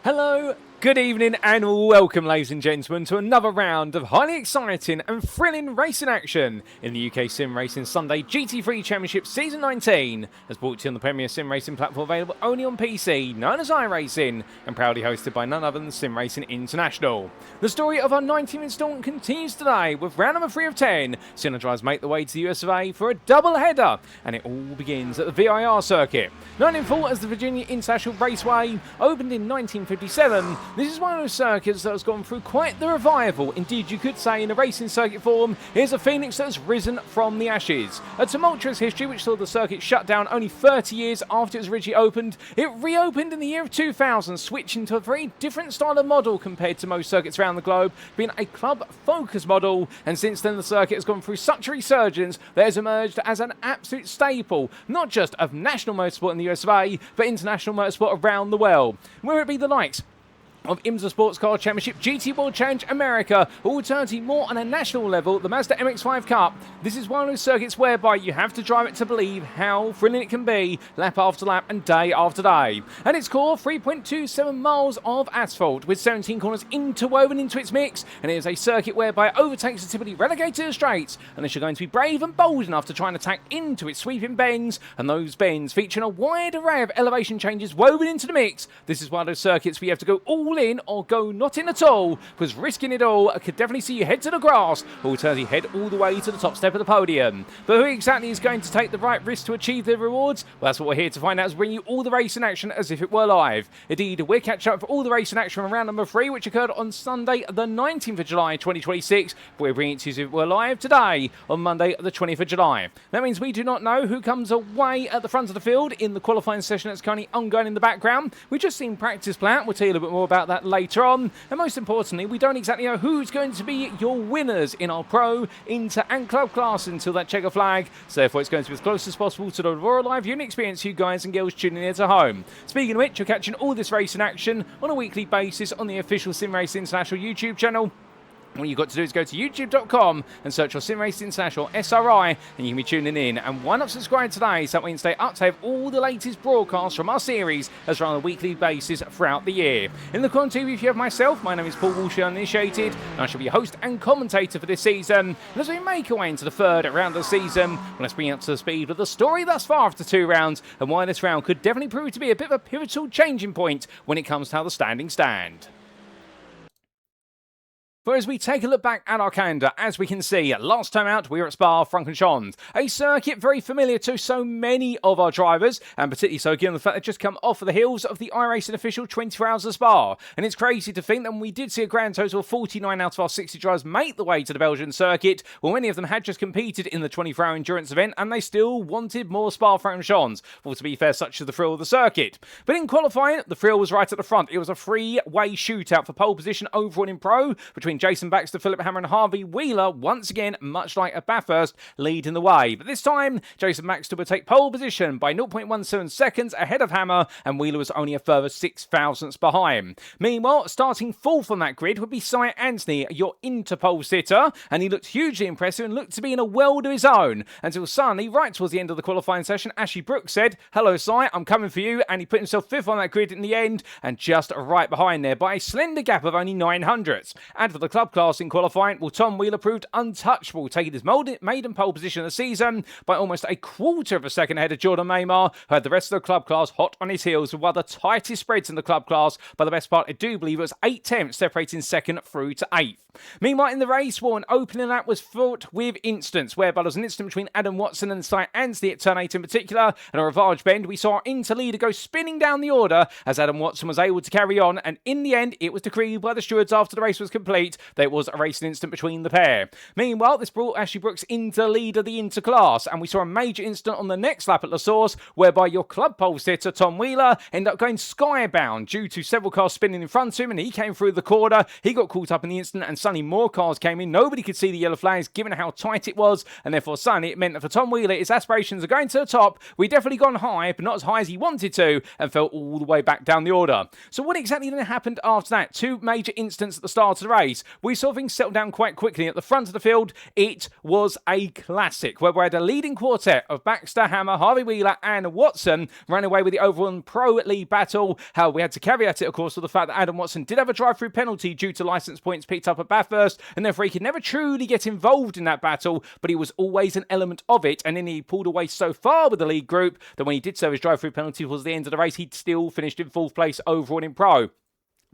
Hello, good evening and welcome ladies and gentlemen to another round of highly exciting and thrilling racing action in the UK Sim Racing Sunday GT3 Championship Season 19 as brought to you on the premier sim racing platform available only on PC, known as iRacing, and proudly hosted by none other than SimRacing International. The story of our 19th instalment continues today with round number 3 of 10, seeing the drivers make the way to the US of A for a double header, and it all begins at the VIR circuit. Known in full as the Virginia International Raceway, opened in 1957, this is one of those circuits that has gone through quite the revival. Indeed, you could say in a racing circuit form, here's a phoenix that has risen from the ashes. A tumultuous history which saw the circuit shut down only 30 years after it was originally opened. It reopened in the year of 2000, switching to a very different style of model compared to most circuits around the globe, being a club-focused model, and since then the circuit has gone through such a resurgence that it has emerged as an absolute staple, not just of national motorsport in the US of A, but international motorsport around the world. Whether it be the likes of IMSA Sports Car Championship, GT World Challenge America, or alternatively more on a national level, the Mazda MX-5 Cup. This is one of those circuits whereby you have to drive it to believe how thrilling it can be, lap after lap and day after day. At its core, 3.27 miles of asphalt with 17 corners interwoven into its mix, and it is a circuit whereby overtakes are typically relegated to the straights unless you're going to be brave and bold enough to try and attack into its sweeping bends, and those bends featuring a wide array of elevation changes woven into the mix. This is one of those circuits where you have to go all in or go not in at all, because risking it all could definitely see you head to the grass or alternatively head all the way to the top step of the podium. But who exactly is going to take the right risk to achieve the rewards? Well, that's what we're here to find out, as we bring you all the racing action as if it were live. Indeed, we're catching up for all the racing action from round number 3, which occurred on Sunday the 19th of July 2026, but we're bringing it to you as if it were live today on Monday the 20th of July. That means we do not know who comes away at the front of the field in the qualifying session that's currently ongoing in the background. We've just seen practice play out. We'll tell you a little bit more about that later on, and most importantly, we don't exactly know who's going to be your winners in our Pro, Inter and Club class until that checker flag, so therefore it's going to be as close as possible to the Royal Live viewing experience you guys and girls tuning in at home. Speaking of which, you're catching all this racing action on a weekly basis on the official SimRacing International YouTube channel. All you've got to do is go to youtube.com and search for SimRacing International SRI, and you can be tuning in. And why not subscribe today so that we can stay up to date with all the latest broadcasts from our series as we're on a weekly basis throughout the year. In the content review, you have myself. My name is Paul Walsh, Uninitiated, and I shall be your host and commentator for this season. And as we make our way into the third round of the season, well, let's bring you up to the speed with the story thus far after 2 rounds and why this round could definitely prove to be a bit of a pivotal changing point when it comes to how the standings stand. But as we take a look back at our calendar, as we can see, last time out we were at Spa-Francorchamps, a circuit very familiar to so many of our drivers, and particularly so given the fact they've just come off of the heels of the iRacing official 24 Hours of Spa. And it's crazy to think that when we did see a grand total of 49 out of our 60 drivers make the way to the Belgian circuit, well, many of them had just competed in the 24-hour endurance event, and they still wanted more Spa-Francorchamps. Well, to be fair, such is the thrill of the circuit. But in qualifying, the thrill was right at the front. It was a three-way shootout for pole position overall in Pro, between Jason Baxter, Philipp Hammer and Harvey. Wheeler, once again, much like at Bathurst, leading the way. But this time, Jason Baxter would take pole position by 0.17 seconds ahead of Hammer, and Wheeler was only a further 6 thousandths behind. Meanwhile, starting fourth on that grid would be Si Anthony, your interpole sitter, and he looked hugely impressive and looked to be in a world of his own, until suddenly, right towards the end of the qualifying session, Ashley Brooks said, "Hello Si, I'm coming for you," and he put himself fifth on that grid in the end, and just right behind there by a slender gap of only 9 hundredths. And for the club class in qualifying, well, Tom Wheeler proved untouchable, taking his maiden pole position of the season by almost a quarter of a second ahead of Jordan Maymar, who had the rest of the club class hot on his heels with one of the tightest spreads in the club class. By the best part, I do believe it was 8 tenths separating second through to 8th. Meanwhile, in the race, well, an opening lap was fraught with incidents, whereby there was an incident between Adam Watson and Si Anthony at turn 8 in particular, and a Rivage bend. We saw our interleader go spinning down the order as Adam Watson was able to carry on, and in the end, it was decreed by the stewards after the race was complete that it was a racing incident between the pair. Meanwhile, this brought Ashley Brooks into lead of the interclass, and we saw a major incident on the next lap at La Source, whereby your club pole sitter, Tom Wheeler, ended up going skybound due to several cars spinning in front of him, and he came through the corner. He got caught up in the incident, and suddenly more cars came in. Nobody could see the yellow flags, given how tight it was, and therefore suddenly it meant that for Tom Wheeler, his aspirations of going to the top, we definitely gone high, but not as high as he wanted to, and fell all the way back down the order. So what exactly then happened after that? 2 major incidents at the start of the race. race, we saw things settle down quite quickly. At the front of the field, it was a classic, where we had a leading quartet of Baxter, Hammer, Harvey Wheeler and Watson ran away with the overall pro league battle. How we had to caveat it, of course, with the fact that Adam Watson did have a drive-through penalty due to licence points picked up at Bathurst, and therefore he could never truly get involved in that battle, but he was always an element of it, and then he pulled away so far with the lead group that when he did so his drive-through penalty towards the end of the race, he'd still finished in 4th place overall in pro.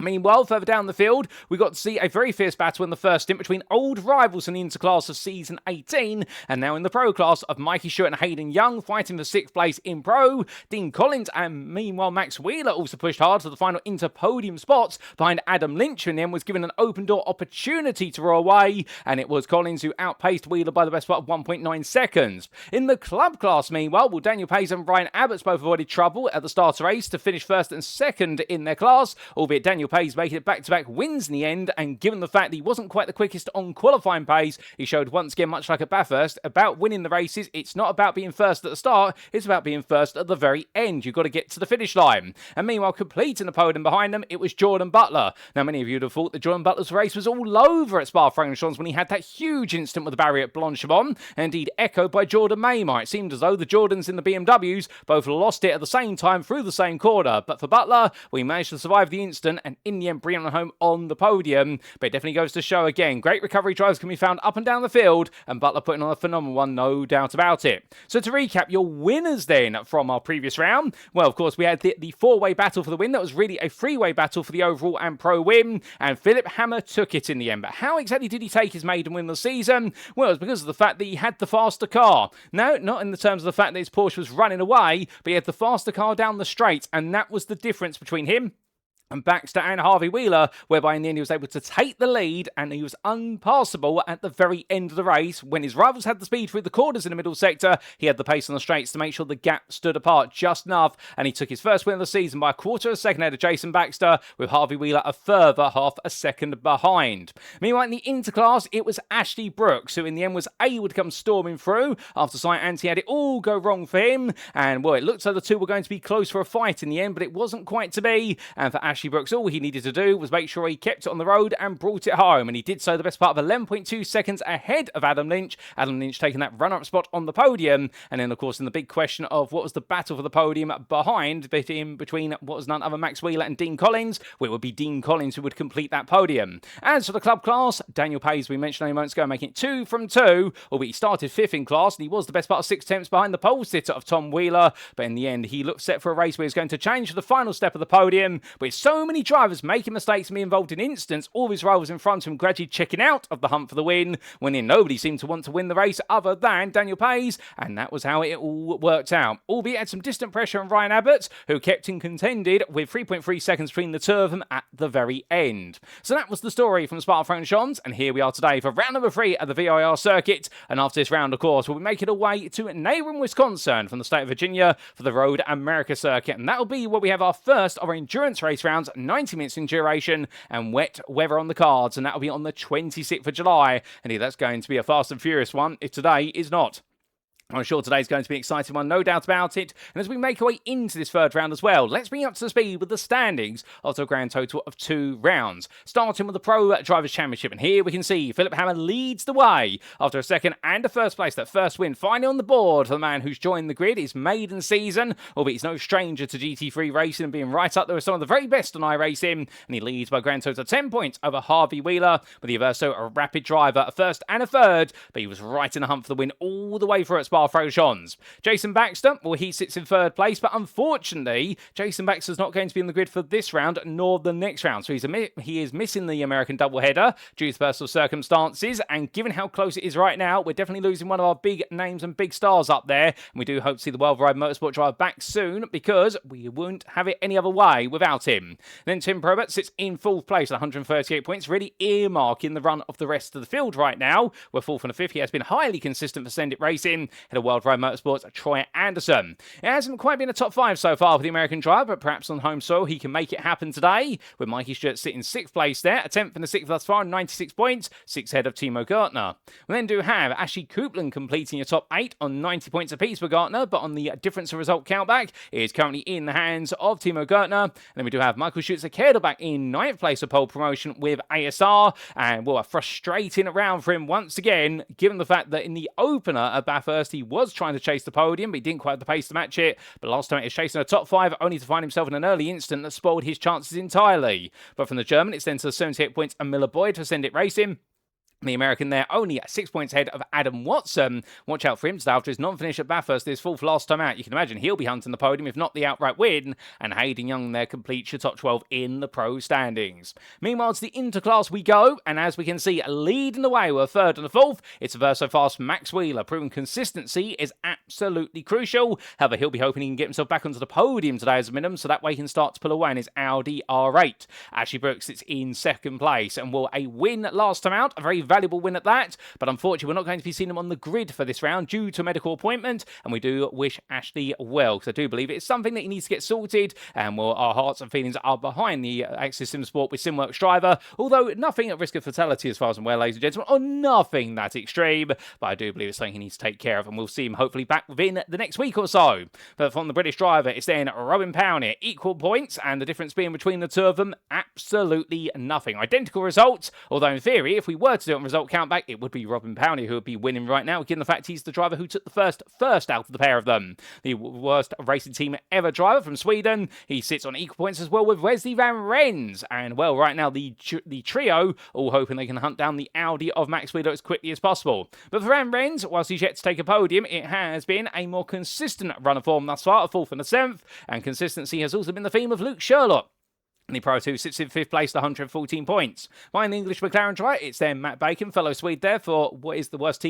Meanwhile, further down the field, we got to see a very fierce battle in the first stint between old rivals in the interclass of season 18, and now in the pro class of Mikey Stewart and Hayden Young fighting for 6th place in pro. Dean Collins and meanwhile Max Wheeler also pushed hard for the final inter-podium spots behind Adam Lynch, who in the end was given an open door opportunity to roar away, and it was Collins who outpaced Wheeler by the best part of 1.9 seconds. In the club class, meanwhile, Daniel Pays and Ryan Abbott's both avoided trouble at the start of the race to finish 1st and 2nd in their class, albeit Daniel Pays making it back-to-back wins in the end, and given the fact that he wasn't quite the quickest on qualifying pace, he showed once again, much like at Bathurst, about winning the races. It's not about being first at the start, it's about being first at the very end. You've got to get to the finish line. And meanwhile, completing the podium behind them, it was Jordan Butler. Now, many of you would have thought that Jordan Butler's race was all over at Spa-Francorchamps when he had that huge incident with the barrier at Blanchimont, and indeed echoed by Jordan Maymar. It seemed as though the Jordans in the BMWs both lost it at the same time through the same corner. But for Butler, we managed to survive the incident, and in the end, bring him home on the podium. But it definitely goes to show again, great recovery drives can be found up and down the field, and Butler putting on a phenomenal one, no doubt about it. So to recap, your winners then from our previous round, well, of course, we had the four-way battle for the win. That was really a three-way battle for the overall and pro win, and Philipp Hammer took it in the end. But how exactly did he take his maiden win of the season? Well, it was because of the fact that he had the faster car. No, not in the terms of the fact that his Porsche was running away, but he had the faster car down the straight, and that was the difference between him and Baxter and Harvey Wheeler, whereby in the end he was able to take the lead, and he was unpassable at the very end of the race. When his rivals had the speed through the corners in the middle sector, he had the pace on the straights to make sure the gap stood apart just enough, and he took his first win of the season by a quarter of a second ahead of Jason Baxter, with Harvey Wheeler a further half a second behind. Meanwhile, in the interclass, it was Ashley Brooks, who in the end was able to come storming through after Sight Anti had it all go wrong for him, and well, it looked like the two were going to be close for a fight in the end, but it wasn't quite to be, and for Ashley Brooks, all he needed to do was make sure he kept it on the road and brought it home, and he did so the best part of 11.2 seconds ahead of Adam Lynch. Adam Lynch taking that runner-up spot on the podium, and then of course in the big question of what was the battle for the podium behind, between what was none other Max Wheeler and Dean Collins, well, it would be Dean Collins who would complete that podium. As for the club class, Daniel Pays, we mentioned a moment ago, making it 2 from 2, albeit he started 5th in class, and he was the best part of 6 attempts behind the pole sitter of Tom Wheeler, but in the end he looked set for a race where he was going to change for the final step of the podium. With so many drivers making mistakes and being involved in incidents, all his rivals in front of him gradually checking out of the hunt for the win, when in nobody seemed to want to win the race other than Daniel Pays, and that was how it all worked out. Albeit had some distant pressure on Ryan Abbott, who kept him contended with 3.3 seconds between the two of them at the very end. So that was the story from Spa-Francorchamps, and here we are today for round number 3 at the VIR circuit, and after this round, of course, we'll be making our way to neighbouring Wisconsin from the state of Virginia for the Road America circuit, and that'll be where we have our first of our endurance race rounds, 90 minutes in duration, and wet weather on the cards, and that'll be on the 26th of July, and that's going to be a fast and furious one if today is not. I'm sure today's going to be an exciting one, no doubt about it. And as we make our way into this third round as well, let's bring you up to the speed with the standings after a grand total of 2 rounds. Starting with the Pro Drivers' Championship, and here we can see Philipp Hammer leads the way after a second and a first place. That first win finally on the board for the man who's joined the grid, his maiden season, albeit he's no stranger to GT3 racing and being right up there with some of the very best on iRacing, and he leads by a grand total of 10 points over Harvey Wheeler, with the Averso a rapid driver, a first and a third, but he was right in the hunt for the win all the way through at Spa-Francorchamps. Jason Baxter, well, he sits in 3rd place, but unfortunately, Jason Baxter's not going to be in the grid for this round nor the next round, so he is missing the American doubleheader due to personal circumstances, and given how close it is right now, we're definitely losing one of our big names and big stars up there, and we do hope to see the World-Wide Motorsport driver back soon, because we won't have it any other way without him. Then Tim Probert sits in 4th place at 138 points, really earmarking the run of the rest of the field right now. We're 4th and a 5th. He has been highly consistent for Send It Racing. head of World Road Motorsports, Troy Anderson. It hasn't quite been a top 5 so far for the American driver, but perhaps on home soil he can make it happen today, with Mikey Stewart sitting 6th place there, a 10th and a 6th thus far, 96 points, 6 ahead of Timo Gartner. We then do have Ashley Coupland completing a top 8 on 90 points apiece for Gartner, but on the difference of result countback, it is currently in the hands of Timo Gartner. And then we do have Michael Schutzer back in 9th place of pole promotion with ASR, and a frustrating round for him once again, given the fact that in the opener at Bathurst he was trying to chase the podium, but he didn't quite have the pace to match it. But last time he was chasing a top 5, only to find himself in an early incident that spoiled his chances entirely. But from the German, it's then to 78 points and Miller Boyd for Send It Racing. The American there only at 6 points ahead of Adam Watson. Watch out for him today after his non-finish at Bathurst, his 4th last time out. You can imagine he'll be hunting the podium, if not the outright win. And Hayden Young there completes your top 12 in the pro standings. Meanwhile, to the interclass we go. And as we can see, leading the way, we're 3rd and a 4th. It's a Verso Fast Max Wheeler. Proving consistency is absolutely crucial. However, he'll be hoping he can get himself back onto the podium today as a minimum, so that way he can start to pull away in his Audi R8. Ashley Brooks sits in 2nd place. And a win last time out, a very valuable win at that, but unfortunately we're not going to be seeing him on the grid for this round due to a medical appointment, and we do wish Ashley well, because I do believe it's something that he needs to get sorted, and our hearts and feelings are behind the Access Sim Sport with SimWorks driver, although nothing at risk of fatality as far as I'm aware, ladies and gentlemen, or nothing that extreme, but I do believe it's something he needs to take care of, and we'll see him hopefully back within the next week or so. But from the British driver, it's then Robin Powney, equal points, and the difference being between the two of them, absolutely nothing. Identical results, although in theory, if we were to do it on result countback, it would be Robin Powney who would be winning right now, given the fact he's the driver who took the first out of the pair of them. The worst racing team ever driver from Sweden. He sits on equal points as well with Wesley Van Rens. And, right now the trio all hoping they can hunt down the Audi of Max Wheeler as quickly as possible. But for Van Rens, whilst he's yet to take a podium, it has been a more consistent run of form thus far, a 4th and a 7th. And consistency has also been the theme of Luke Sherlock. The Pro 2 sits in 5th place, 114 points. Behind the English McLaren driver, it's then Matt Bacon, fellow Swede there, for what is the worst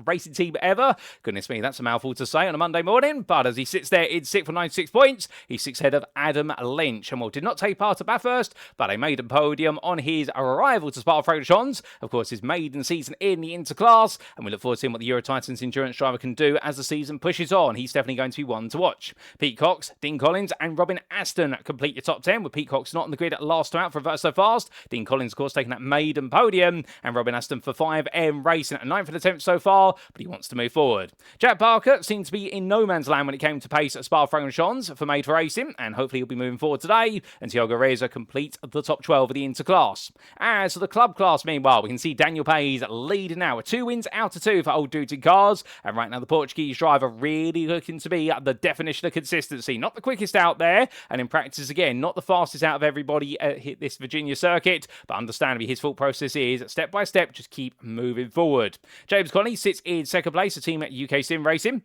racing team ever. Goodness me, that's a mouthful to say on a Monday morning. But as he sits there in 6th for 96 points, he's 6th ahead of Adam Lynch. And did not take part at Bathurst, but a maiden podium on his arrival to Spa-Francorchamps. Of course, his maiden season in the interclass. And we look forward to seeing what the Euro Titans endurance driver can do as the season pushes on. He's definitely going to be one to watch. Pete Cox, Dean Collins, and Robin Aston complete your top 10, with Pete Cox not on the grid at last time out for Verso Fast. Dean Collins, of course, taking that maiden podium, and Robin Aston for 5M Racing at 9th attempt so far, but he wants to move forward. Jack Parker seems to be in no man's land when it came to pace at Spa-Francorchamps for Made for Racing, and hopefully he'll be moving forward today, and Tiago Reza complete the top 12 of the interclass. As for the club class, meanwhile, we can see Daniel Payes leading now with 2 wins out of 2 for Old Dudes in Cars, and right now the Portuguese driver really looking to be the definition of consistency. Not the quickest out there, and in practice again, not the fastest out of everybody at this Virginia circuit, but understandably his thought process is step by step, just keep moving forward. James Conley sits in 2nd place, a team at UKSimRacing.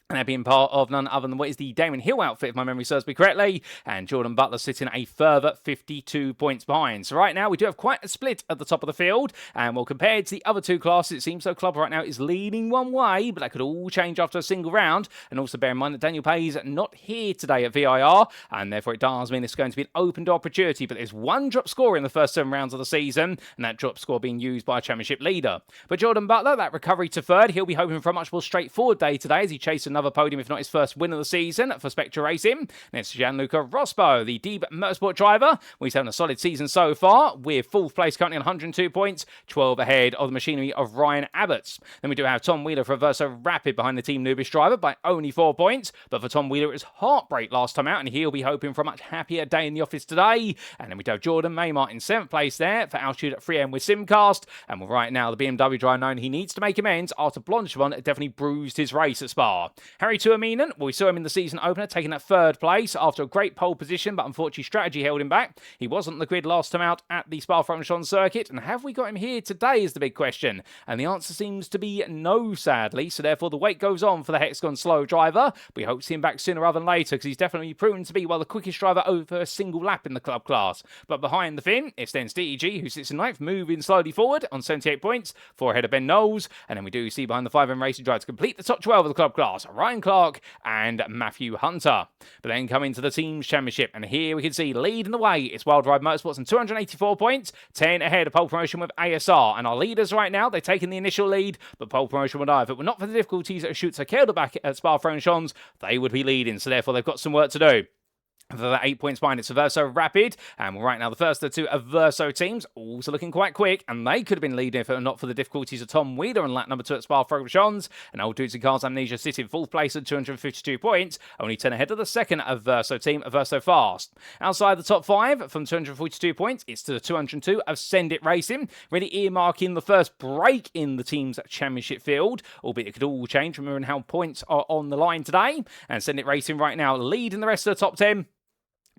And they're being part of none other than what is the Damon Hill outfit, if my memory serves me correctly. And Jordan Butler sitting a further 52 points behind. So right now, we do have quite a split at the top of the field. And compared to the other 2 classes, it seems so Club right now is leaning one way, but that could all change after a single round. And also bear in mind that Daniel Payes not here today at VIR. And therefore, it does mean it's going to be an open opportunity. But there's 1 drop score in the first 7 rounds of the season. And that drop score being used by a championship leader. But Jordan Butler, that recovery to 3rd, he'll be hoping for a much more straightforward day today as he chases another podium, if not his first win of the season for Spectre Racing. Next, Gianluca Rospo, the Deeb Motorsport driver. He's having a solid season so far, with 4th place currently on 102 points, 12 ahead of the machinery of Ryan Abbott's. Then we do have Tom Wheeler for Verso Rapid behind the Team Nubis driver by only 4 points. But for Tom Wheeler, it was heartbreak last time out, and he'll be hoping for a much happier day in the office today. And then we do have Jordan Maymart in 7th place there for Altitude at 3M with Simcast. And right now, the BMW driver known he needs to make amends after Blanchevin definitely bruised his race at Spa. Harry Tuominen, we saw him in the season opener taking that 3rd place after a great pole position, but unfortunately strategy held him back. He wasn't on the grid last time out at the Spa-Francorchamps circuit, and have we got him here today is the big question. And the answer seems to be no, sadly, so therefore the wait goes on for the Hexagon Slow driver. We hope to see him back sooner rather than later, because he's definitely proven to be the quickest driver over a single lap in the club class. But behind the fin, it's then DEG, who sits in 9th, moving slowly forward on 78 points, 4 ahead of Ben Knowles. And then we do see behind the 5M Racing driver to complete the top 12 of the club class, Ryan Clark and Matthew Hunter. But then coming to the Teams Championship, and here we can see leading the way, it's Wild Ride Motorsports on 284 points, 10 ahead of pole promotion with ASR. And our leaders right now, they've taken the initial lead, but pole promotion would I. If it were not for the difficulties at Schutzer back at Spa-Francorchamps, they would be leading, so therefore they've got some work to do. For the 8 points behind, it's Verso Rapid, and right now the first of the two Verso teams also looking quite quick, and they could have been leading if it were not for the difficulties of Tom Wheeler in lap number 2 at Spa-Francorchamps, and Old Dudes and Cars Amnesia sitting fourth place at 252 points, only 10 ahead of the second Verso team, Verso Fast. Outside the top 5 from 242 points, it's to the 202 of Send It Racing, really earmarking the first break in the team's championship field, albeit it could all change, remembering how points are on the line today, and Send It Racing right now leading the rest of the top 10.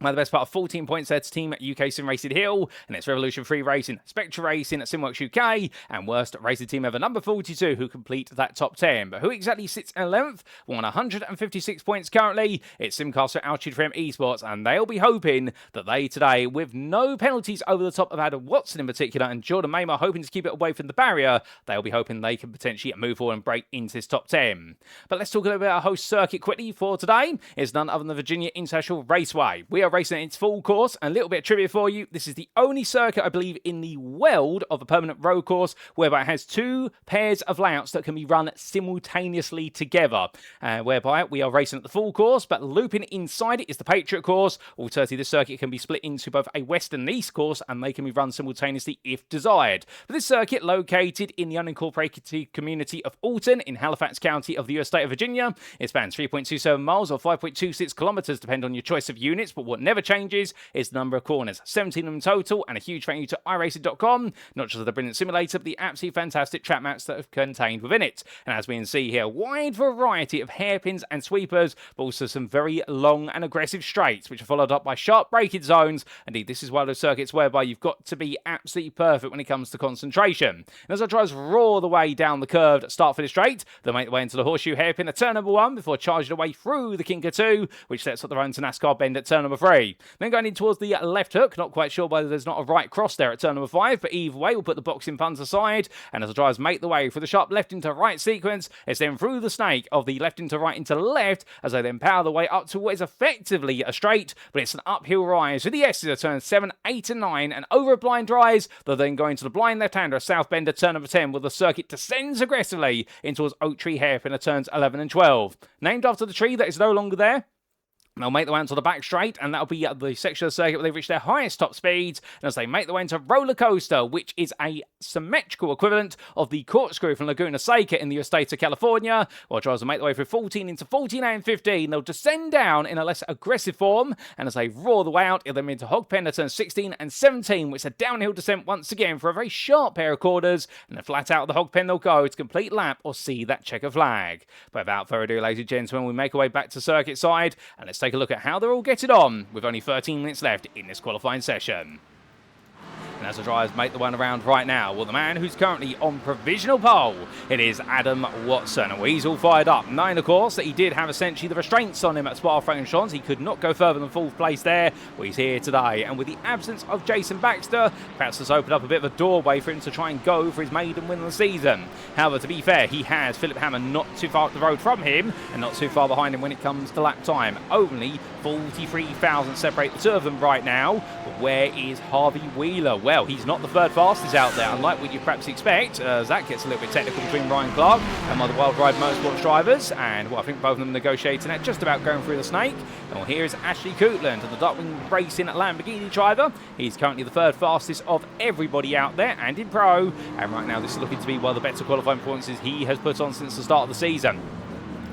By the best part of 14 points there to team at UKSimRacing Hill, and it's Revolution 3 Racing, Spectre Racing at SimWorks UK, and worst racing team ever, number 42, who complete that top 10. But who exactly sits in 11th? 156 points currently. It's Simcaster Altitude Frame Esports, and they'll be hoping that they today, with no penalties over the top of Adam Watson in particular, and Jordan Mamer hoping to keep it away from the barrier, they'll be hoping they can potentially move forward and break into this top 10. But let's talk a little bit about our host circuit quickly for today. It's none other than the Virginia International Raceway. We are racing its full course, and a little bit of trivia for you. This is the only circuit, I believe, in the world of a permanent road course whereby it has two pairs of layouts that can be run simultaneously together, whereby we are racing at the full course, but looping inside it is the Patriot course. Alternatively, this circuit can be split into both a west and east course, and they can be run simultaneously if desired. But this circuit, located in the unincorporated community of Alton in Halifax County of the US state of Virginia, it spans 3.27 miles or 5.26 kilometers, depending on your choice of units, but what never changes is the number of corners, 17 of them in total, and a huge thank you to iRacing.com, not just for the brilliant simulator, but the absolutely fantastic track maps that are contained within it. And as we can see here, wide variety of hairpins and sweepers, but also some very long and aggressive straights, which are followed up by sharp braking zones. Indeed, this is one of those circuits whereby you've got to be absolutely perfect when it comes to concentration. And as our drivers roar the way down the curved start for the straight, they'll make their way into the horseshoe hairpin at turn number 1 before charging away through the Kinker 2, which sets up the run to NASCAR bend at turn number 3. Then going in towards the left hook, not quite sure whether there's not a right cross there at turn number 5, but either way, we'll put the box in front aside, and as the drivers make the way through the sharp left into right sequence, it's then through the snake of the left into right into left, as they then power the way up to what is effectively a straight, but it's an uphill rise with the S's at turn 7, 8 and 9, and over a blind rise, they'll then go into the blind left-hander at South Bend at turn number 10, where the circuit descends aggressively in towards Oak Tree Hairpin at turns 11 and 12. Named after the tree that is no longer there, they'll make their way onto the back straight, and that'll be the section of the circuit where they've reached their highest top speeds. And as they make their way into Roller Coaster, which is a symmetrical equivalent of the corkscrew from Laguna Seca in the US state of California, while drivers will make their way through 14 into 14 and 15, they'll descend down in a less aggressive form, and as they roar the way out, it'll then into Hogpen at turns 16 and 17, which is a downhill descent once again for a very sharp pair of corners, and then flat out of the Hogpen they'll go to complete lap or see that checker flag. But without further ado, ladies and gentlemen, we make our way back to circuit side, and let's take a look at how they're all getting on with only 13 minutes left in this qualifying session. And as the drivers make the one around right now, well, the man who's currently on provisional pole, it is Adam Watson. And he's all fired up, knowing, of course, that he did have essentially the restraints on him at Spa-Francorchamps. He could not go further than fourth place there. Well, he's here today. And with the absence of Jason Baxter, perhaps has opened up a bit of a doorway for him to try and go for his maiden win of the season. However, to be fair, he has Philipp Hammer not too far up the road from him and not too far behind him when it comes to lap time. Only 43,000 separate the two of them right now. But where is Harvey Wheeler? Well, he's not the third fastest out there, unlike what you perhaps expect. That gets a little bit technical between Ryan Clark and one of the Wild Ride Motorsports drivers, and well, I think both of them negotiating at just about going through the snake. And well, here is Ashley Coutland, the Darkwing Racing Lamborghini driver. He's currently the third fastest of everybody out there and in pro, and right now this is looking to be one of the better qualifying performances he has put on since the start of the season.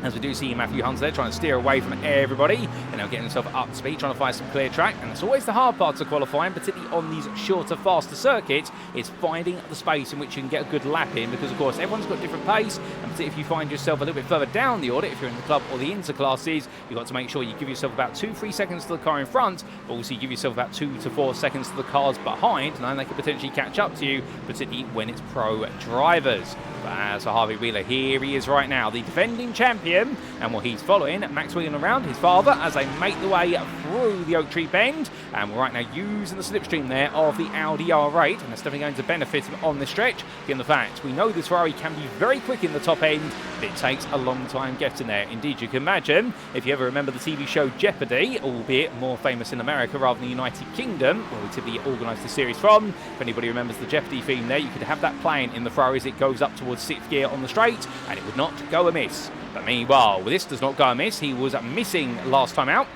As we do see Matthew Hunter there trying to steer away from everybody, and now getting himself up to speed, trying to find some clear track. And it's always the hard part of qualifying, particularly on these shorter, faster circuits, is finding the space in which you can get a good lap in, because of course everyone's got different pace, and particularly if you find yourself a little bit further down the order, if you're in the club or the interclasses, you've got to make sure you give yourself about 2-3 seconds to the car in front, but also you give yourself about 2 to 4 seconds to the cars behind, and then they can potentially catch up to you, particularly when it's pro drivers. But as for Harvey Wheeler, here he is right now, the defending champion champion. And while he's following, Max wheeling around his father as they make the way through the Oak Tree Bend. And we're right now using the slipstream there of the Audi R8, and that's definitely going to benefit him on this stretch, given the fact we know this Ferrari can be very quick in the top end, but it takes a long time getting there. Indeed, you can imagine, if you ever remember the TV show Jeopardy, albeit more famous in America rather than the United Kingdom, where we typically organise the series from. If anybody remembers the Jeopardy theme there, you could have that playing in the Ferrari as it goes up towards 6th gear on the straight, and it would not go amiss. But meanwhile, this does not go amiss. He was missing last time out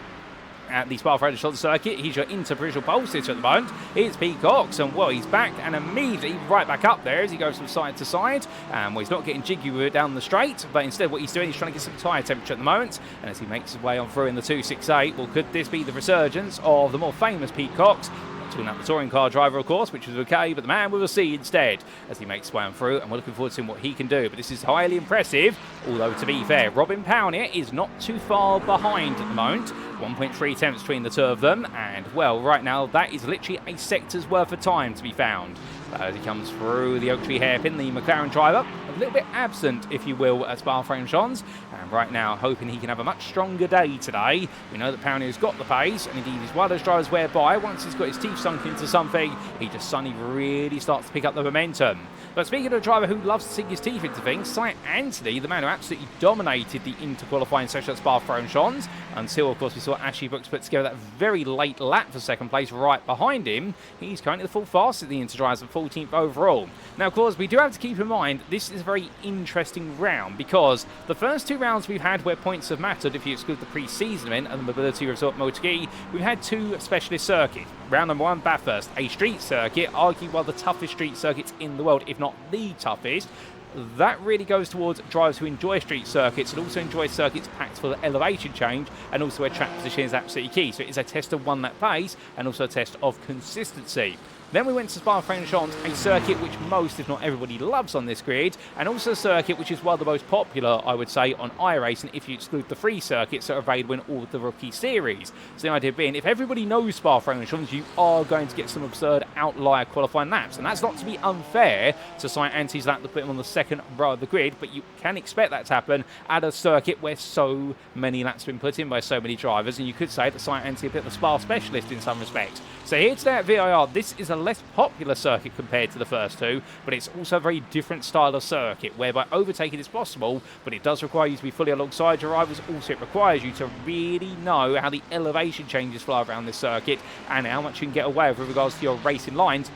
at the Spa-Francorchamps circuit. He's your inter-provincial pole sitter at the moment. It's Peacocks, and well, he's back and immediately right back up there as he goes from side to side. Well, he's not getting jiggy with it down the straight, but instead what he's doing, he's trying to get some tyre temperature at the moment. And as he makes his way on through in the 268, well, could this be the resurgence of the more famous Peacocks? Talking about the touring car driver, of course, which was okay, but the man with a C instead, as he makes his way on through, and we're looking forward to seeing what he can do. But this is highly impressive, although to be fair, Robin Pownyer is not too far behind at the moment. 1.3 tenths between the two of them, and well, right now that is literally a sector's worth of time to be found. As he comes through the Oak Tree hairpin, the McLaren driver, a little bit absent, if you will, at Spa-Francorchamps, and right now hoping he can have a much stronger day today. We know that Pownier's got the pace, and indeed he's one of those drivers whereby once he's got his teeth sunk into something, he just suddenly really starts to pick up the momentum. But speaking of a driver who loves to sink his teeth into things, Cy Anthony, the man who absolutely dominated the inter-qualifying session at Spa-Francorchamps, until of course we saw Ashley Brooks put together that very late lap for second place right behind him. He's currently the full fastest at the inter-drivers at 14th overall. Now, of course, we do have to keep in mind this is a very interesting round, because the first two rounds we've had where points have mattered, if you exclude the pre-season event and the Mobility Resort MotoGP, we've had two specialist circuits. Round number one, Bathurst, a street circuit, arguably one of the toughest street circuits in the world, if not the toughest. That really goes towards drivers who enjoy street circuits and also enjoy circuits packed full of elevation change, and also where track position is absolutely key. So it is a test of one-lap pace and also a test of consistency. Then we went to Spa-Francorchamps, a circuit which most, if not everybody, loves on this grid, and also a circuit which is one of the most popular, I would say, on iRacing if you exclude the free circuits that are available in all of the rookie series. So the idea being, if everybody knows Spa-Francorchamps, you are going to get some absurd outlier qualifying laps, and that's not to be unfair to Cy Anthony's lap to put him on the second row of the grid, but you can expect that to happen at a circuit where so many laps have been put in by so many drivers, and you could say that Cy Anthony is a bit of a Spa specialist in some respects. So here today at VIR, this is a less popular circuit compared to the first two, but it's also a very different style of circuit, whereby overtaking is possible, but it does require you to be fully alongside your rivals. Also, it requires you to really know how the elevation changes fly around this circuit and how much you can get away with regards to your racing lines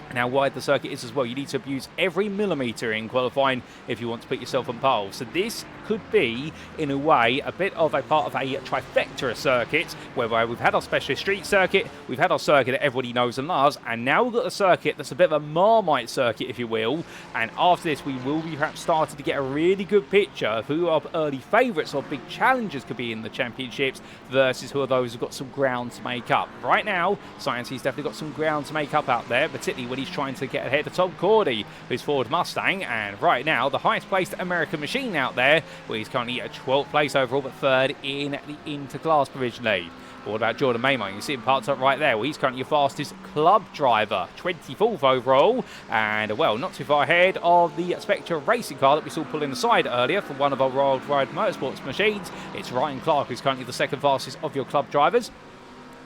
and how wide the circuit is as well. You need to abuse every millimetre in qualifying if you want to put yourself on pole. So this could be, in a way, a bit of a part of a trifecta of circuits, whereby we've had our specialist street circuit, we've had our circuit that everybody knows and loves, and now we've got a circuit that's a bit of a Marmite circuit, if you will. And after this, we will be perhaps starting to get a really good picture of who our early favourites or big challengers could be in the championships versus who are those who've got some ground to make up. Right now, Science's definitely got some ground to make up out there, particularly when he's trying to get ahead of Tom Cordy, who's Ford Mustang, and right now the highest placed American machine out there, where he's currently at 12th place overall, but third in the interclass provisionally. But what about Jordan Maymont? You can see him parked up right there. Well, he's currently your fastest club driver, 24th overall, and well, not too far ahead of the Spectre racing car that we saw pulling aside earlier from one of our Worldwide Motorsports machines. It's Ryan Clark, who's currently the second fastest of your club drivers,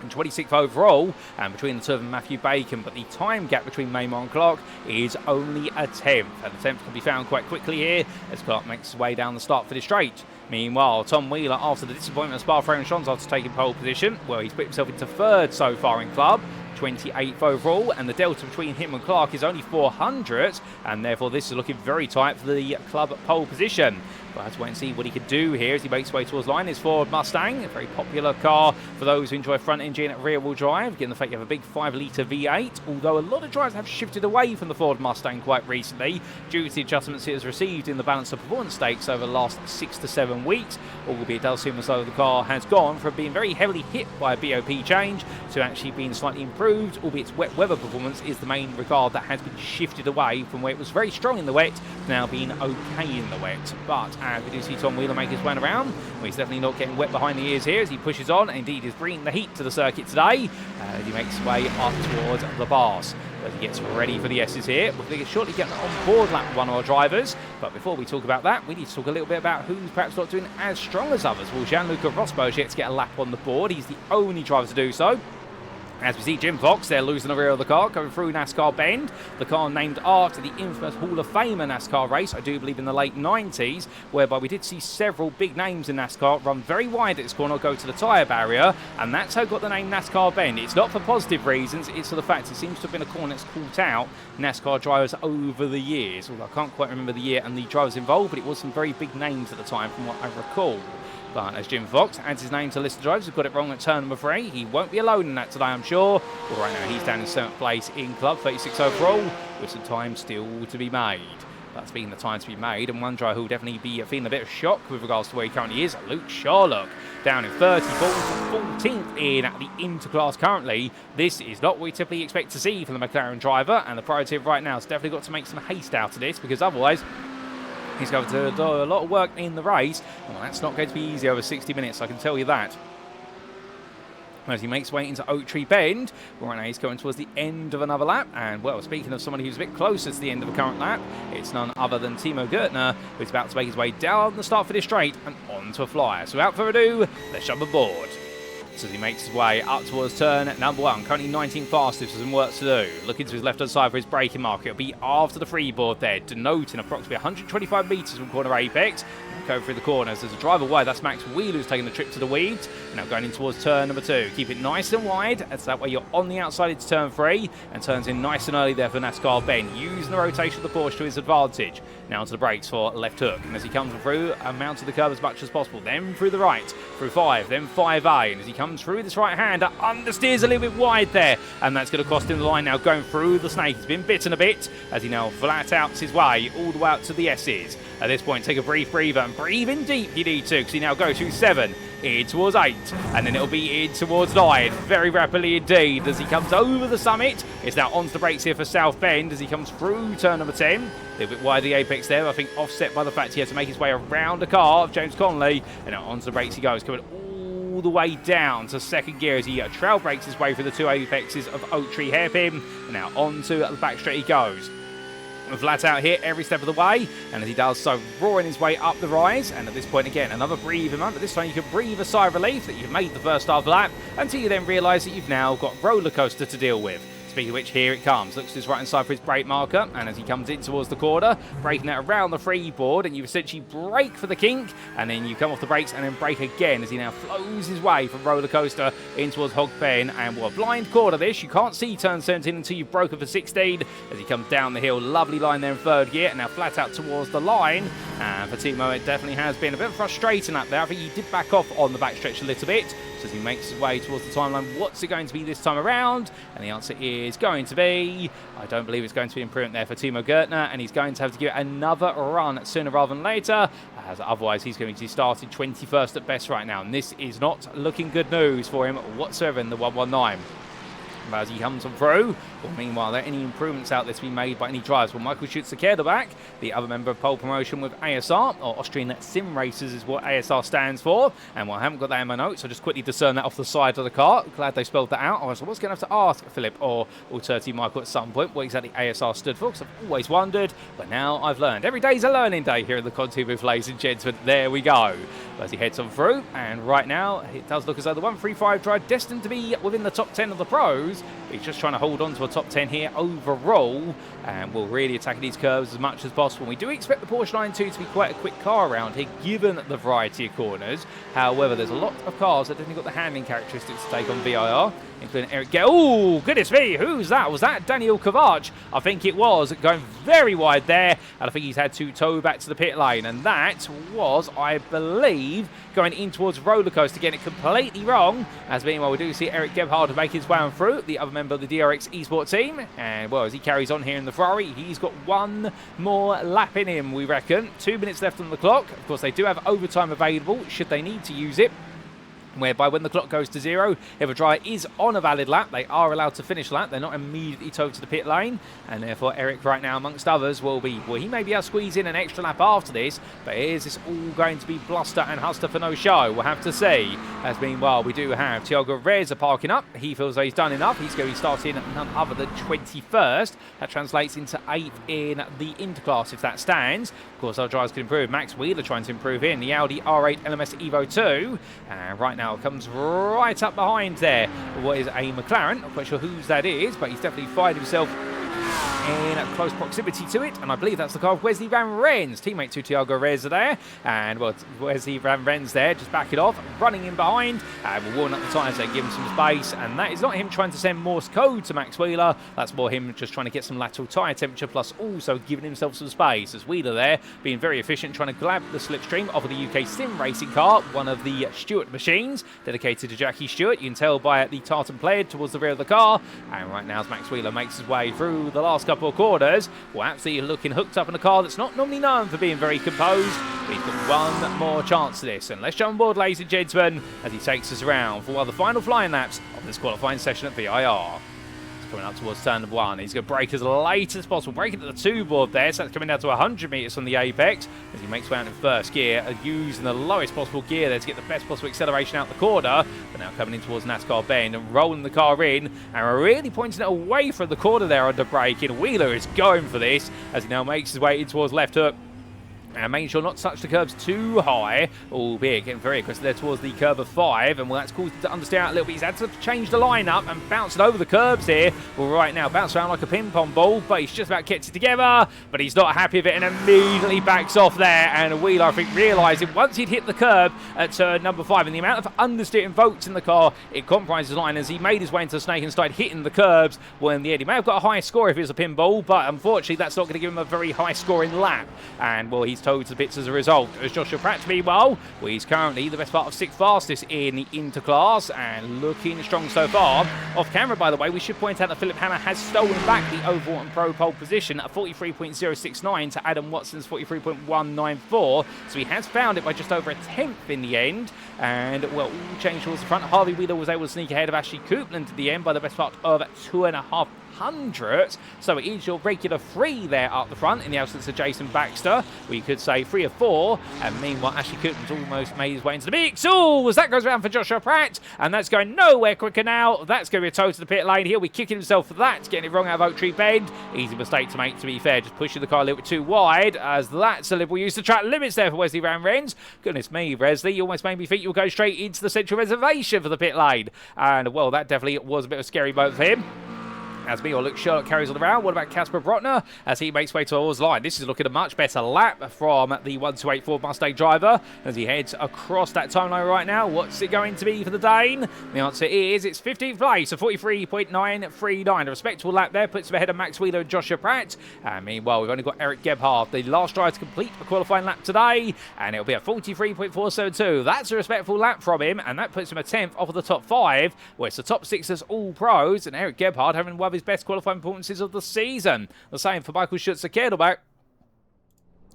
and 26th overall, and between the two of them, Matthew Bacon, but the time gap between Maymont and Clark is only a 10th, and the 10th can be found quite quickly here as Clark makes his way down the start for the straight. Meanwhile, Tom Wheeler, after the disappointment of Spa-Francorchamps after taking pole position, well, he's put himself into third so far in club, 28th overall, and the delta between him and Clark is only 400, and therefore this is looking very tight for the club pole position. But let's wait and see what he could do here as he makes his way towards line. His Ford Mustang, a very popular car for those who enjoy front engine rear-wheel drive, given the fact you have a big 5-litre V8, although a lot of drivers have shifted away from the Ford Mustang quite recently due to the adjustments it has received in the balance of performance stakes over the last 6 to 7 weeks, albeit it does seem as though the car has gone from being very heavily hit by a BOP change to actually being slightly improved, albeit its wet weather performance is the main regard that has been shifted away from where it was very strong in the wet to now being okay in the wet. But as we do see Tom Wheeler make his way around, well, he's definitely not getting wet behind the ears here as he pushes on, and indeed is bringing the heat to the circuit today as he makes his way up towards the bars. as he gets ready for the S's here. We're going to shortly get on board lap with one of our drivers. But before we talk about that, we need to talk a little bit about who's perhaps not doing as strong as others. Well, Gianluca Rosberg yet to get a lap on the board. He's the only driver to do so. As we see Jim Fox, they're losing the rear of the car, going through NASCAR Bend. The car named after the infamous Hall of Famer NASCAR race, I do believe in the late 90s, whereby we did see several big names in NASCAR run very wide at this corner, go to the tyre barrier, and that's how it got the name NASCAR Bend. It's not for positive reasons, it's for the fact it seems to have been a corner that's caught out NASCAR drivers over the years. Although I can't quite remember the year and the drivers involved, but it was some very big names at the time from what I recall. But as Jim Fox adds his name to the list of drivers who got it wrong at turn number 3, he won't be alone in that today, I'm sure. But right now, he's down in 7th place in club, 36 overall, with some time still to be made. That's been the time to be made, and one driver who will definitely be feeling a bit of shock with regards to where he currently is, Luke Sharlock, down in 34th, 14th in the Interclass currently. This is not what we typically expect to see from the McLaren driver, and the priority right now has definitely got to make some haste out of this, because otherwise he's going to do a lot of work in the race, and that's not going to be easy over 60 minutes, I can tell you that. As he makes his way into Oak Tree Bend, right now he's going towards the end of another lap, and well, speaking of somebody who's a bit closer to the end of a current lap, it's none other than Timo Gertner, who's about to make his way down the start for this straight and onto a flyer. So without further ado, let's jump aboard. So as he makes his way up towards turn number 1, currently 19 fastest, with some work to do. Looking to his left-hand side for his braking mark. It'll be after the freeboard there, denoting approximately 125 metres from corner apex. Going through the corners. There's a driver wide. That's Max Wheeler who's taking the trip to the weeds. Now going in towards turn number 2. Keep it nice and wide. That's that way you're on the outside into turn 3 and turns in nice and early there for NASCAR Ben. Using the rotation of the Porsche to his advantage. Now onto the brakes for left hook. And as he comes through, mounted the curve as much as possible. Then through the right. Through 5. Then 5A. And as he comes through this right-hander, understeers a little bit wide there. And that's going to cost him the line now going through the snake. He's been bitten a bit as he now flat outs his way all the way out to the S's. At this point, take a brief breather and breathe in deep you need to, because he now goes through 7, in towards 8, and then it'll be in towards 9, very rapidly indeed as he comes over the summit. It's now onto the brakes here for South Bend as he comes through turn number 10. A little bit wide the apex there, I think offset by the fact he has to make his way around the car of James Conley, and now onto the brakes he goes, coming all the way down to second gear as he trail brakes his way through the 2 apexes of Oak Tree Hairpin, and now onto the back straight he goes. Flat out here every step of the way, and as he does so, roaring his way up the rise. And at this point again, another breathing moment, but this time you can breathe a sigh of relief that you've made the first half lap until you then realise that you've now got roller coaster to deal with. Speaking of which, here it comes. Looks to his right-hand side for his brake marker, and as he comes in towards the corner, braking it around the freeboard, and you essentially brake for the kink, and then you come off the brakes and then brake again as he now flows his way from roller coaster in towards Hog Pen. And what a blind corner this. You can't see turn 17 until you've broken for 16 as he comes down the hill. Lovely line there in third gear, and now flat out towards the line. And for Timo, it definitely has been a bit frustrating up there. I think he did back off on the backstretch a little bit. So as he makes his way towards the timeline, what's it going to be this time around? And the answer is going to be, I don't believe it's going to be improvement there for Timo Gertner, and he's going to have to give it another run sooner rather than later, as otherwise he's going to be started 21st at best right now, and this is not looking good news for him whatsoever in the 119. As he comes on through. Well, meanwhile, are there any improvements out there to be made by any drivers? Well, Michael Schütze back, the other member of pole promotion with ASR, or Austrian Sim Racers is what ASR stands for. And while I haven't got that in my notes, I'll just quickly discern that off the side of the car. Glad they spelled that out. I was going to have to ask Philip or alternatively Michael at some point what exactly ASR stood for, because I've always wondered, but now I've learned. Every day's a learning day here in the Conti booth, ladies and gentlemen. There we go. As he heads on through, and right now it does look as though the 135 drive destined to be within the top 10 of the pros. He's just trying to hold on to a top 10 here overall, and will really attack these curves as much as possible. We do expect the Porsche 992 to be quite a quick car around here, given the variety of corners. However, there's a lot of cars that definitely got the handling characteristics to take on VIR, including Eric Gale. Oh, goodness me, who's that? Was that Daniel Kovac? I think it was, going very wide there, and I think he's had to tow back to the pit lane, and that was, I believe, going in towards roller coaster, getting it completely wrong. As meanwhile, we do see Eric Gebhardt make his way on through, the other member of the DRX eSport team, and well, as he carries on here in the Ferrari, he's got one more lap in him, we reckon. 2 minutes left on the clock. Of course, they do have overtime available should they need to use it. whereby when the clock goes to 0, if a driver is on a valid lap, they are allowed to finish lap. They're not immediately towed to the pit lane, and therefore Eric right now, amongst others, will be, well, he may be able to squeeze in an extra lap after this, but is this all going to be bluster and huster for no show? We'll have to see. As meanwhile, we do have Thiago Reza parking up. He feels that he's done enough. He's going to be starting none other than 21st. That translates into 8th in the interclass if that stands. Of course, our drivers can improve. Max Wheeler trying to improve in the Audi R8 LMS Evo 2, and right now comes right up behind there what is a McLaren. Not quite sure whose that is, but he's definitely fired himself in close proximity to it, and I believe that's the car of Wesley Van Rens, teammate to Thiago Reza there, and well, Wesley Van Rens there, just back it off, running in behind, and we'll warm up the tyres there, give him some space, and that is not him trying to send Morse code to Max Wheeler, that's more him just trying to get some lateral tyre temperature, plus also giving himself some space, as Wheeler there, being very efficient, trying to grab the slipstream off of the UK SimRacing car, one of the Stewart machines, dedicated to Jackie Stewart. You can tell by the tartan plaid towards the rear of the car, and right now as Max Wheeler makes his way through the last couple of quarters, well, absolutely looking hooked up in a car that's not normally known for being very composed. We've got one more chance to this, and let's jump on board, ladies and gentlemen, as he takes us around for one of the final flying laps of this qualifying session at VIR. Coming up towards turn 1. He's going to brake as late as possible. Braking at the 2 board there, so that's coming down to 100 metres from the apex as he makes way out in first gear, using the lowest possible gear there to get the best possible acceleration out the corner. But now coming in towards NASCAR bend and rolling the car in, and really pointing it away from the corner there under braking. Wheeler is going for this as he now makes his way in towards left hook. And making sure not to touch the curbs too high, albeit getting very aggressive there towards the curb of 5, and well, that's caused him to understeer out a little bit. He's had to change the lineup and bounce it over the curbs here. Well, right now, bounce around like a ping-pong ball, but he's just about gets it together, but he's not happy with it and immediately backs off there. And Wheeler, I think, realising once he'd hit the curb at turn number 5, and the amount of understeering votes in the car, it compromises the line as he made his way into the snake and started hitting the curbs. Well, in the end, he may have got a high score if it was a pinball, but unfortunately, that's not going to give him a very high scoring lap. And, well, he's towed to bits as a result. As Joshua Pratt, meanwhile, well, he's currently the best part of 6th fastest in the interclass and looking strong so far. Off camera, by the way, we should point out that Philipp Hammer has stolen back the overall and pro pole position at 43.069 to Adam Watson's 43.194. So he has found it by just over a 10th in the end. And, well, all change towards the front. Harvey Wheeler was able to sneak ahead of Ashley Coupland at the end by the best part of 2.5 hundredths. So it is your regular 3 there up the front in the absence of Jason Baxter. We could say 3 of 4. And meanwhile, Ashley Coupland's almost made his way into the mix. Oh, as that goes around for Joshua Pratt. And that's going nowhere quicker now. That's going to be a tow to the pit lane. He'll be kicking himself for that. Getting it wrong out of Oak Tree Bend. Easy mistake to make, to be fair. Just pushing the car a little bit too wide, as that's a liberal use of track limits there for Wesley Van Rens. Goodness me, Wesley, you almost made me think you'll go straight into the central reservation for the pit lane. And, well, that definitely was a bit of a scary moment for him. As meanwhile, look, Sherlock carries on around. What about Casper Brotner as he makes way towards the line? This is looking a much better lap from the 1284 Mustang driver as he heads across that timeline right now. What's it going to be for the Dane? The answer is it's 15th place, so 43.939. A respectable lap there, puts him ahead of Max Wheeler and Joshua Pratt. And meanwhile, we've only got Eric Gebhardt, the last driver to complete a qualifying lap today, and it'll be a 43.472. That's a respectful lap from him, and that puts him a 10th off of the top 5, where it's the top 6 as all pros, and Eric Gebhardt having one of his best qualifying performances of the season. The same for Michael Schutzer-Kedelbach.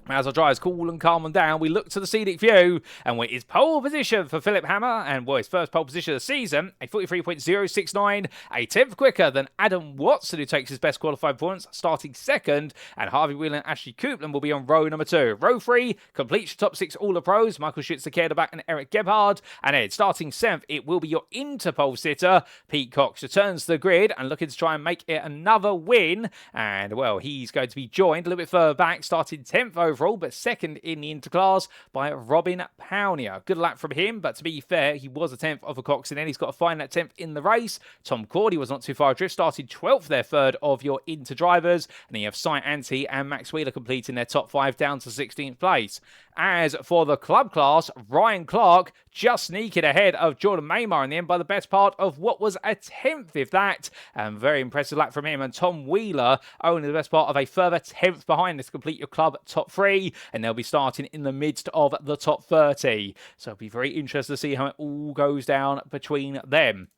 As our drivers cool and calm them down, we look to the scenic view, and with his pole position for Philipp Hammer, and well, his first pole position of the season, a 43.069, a 10th quicker than Adam Watson, who takes his best qualifying performance, starting 2nd, and Harvey Wheeler and Ashley Coupland will be on row number 2. Row 3 completes top 6 all the pros, Michael Schutzer-Kedelbach and Eric Gebhardt, and then starting 7th, it will be your interpole sitter, Pete Cox, returns to the grid and looking to try and make it another win, and well, he's going to be joined a little bit further back, starting 10th overall, but 2nd in the interclass by Robin Pownier. Good lap from him, but to be fair, he was a 10th of a Cox, and then he's got to find that 10th in the race. Tom Cordy was not too far adrift, started 12th there, 3rd of your inter drivers, and then you have Cy Ante and Max Wheeler completing their top 5 down to 16th place. As for the club class, Ryan Clark just sneaking ahead of Jordan Maymar in the end by the best part of what was a 10th, if that. And very impressive lap from him. And Tom Wheeler only the best part of a further 10th behind this to complete your club top 3. And they'll be starting in the midst of the top 30. So it'll be very interesting to see how it all goes down between them.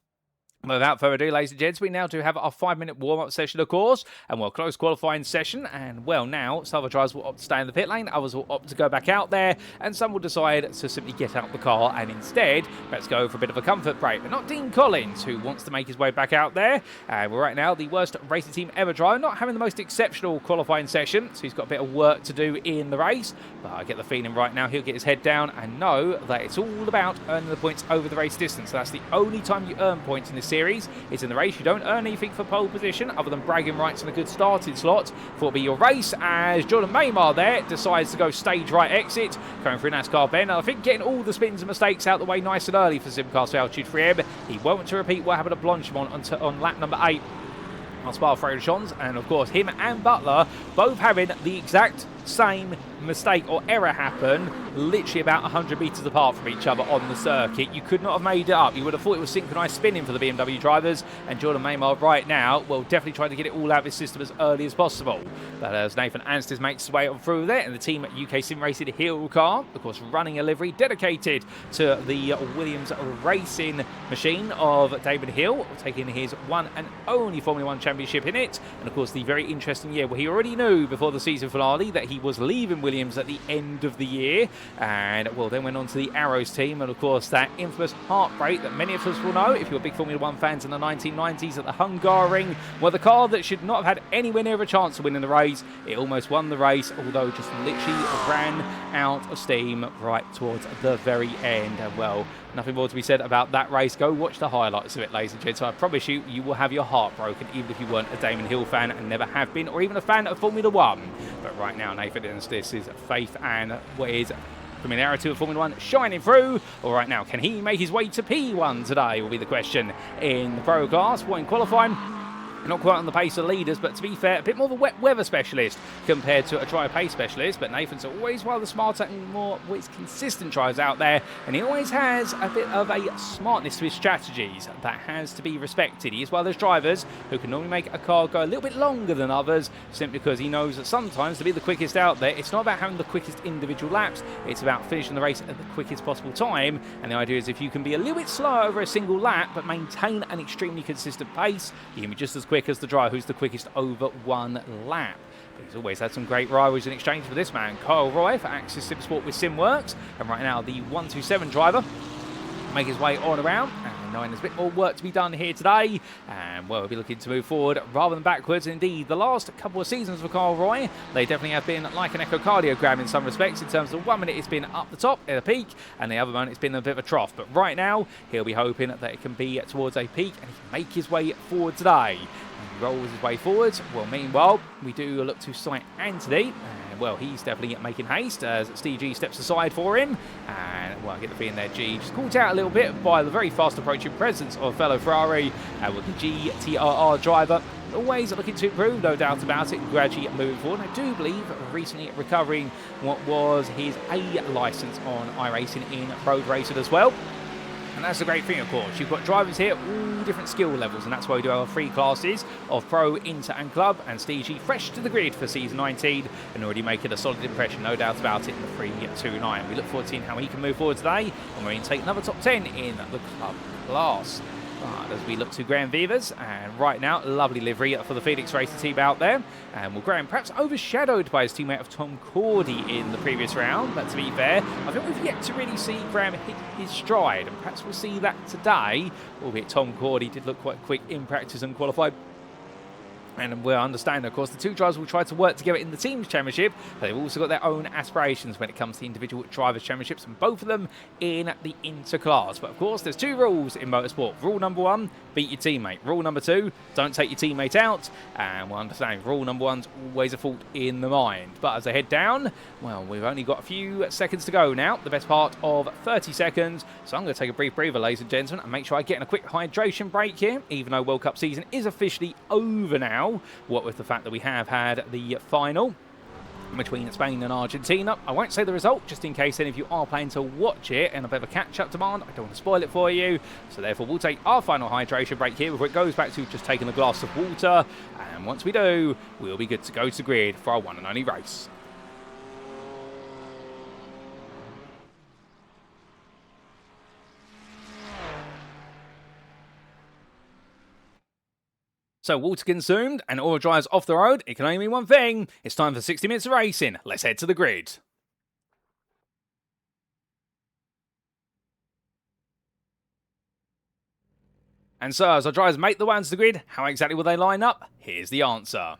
Without further ado, ladies and gents, we now do have our 5-minute warm-up session, of course, and well, close qualifying session, and well, now some of the drivers will opt to stay in the pit lane, others will opt to go back out there, and some will decide to simply get out the car and instead let's go for a bit of a comfort break. But not Dean Collins, who wants to make his way back out there, and we're right now the worst racing team ever driver, not having the most exceptional qualifying session, so he's got a bit of work to do in the race, but I get the feeling right now he'll get his head down and know that it's all about earning the points over the race distance. So that's the only time you earn points in this series. It's in the race. You don't earn anything for pole position other than bragging rights and a good starting slot for be your race, as Jordan Maymar there decides to go stage right exit, going through NASCAR Ben. And I think getting all the spins and mistakes out the way nice and early for Simcast Altitude Frieb. He won't want to repeat what happened at Blanchimont on lap number 8 on Spa-Francorchamps, and of course him and Butler both having the exact same mistake or error happen literally about 100 metres apart from each other on the circuit. You could not have made it up. You would have thought it was synchronised spinning for the BMW drivers, and Jordan Maymar right now will definitely try to get it all out of his system as early as possible. But as Nathan Anstis makes his way on through there, and the team at UKSimRacing Hill car, of course running a livery dedicated to the Williams racing machine of David Hill, taking his one and only Formula 1 championship in it, and of course the very interesting year where he already knew before the season finale that he was leaving Williams at the end of the year, and well, then went on to the Arrows team, and of course that infamous heartbreak that many of us will know if you're big Formula 1 fans in the 1990s at the Hungaroring, where the car that should not have had anywhere near a chance of winning the race, it almost won the race, although just literally ran out of steam right towards the very end. And well, nothing more to be said about that race. Go watch the highlights of it, ladies and gents. I promise you, you will have your heart broken, even if you weren't a Damon Hill fan and never have been, or even a fan of Formula 1. But right now, Nathan Anstis is faith and what is familiarity with Formula 1 shining through. All right, now, can he make his way to P1 today will be the question in the pro class. What in qualifying? Not quite on the pace of the leaders, but to be fair, a bit more of a wet weather specialist compared to a dry pace specialist. But Nathan's always one of the smarter and more consistent drivers out there, and he always has a bit of a smartness to his strategies that has to be respected. He is one of those drivers who can normally make a car go a little bit longer than others, simply because he knows that sometimes to be the quickest out there, it's not about having the quickest individual laps, it's about finishing the race at the quickest possible time. And the idea is if you can be a little bit slower over a single lap, but maintain an extremely consistent pace, you can be just as quick as the driver who's the quickest over one lap. But he's always had some great rivals in exchange for this man, Kyle Roy for Axis SimSport with SimWorks, and right now the 127 driver make his way on around, and knowing there's a bit more work to be done here today, and well, we'll be looking to move forward rather than backwards. Indeed, the last couple of seasons for Kyle Roy, they definitely have been like an echocardiogram in some respects, in terms of 1 minute it's been up the top at a peak, and the other moment it's been a bit of a trough. But right now, he'll be hoping that it can be towards a peak, and he can make his way forward today. He rolls his way forward. Well, meanwhile, we do look to sight Anthony. And, well, he's definitely making haste as Steve G steps aside for him. And, well, I get the feeling there, G just caught out a little bit by the very fast approaching presence of fellow Ferrari with the GTRR driver. Always looking to improve, no doubt about it, gradually moving forward. I do believe recently recovering what was his A licence on iRacing in road racing as well. And that's the great thing, of course. You've got drivers here, all different skill levels, and that's why we do our 3 classes of Pro, Inter and Club. And Steve G fresh to the grid for Season 19 and already making a solid impression, no doubt about it, in the 3-2-9. We look forward to seeing how he can move forward today, and we're going to take another top 10 in the Club class. But as we look to Graham Vivers, and right now, lovely livery for the Phoenix Racing team out there. And well, Graham perhaps overshadowed by his teammate of Tom Cordy in the previous round, but to be fair, I think we've yet to really see Graham hit his stride, and perhaps we'll see that today, albeit Tom Cordy did look quite quick in practice and qualified. And we'll understand, of course, the two drivers will try to work together in the team's championship, but they've also got their own aspirations when it comes to individual drivers' championships, and both of them in the interclass. But of course, there's 2 rules in motorsport. Rule number 1, beat your teammate. Rule number 2, don't take your teammate out. And we'll understand, rule number 1's always a fault in the mind. But as they head down, well, we've only got a few seconds to go now, the best part of 30 seconds. So I'm going to take a brief breather, ladies and gentlemen, and make sure I get in a quick hydration break here, even though World Cup season is officially over now. What with the fact that we have had the final between Spain and Argentina. I won't say the result, just in case any of you are planning to watch it in a bit of a catch-up demand. I don't want to spoil it for you. So therefore, we'll take our final hydration break here before it goes back to just taking a glass of water. And once we do, we'll be good to go to grid for our one and only race. So water consumed and oil dries off the road, it can only mean one thing. It's time for 60 minutes of racing. Let's head to the grid. And so as our drivers make the way onto the grid, how exactly will they line up? Here's the answer.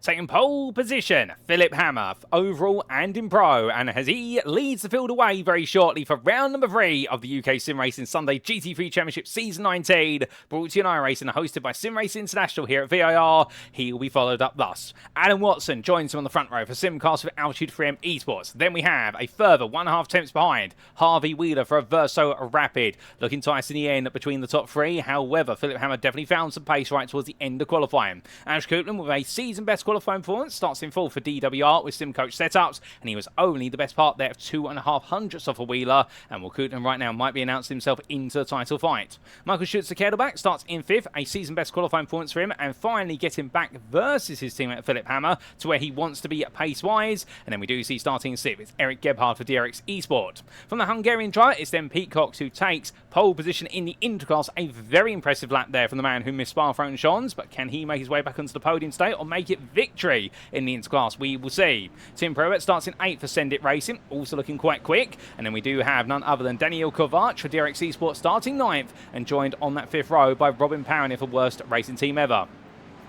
Taking pole position, Philipp Hammer, overall and in pro, and as he leads the field away very shortly for round number 3 of the UKSimRacing Sunday GT3 Championship Season 19, brought to you on iRacing, hosted by SimRacing International here at VIR. He will be followed up thus. Adam Watson joins him on the front row for Simcast with Altitude 3M Esports. Then we have a further 1.5 tenths behind, Harvey Wheeler for a Verso Rapid, looking tight in the end between the top 3. However, Philipp Hammer definitely found some pace right towards the end of qualifying. Ash Coupland with a season best qualifying performance, starts in full for DWR with SimCoach setups, and he was only the best part there of 2.5 hundredths off a Wheeler, and Will Coupland right now might be announcing himself into the title fight. Michael Schutz, the kettleblack, starts in 5th, a season best qualifying performance for him, and finally getting back versus his teammate Philipp Hammer to where he wants to be pace-wise, and then we do see starting in 6th, it's Eric Gebhardt for DRX Esport. From the Hungarian driver, it's then Pete Cox who takes pole position in the interclass, a very impressive lap there from the man who missed Spa-Francorchamps, but can he make his way back onto the podium today or make it victory in the interclass? We will see. Tim Probert starts in 8th for Send It Racing, also looking quite quick, and then we do have none other than Daniel Kovac for DRX Esport starting 9th and joined on that 5th row by Robin Parron for worst racing team ever.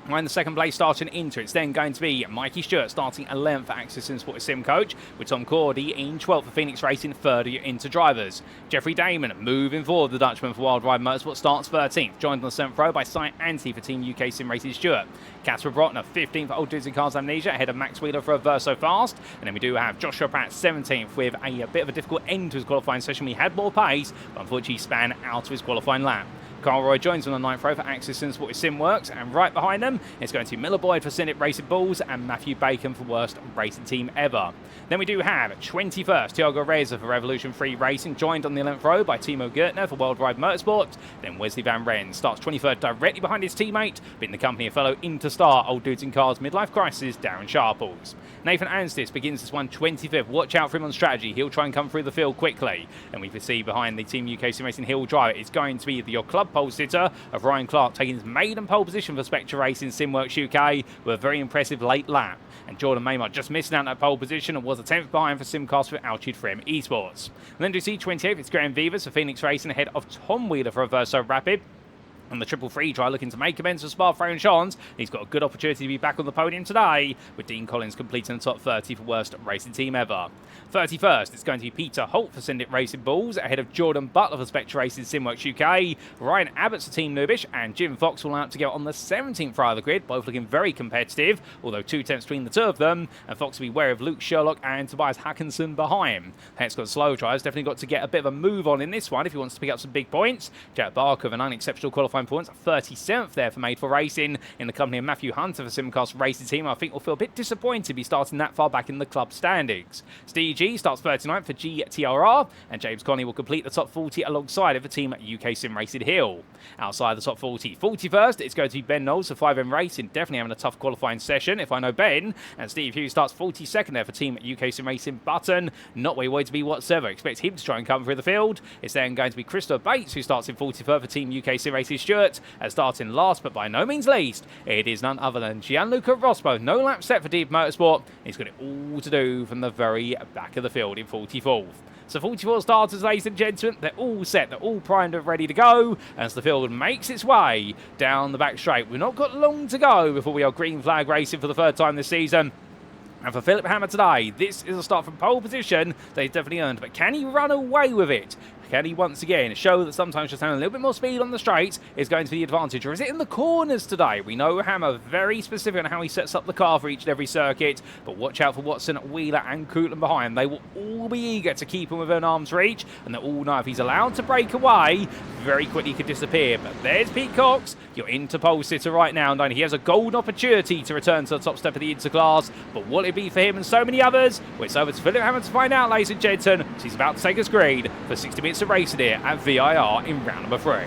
We're in the second place starting into it's then going to be Mikey Stewart starting 11th for Access and Sport SimCoach, with Tom Cordy in 12th for Phoenix Racing, third into drivers. Jeffrey Damon moving forward, the Dutchman for Wild Ride Motorsport starts 13th, joined on the 7th row by Cy Anti for Team UKSimRacing Stewart. Casper Brotner 15th for Old Dudes and Cars Amnesia, ahead of Max Wheeler for a Verso Fast, and then we do have Joshua Pratt 17th with a bit of a difficult end to his qualifying session. We had more pace, but unfortunately he span out of his qualifying lap. Carl Roy joins on the 9th row for Access and Sport SimWorks, and right behind them it's going to be Miller Boyd for Senate Racing Bulls and Matthew Bacon for worst racing team ever. Then we do have 21st Thiago Reza for Revolution Free Racing, joined on the 11th row by Timo Gertner for World Ride Motorsport. Then Wesley Van Ren starts 23rd directly behind his teammate, but in the company of fellow Interstar Old Dudes in Cars Midlife Crisis Darren Sharples. Nathan Anstis begins this one 25th. Watch out for him on strategy. He'll try and come through the field quickly. And we can see behind the Team UKSimRacing Hill driver, it's going to be your club pole sitter of Ryan Clark, taking his maiden pole position for Spectre Racing SimWorks UK with a very impressive late lap. And Jordan Maymar just missing out that pole position and was a 10th behind for Simcast for Altitude 3M Esports. And then to see 28th, it's Graham Vivas for Phoenix Racing ahead of Tom Wheeler for a Verso Rapid. And the triple free try looking to make amends for Spa-Francorchamps. He's got a good opportunity to be back on the podium today, with Dean Collins completing the top 30 for worst racing team ever. 31st, it's going to be Peter Holt for Send It Racing Bulls, ahead of Jordan Butler for Spectre Racing SimWorks UK. Ryan Abbott's for Team Nubish, and Jim Fox will out to go on the 17th row of the grid, both looking very competitive, although 2 tenths between the two of them, and Fox will be wary of Luke Sherlock and Tobias Hackinson behind. Hex got slow tries, definitely got to get a bit of a move on in this one if he wants to pick up some big points. Jack Barker with an unexceptional qualifying points, 37th there for Made for Racing, in the company of Matthew Hunter for Simcast Racing Team. I think will feel a bit disappointed to be starting that far back in the club standings. Steve G starts 39th for GTRR, and James Conley will complete the top 40 alongside of the team at UKSimRacing Hill. Outside the top 40, 41st, it's going to be Ben Knowles for 5M Racing, definitely having a tough qualifying session if I know Ben, and Steve Hughes starts 42nd there for team at UKSimRacing Button, not where he wanted to be whatsoever. Expect him to try and come through the field. It's then going to be Christopher Bates who starts in 43rd for team UKSimRacing Stewart, as starting last but by no means least, it is none other than Gianluca Rospo. No lap set for Deep Motorsport. He's got it all to do from the very back of the field in 44th. So 44 starters, ladies and gentlemen, they're all set, they're all primed and ready to go as the field makes its way down the back straight. We've not got long to go before we are green flag racing for the 3rd time this season. And for Philipp Hammer today, this is a start from pole position that he's definitely earned, but can he run away with it? Can he once again show that sometimes just having a little bit more speed on the straights is going to be the advantage? Or is it in the corners today? We know Hammer very specific on how he sets up the car for each and every circuit, but watch out for Watson, Wheeler and Coupland behind. They will all be eager to keep him within arm's reach, and they all know if he's allowed to break away, very quickly could disappear. But there's Pete Cox, your Interpole sitter right now, and he has a golden opportunity to return to the top step of the Interclass, but will it be for him and so many others? Well, it's over to Philipp Hammer to find out, ladies and gentlemen. So he's about to take us green for 60 minutes of racing here at VIR in round number 3.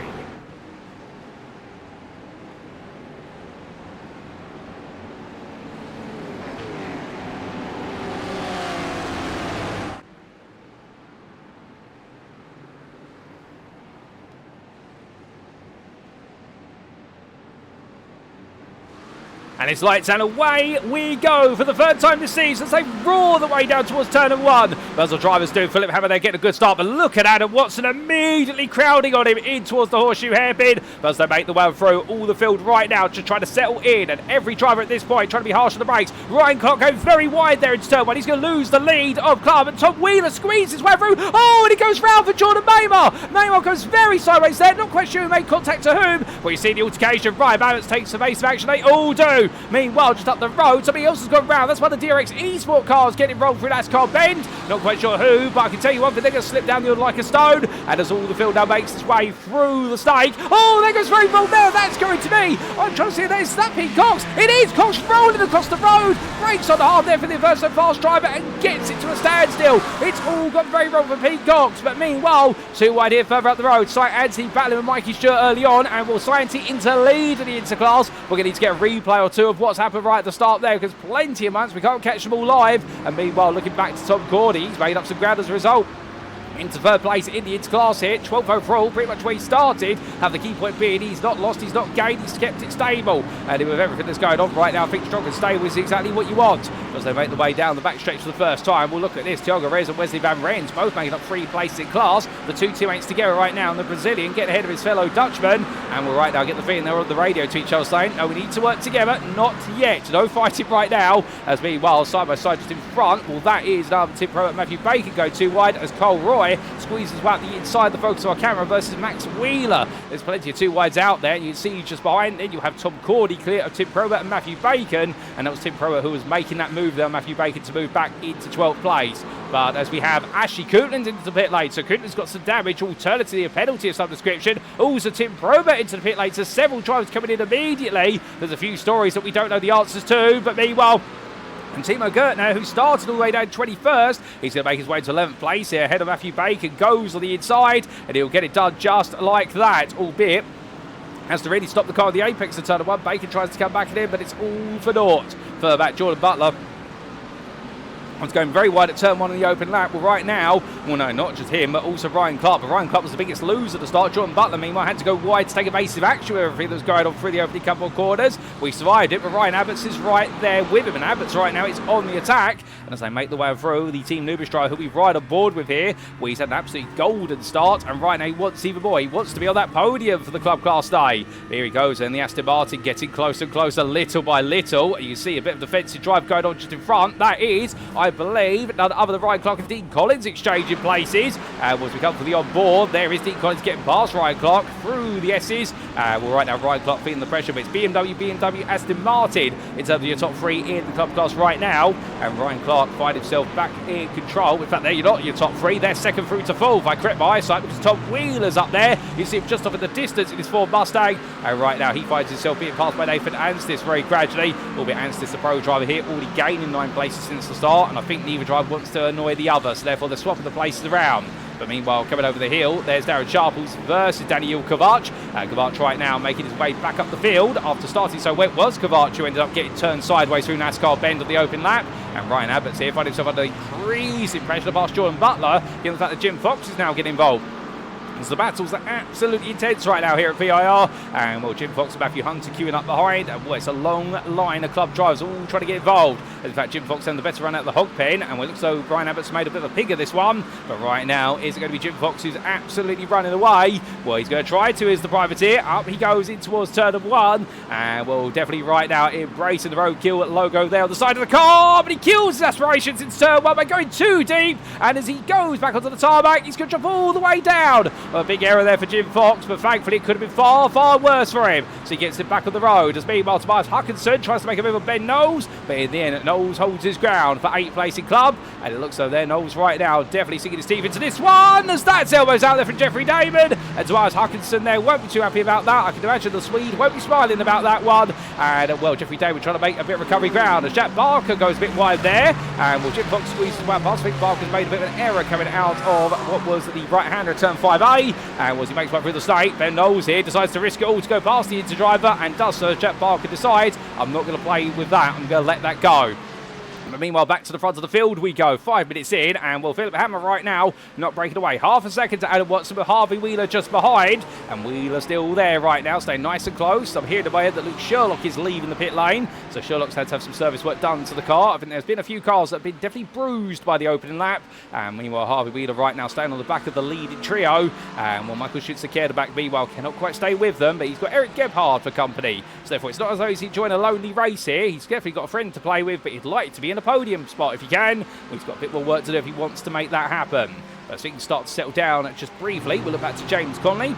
And it's lights and away we go for the third time this season as they roar the way down towards turn of 1. Muzzle drivers do. Philipp Hammer there getting a good start, but look at Adam Watson immediately crowding on him in towards the horseshoe hairpin. As they make the way through all the field right now to try to settle in, and every driver at this point trying to be harsh on the brakes. Ryan Clark going very wide there into turn 1. He's going to lose the lead of Club, and Tom Wheeler squeezes his way through. Oh, and he goes round for Jordan Maymar. Maymar goes very sideways there, not quite sure who made contact to whom. But you see the altercation. Ryan Balance takes evasive action. They all do. Meanwhile, just up the road, somebody else has gone round. That's one of the DRX eSport cars getting rolled through NASCAR bend. Not quite sure who, but I can tell you one thing, they're going to slip down the hill like a stone. And as all the field now makes its way through the stake. Oh, there goes Rainbow there. That's going to be. I'm trying to see if there's that Pete Cox. It is Cox rolling across the road. Brakes on the hard there for the Verso fast driver and gets it to a standstill. It's all gone very wrong for Pete Cox. But meanwhile, too wide here further up the road. Sight Anthony battling with Mikey Stewart early on. And will Scienty into lead in the interclass. We're going to need to get a replay or two of what's happened right at the start there, because plenty of months we can't catch them all live. And meanwhile, looking back to Tom Cordy, he's made up some ground as a result. Into third place in the interclass here, 12th overall, pretty much where he started. Have the key point being he's not lost, he's not gained, he's kept it stable. And with everything that's going on right now, I think strong and stable is exactly what you want. As they make the way down the backstretch for the first time, we'll look at this. Thiago Reyes and Wesley Van Rens both making up 3 places in class. The two teammates together right now, and the Brazilian getting ahead of his fellow Dutchman. And we'll right now get the feeling they're on the radio to each other saying, no, we need to work together. Not yet. No fighting right now. As meanwhile, side by side just in front, well, that is Tim Pro and Matthew Baker go too wide as Cole Roy squeezes out the inside the focus of our camera versus Max Wheeler. There's plenty of 2 wides out there, and you can see just behind it you have Tom Cordy clear of Tim Probert and Matthew Bacon, and that was Tim Probert who was making that move there, Matthew Bacon, to move back into 12th place. But as we have Ashley Cootland into the pit lane, so Cootland's got some damage, alternatively a penalty of some description. Also Tim Probert into the pit lane, so several drivers coming in immediately. There's a few stories that we don't know the answers to, but meanwhile, and Timo Gertner, who started all the way down 21st, he's going to make his way to 11th place here, ahead of Matthew Bacon, goes on the inside, and he'll get it done just like that, albeit has to really stop the car at the apex of turn 1. Bacon tries to come back at him, but it's all for naught. Further back, Jordan Butler. It's going very wide at turn 1 in the open lap. Well, right now, well, no, not just him, but also Ryan Clark. But Ryan Clark was the biggest loser at the start. Jordan Butler, meanwhile, had to go wide to take evasive action with everything that was going on through the opening couple of corners. We survived it, but Ryan Abbott's is right there with him. And Abbott's right now is on the attack. And as they make the way through, the Team Nubis driver, who we've right on board with here, well, he's had an absolutely golden start. And right now, he wants even more. He wants to be on that podium for the Club Class Day. Here he goes, and the Aston Martin getting closer and closer, little by little. You see a bit of defensive drive going on just in front. That is, I believe, none other than Ryan Clark and Dean Collins exchanging places. And as we come for the on-board, there is Dean Collins getting past Ryan Clark through the S's. Well, right now, Ryan Clark feeling the pressure, but it's BMW, Aston Martin in terms of your top 3 in the club class right now. And Ryan Clark finds himself back in control. In fact, there you're not your top 3. They're second through to 4th. I correct my eyesight because Tom Wheeler's up there. You see him just off in the distance in his Ford Mustang. And right now, he finds himself being passed by Nathan Anstis very gradually. Albeit Anstis, the pro driver here, already gaining 9 places since the start. And I think neither driver wants to annoy the other, so therefore they're swapping the places around. But meanwhile, coming over the hill, there's Darren Sharples versus Daniel Kovac. Kovac right now making his way back up the field after starting so wet was Kovac, who ended up getting turned sideways through NASCAR bend on the open lap. And Ryan Abbott's here finding himself under increasing pressure past Jordan Butler, given the fact that Jim Fox is now getting involved. As the battles are absolutely intense right now here at VIR. And well, Jim Fox and Matthew Hunter queuing up behind. And well, it's a long line of club drivers all trying to get involved. In fact, Jim Fox having the better run out of the hog pen. And well, it looks as though Brian Abbott's made a bit of a pig of this one. But right now, is it going to be Jim Fox who's absolutely running away? Well, he's going to try to, is the privateer. Up he goes in towards turn 1. And well, definitely right now embracing the roadkill logo there on the side of the car. But he kills his aspirations in turn 1 by going too deep. And as he goes back onto the tarmac, he's going to drop all the way down. Well, a big error there for Jim Fox, but thankfully it could have been far, far worse for him. So he gets it back on the road. As meanwhile, Tobias Huckinson tries to make a move on Ben Knowles, but in the end, Knowles holds his ground for 8th place in club. And it looks though there, Knowles right now definitely sinking his teeth into this one, as that's elbows out there from Jeffrey Damon. And Tobias Huckinson there won't be too happy about that. I can imagine the Swede won't be smiling about that one. And well, Jeffrey Damon trying to make a bit of recovery ground as Jack Barker goes a bit wide there. And well, Jim Fox squeezes one past. I think Barker's made a bit of an error coming out of what was the right-hander at turn 5A. And as he makes way through the state, Ben Knowles here decides to risk it all to go past the inter driver, and does so. Jack Barker decides, I'm not going to play with that, I'm going to let that go. But meanwhile, back to the front of the field we go. 5 minutes in, and well, Philipp Hammer right now not breaking away. Half a second to Adam Watson with Harvey Wheeler just behind, and Wheeler still there right now, staying nice and close. I'm hearing in my head that Luke Sherlock is leaving the pit lane, so Sherlock's had to have some service work done to the car. I think there's been a few cars that have been definitely bruised by the opening lap, and meanwhile, Harvey Wheeler right now staying on the back of the leading trio, and well, Michael Schütze-Kerr, the back meanwhile, cannot quite stay with them, but he's got Eric Gebhard for company, so therefore it's not as though he's enjoying a lonely race here. He's definitely got a friend to play with, but he'd like to be in a podium spot if he can. Well, he's got a bit more work to do if he wants to make that happen. But so he can start to settle down just briefly. We'll look back to James Conley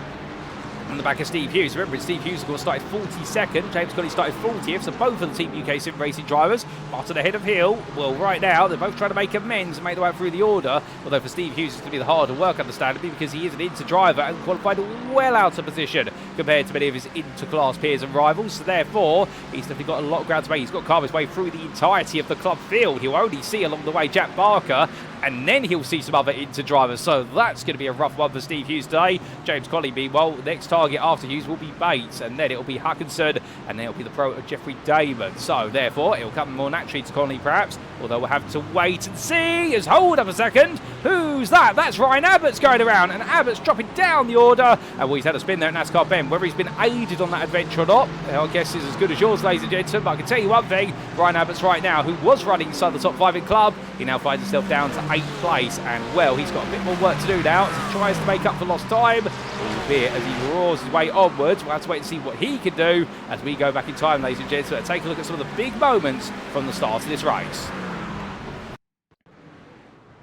on the back of Steve Hughes. Remember, Steve Hughes, of course, started 42nd. James Conley started 40th, so both of the Team UK SimRacing drivers butted ahead of Hill. Well, right now, they're both trying to make amends and make their way through the order, although for Steve Hughes, it's going to be the harder work, understandably, because he is an inter-driver and qualified well out of position compared to many of his inter-class peers and rivals, so therefore, he's definitely got a lot of ground to make. He's got to carve his way through the entirety of the club field. He'll only see along the way Jack Barker, and then he'll see some other inter-drivers, so that's going to be a rough one for Steve Hughes today. James Conley, meanwhile, the next target after Hughes will be Bates, and then it'll be Hutchinson, and then it'll be the pro of Jeffrey Damon. So therefore, it'll come more naturally to Conley perhaps, although we'll have to wait and see. As hold up a second, who's that? That's Ryan Abbott's going around, and Abbott's dropping down the order, and well, he's had a spin there at NASCAR Ben. Whether he's been aided on that adventure or not, I guess is as good as yours, ladies and gentlemen, but I can tell you one thing, Ryan Abbott's right now, who was running inside the top 5 in club, he now finds himself down to 8th place, and well, he's got a bit more work to do now as he tries to make up for lost time, albeit as he roars his way onwards. We'll have to wait and see what he can do as we go back in time, ladies and gentlemen, and take a look at some of the big moments from the start of this race.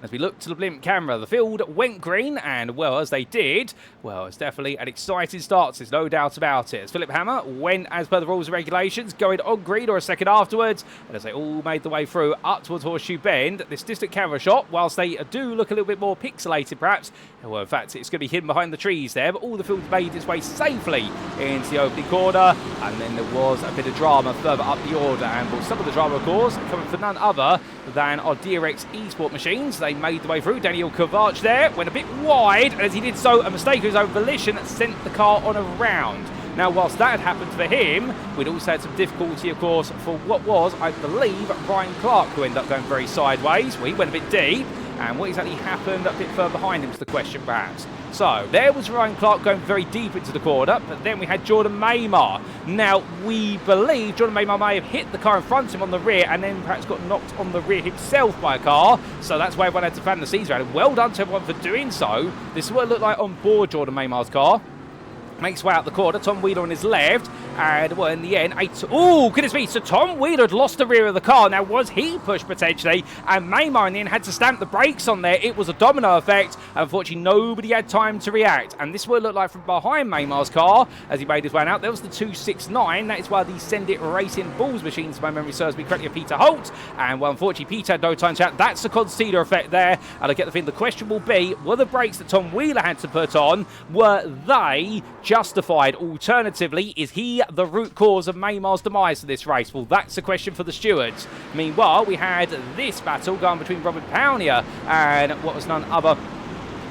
As we look to the blimp camera, the field went green, and well, as they did, well, it's definitely an exciting start, there's no doubt about it. As Philipp Hammer went as per the rules and regulations, going on green or a second afterwards, and as they all made the way through up towards Horseshoe Bend, this distant camera shot, whilst they do look a little bit more pixelated perhaps, well, in fact, it's going to be hidden behind the trees there, but all the field made its way safely into the opening corner, and then there was a bit of drama further up the order, and well, some of the drama, of course, coming from none other than our DRX eSport machines. They made the way through. Daniel Kovac there went a bit wide, and as he did so, a mistake of his own volition sent the car on a round. Now, whilst that had happened for him, we'd also had some difficulty, of course, for what was, I believe, Ryan Clark, who ended up going very sideways. Well, he went a bit deep, and what exactly happened a bit further behind him is the question, perhaps. So, there was Ryan Clark going very deep into the corner, but then we had Jordan Maymar. Now, we believe Jordan Maymar may have hit the car in front of him on the rear and then perhaps got knocked on the rear himself by a car. So that's why everyone had to fan the seas around. And well done to everyone for doing so. This is what it looked like on board Jordan Maymar's car. Makes his way out the corner, Tom Wheeler on his left, and well, in the end, oh, goodness me, so Tom Wheeler had lost the rear of the car. Now, was he pushed potentially? And Maymar in the end had to stamp the brakes on there. It was a domino effect. Unfortunately, nobody had time to react, and this is what it looked like from behind Maymar's car as he made his way out. There was the 269. That is why the Send It Racing Bulls machines, if my memory serves me correctly, of Peter Holt, and well, unfortunately, Peter had no time to react. That's the Concealer effect there, and I get the feeling the question will be, were the brakes that Tom Wheeler had to put on, were they justified? Alternatively, is he the root cause of Maymar's demise for this race? Well, that's a question for the stewards. Meanwhile, we had this battle going between Robert Pownier and what was none other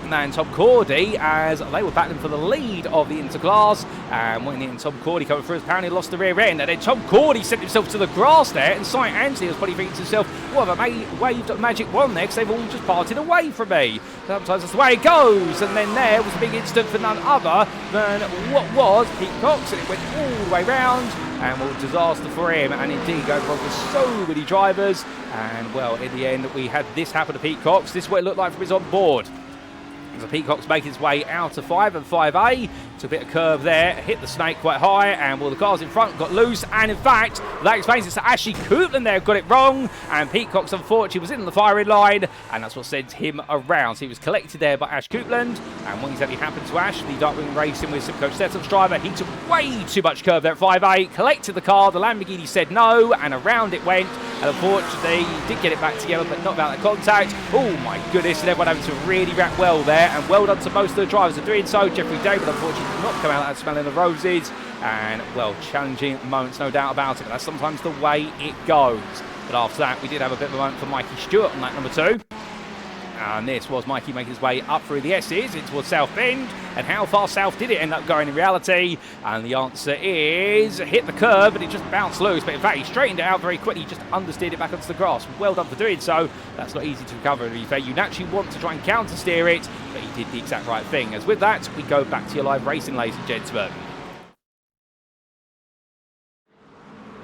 than Tom Cordy, as they were battling for the lead of the interclass, and when in Tom Cordy coming through, as Pownier lost the rear end, and then Tom Cordy sent himself to the grass there, and Cy Anthony was probably thinking to himself, what have I waved a magic wand there, because they've all just parted away from me. Sometimes that's the way it goes, and then there was a big incident for none other than what was Pete Cox, and it went all the way round, and well, disaster for him, and indeed going wrong with so many drivers, and well, in the end, we had this happen to Pete Cox. This is what it looked like from his on board. So Peacock's making his way out of 5 and 5A. Took a bit of curve there, hit the snake quite high, and well, the cars in front got loose, and in fact, that explains it. So Ashley Coupland there got it wrong, and Peacock's unfortunately was in the firing line, and that's what sent him around. So he was collected there by Ash Coupland, and what exactly happened to Ash, the Darkwing Racing with Simcoach Setup's driver, he took way too much curve there at 5A, collected the car, the Lamborghini said no, and around it went, and unfortunately, he did get it back together, but not without that contact. Oh my goodness, and everyone having to really react well there, and well done to most of the drivers for doing so. Jeffrey David, unfortunately, did not come out of that smelling the roses, and well, challenging moments, no doubt about it, but that's sometimes the way it goes. But after that, we did have a bit of a moment for Mikey Stewart on that number 2. And this was Mikey making his way up through the S's in towards South Bend. And how far south did it end up going in reality? And the answer is hit the curb, but it just bounced loose. But in fact, he straightened it out very quickly, just understeered it back onto the grass. Well done for doing so. That's not easy to recover, to be fair. You naturally want to try and counter steer it, but he did the exact right thing. As with that, we go back to your live racing, ladies and gentlemen.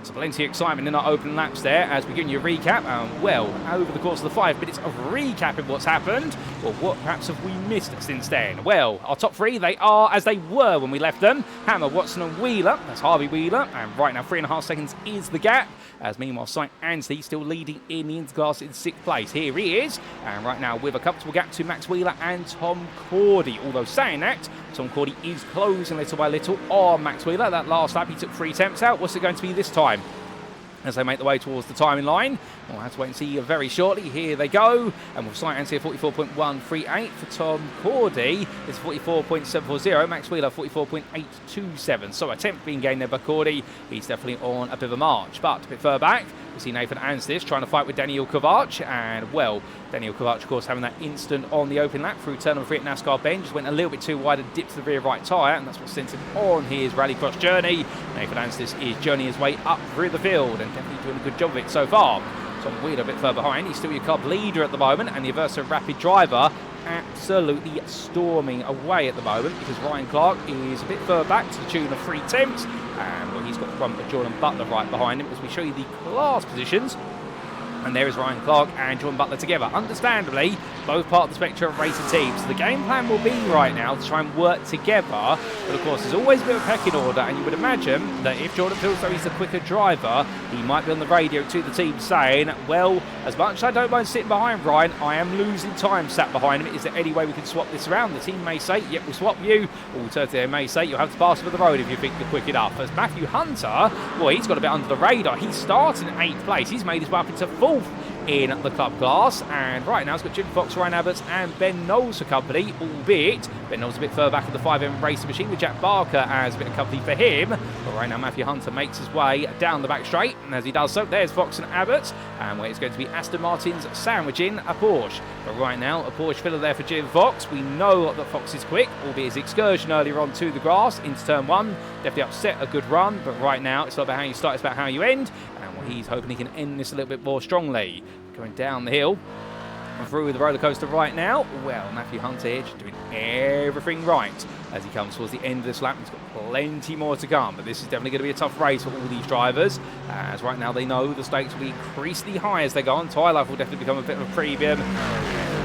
So plenty of excitement in our opening laps there as we give you a recap. Well, over the course of the 5 minutes of recapping what's happened, well, what perhaps have we missed since then? Well, our top 3, they are as they were when we left them. Hammer, Watson and Wheeler. That's Harvey Wheeler. And right now, 3.5 seconds is the gap. As meanwhile, St. Anstey still leading in the interclass in 6th place. Here he is. And right now, with a comfortable gap to Max Wheeler and Tom Cordy. Although saying that, Tom Cordy is closing little by little on Max Wheeler. That last lap, he took 3 attempts out. What's it going to be this time? As they make their way towards the timing line, we'll have to wait and see very shortly. Here they go, and we'll sight and see a 44.138 for Tom Cordy. It's 44.740. Max Wheeler 44.827. So attempt being gained there by Cordy. He's definitely on a bit of a march, but a bit further back, we see Nathan Anstis trying to fight with Daniel Kovac, and well, Daniel Kovac, of course, having that instant on the open lap through turn number 3 at NASCAR Bend, just went a little bit too wide and dipped to the rear right tyre, and that's what sent him on his rallycross journey. Nathan Anstis is journeying his way up through the field and definitely doing a good job of it so far. Tom Wheeler a bit further behind. He's still your club leader at the moment, and the Aversa Rapid driver absolutely storming away at the moment because Ryan Clark is a bit further back to the tune of 3 attempts, and well, he's got the front of Jordan Butler right behind him as we show you the class positions. And there is Ryan Clark and Jordan Butler together. Understandably, both part of the spectrum of racing teams. So the game plan will be right now to try and work together. But of course, there's always a bit of a pecking order. And you would imagine that if Jordan feels though he's a quicker driver, he might be on the radio to the team saying, well, as much as I don't mind sitting behind Ryan, I am losing time sat behind him. Is there any way we can swap this around? The team may say, yep, we'll swap you. Alternatively, they may say, you'll have to pass over the road if you think you're quick enough. As Matthew Hunter, well, he's got a bit under the radar. He's starting in 8th place. He's made his way up into 4th in the club class, and right now it's got Jim Fox, Ryan Abbots and Ben Knowles for company, albeit Ben Knowles a bit further back at the 5M racing machine with Jack Barker as a bit of company for him. But right now Matthew Hunter makes his way down the back straight, and as he does so, there's Fox and Abbott, and where it's going to be Aston Martin's sandwiching a Porsche. But right now a Porsche filler there for Jim Fox. We know that Fox is quick, albeit his excursion earlier on to the grass into turn 1 definitely upset a good run, but right now it's not about how you start, it's about how you end, and well, he's hoping he can end this a little bit more strongly. Going down the hill through the roller coaster right now. Well, Matthew Hunter here just doing everything right as he comes towards the end of this lap. He's got plenty more to come, but this is definitely going to be a tough race for all these drivers, as right now they know the stakes will be increasingly high as they go on. Tyre life will definitely become a bit of a premium.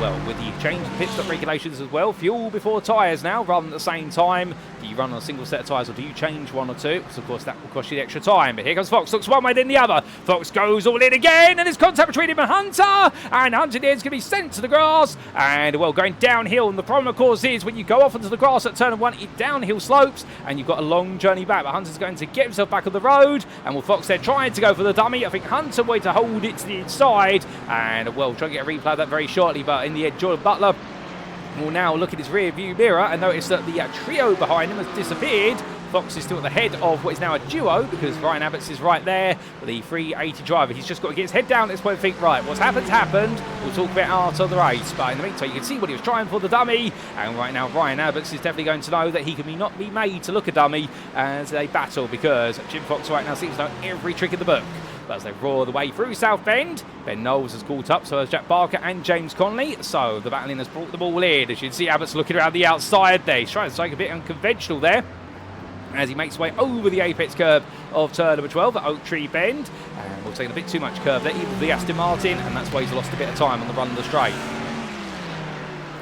Well, with the change in pit stop regulations as well, fuel before tyres now rather than at the same time. Do you run on a single set of tyres or do you change 1 or 2? Because of course that will cost you the extra time. But here comes Fox, looks one way then the other. Fox goes all in again, and there's contact between him and Hunter, and Hunter is going to be sent to the grass, and well, going downhill. And the problem of course is when you go off onto the grass at turn 1, it downhill slopes and you've got a long journey back, but Hunter's going to get himself back on the road, and well, Fox there trying to go for the dummy. I think Hunter wanted to hold it to the inside, and well, try to get a replay of that very shortly, but in the end Jordan Butler will now look at his rear view mirror and notice that the trio behind him has disappeared. Fox is still at the head of what is now a duo because Ryan Abbots is right there with the 380 driver. He's just got to get his head down at this point and think, right, what's happened's happened. We'll talk about after the race. But in the meantime, you can see what he was trying for the dummy. And right now, Ryan Abbots is definitely going to know that he can not be made to look a dummy as they battle, because Jim Fox right now seems to know every trick in the book. But as they roar the way through South Bend, Ben Knowles has caught up, so has Jack Barker and James Conley. So the battling has brought them all in. As you can see, Abbott's looking around the outside there. He's trying to take a bit unconventional there as he makes his way over the apex curve of turn number 12 at Oak Tree Bend. And we'll take a bit too much curve there, even for the Aston Martin, and that's why he's lost a bit of time on the run of the straight.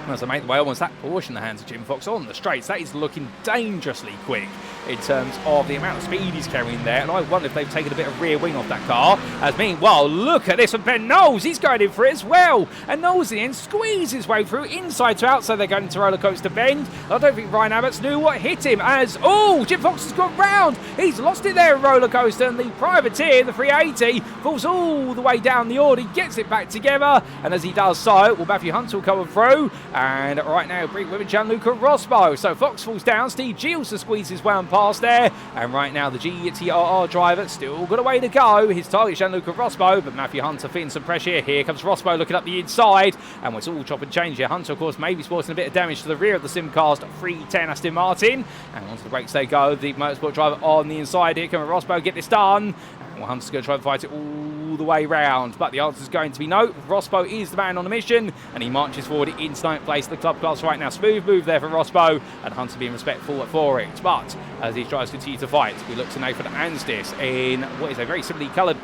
As they make the way almost that Porsche in the hands of Jim Fox on the straights, that is looking dangerously quick in terms of the amount of speed he's carrying there, and I wonder if they've taken a bit of rear wing off that car. As meanwhile, look at this from Ben Knowles, he's going in for it as well, and Knowles in the end squeezes his way through inside to outside. They're going into roller coaster Bend. I don't think Ryan Abbots knew what hit him, as Jim Fox has gone round, he's lost it there in roller coaster, and the privateer, the 380, falls all the way down the order. He gets it back together, and as he does so, well, Matthew Hunter will come through, and right now bring with him Gianluca Rospo. So Fox falls down, Steve Giles squeezes his way on past there. And right now the GTR driver still got a way to go. His target Gianluca Rospo, but Matthew Hunter feeling some pressure. Here comes Rospo looking up the inside, and it's all chop and change here. Hunter, of course, maybe sporting a bit of damage to the rear of the Simcast 310 Aston Martin. And onto the brakes they go. The motorsport driver on the inside. Here comes Rospo, get this done. Well, Hunter's going to try and fight it all the way round, but the answer is going to be no. Rospo is the man on a mission, and he marches forward into 9th place in the club class right now. Smooth move there for Rospo, and Hunter being respectful for it. But as these drivers continue to fight, we look to Nathan Anstis in what is a very similarly coloured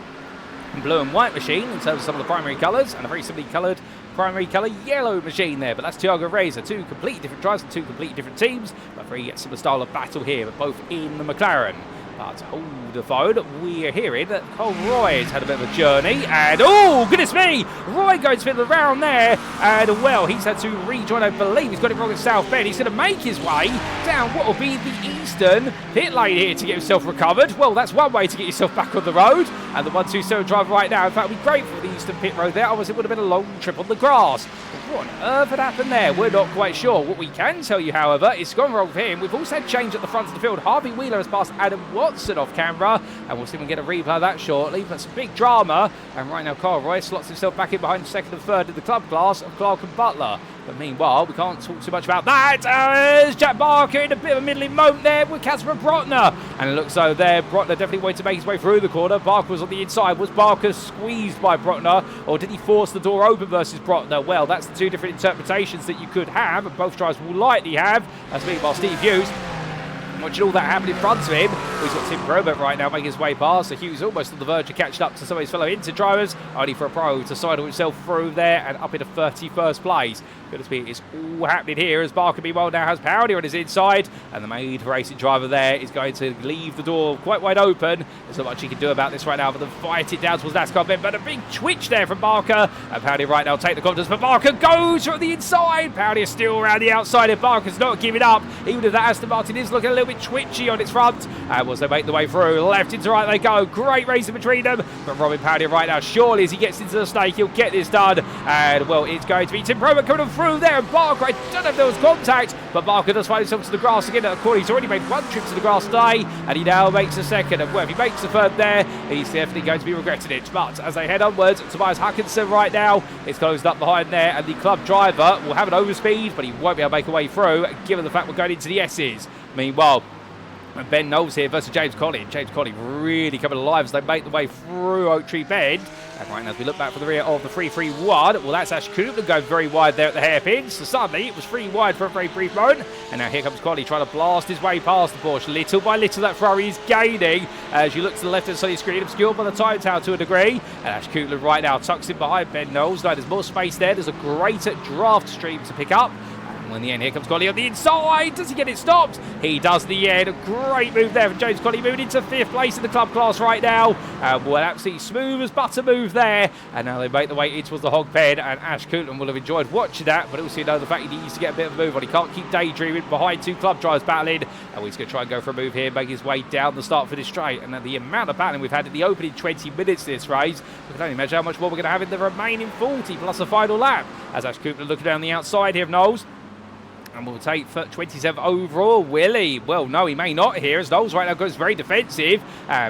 blue and white machine in terms of some of the primary colours, and a very similarly coloured primary colour yellow machine there. But that's Thiago Reza, two completely different drivers and two completely different teams, but very similar style of battle here, but both in the McLaren. But hold the phone, we are hearing that Cole Roy's had a bit of a journey, and oh goodness me, Roy goes for the round there, and well, he's had to rejoin. I believe he's got it wrong at South Bend. He's going to make his way down what will be the eastern pit lane here to get himself recovered. Well, that's one way to get yourself back on the road, and the 127 driver right now, in fact, would be great for the eastern pit road there. Otherwise, it would have been a long trip on the grass. But what on earth had happened there? We're not quite sure. What we can tell you, however, it's gone wrong for him. We've also had change at the front of the field. Harvey Wheeler has passed Adam Watson off camera, and we'll see if we can get a replay of that shortly. But some big drama, and right now Carl Roy slots himself back in behind second and third in the club class of Clark and Butler. But meanwhile, we can't talk too much about that. There's Jack Barker in a bit of a middling moment there with Casper Brotner. And it looks so there. Brotner definitely wanted to make his way through the corner. Barker was on the inside. Was Barker squeezed by Brotner, or did he force the door open versus Brotner? Well, that's the two different interpretations that you could have, and both drivers will likely have. As meanwhile, Steve Hughes, watching all that happen in front of him. He's got Tim Probert right now making his way past. So Hughes almost on the verge of catching up to some of his fellow Inter drivers, only for a Pro to sidle himself through there and up into 31st place. Goodness me, it's all happening here as Barker meanwhile now has Powdy on his inside, and the maiden racing driver there is going to leave the door quite wide open. There's not much he can do about this right now, but then fight it down towards NASCAR Ben. But a big twitch there from Barker, and Powdy right now take the confidence, but Barker goes from the inside. Powdy is still around the outside, and Barker's not giving up, even if that Aston Martin is looking a little bit twitchy on its front. And once they make the way through, left into right they go. Great racing between them, but Robin Powdy right now, surely as he gets into the snake, he'll get this done. And well, it's going to be Tim Probert coming through there, and Barker, I don't know if there was contact, but Barker does find himself to the grass again. According, he's already made one trip to the grass today, and he now makes a second. And well, if he makes the third there, he's definitely going to be regretting it. But as they head onwards, Tobias Hutchinson right now is closed up behind there, and the club driver will have an overspeed, but he won't be able to make a way through, given the fact we're going into the S's. Meanwhile, Ben Knowles here versus James Collin. James Collin really coming alive as they make the way through Oak Tree Bend. And right now, as we look back for the rear of the 3-3-1, well, that's Ash Cooper going very wide there at the hairpin. So suddenly, it was 3 wide for a very brief moment. And now here comes Collin trying to blast his way past the Porsche. Little by little, that Ferrari is gaining. As you look to the left-hand side of the screen, obscured by the time tower to a degree. And Ash Cooper right now tucks in behind Ben Knowles. Now, there's more space there. There's a greater draft stream to pick up. In the end, here comes Colley on the inside. Does he get it stopped? He does in the end. A great move there from James Colley, moving into 5th place in the club class right now. Well, absolutely smooth as butter move there. And now they make the way in towards the hog pen. And Ash Coulton will have enjoyed watching that, but also know the fact he needs to get a bit of a move on. He can't keep daydreaming behind two club drivers battling. And he's going to try and go for a move here, make his way down the start for this straight. And the amount of battling we've had in the opening 20 minutes this race, we can only imagine how much more we're going to have in the remaining 40 plus the final lap. As Ash Coulton looking down the outside here of Knowles. And we'll take 27 overall. Will he? Well, no, he may not here, as Knowles right now goes very defensive.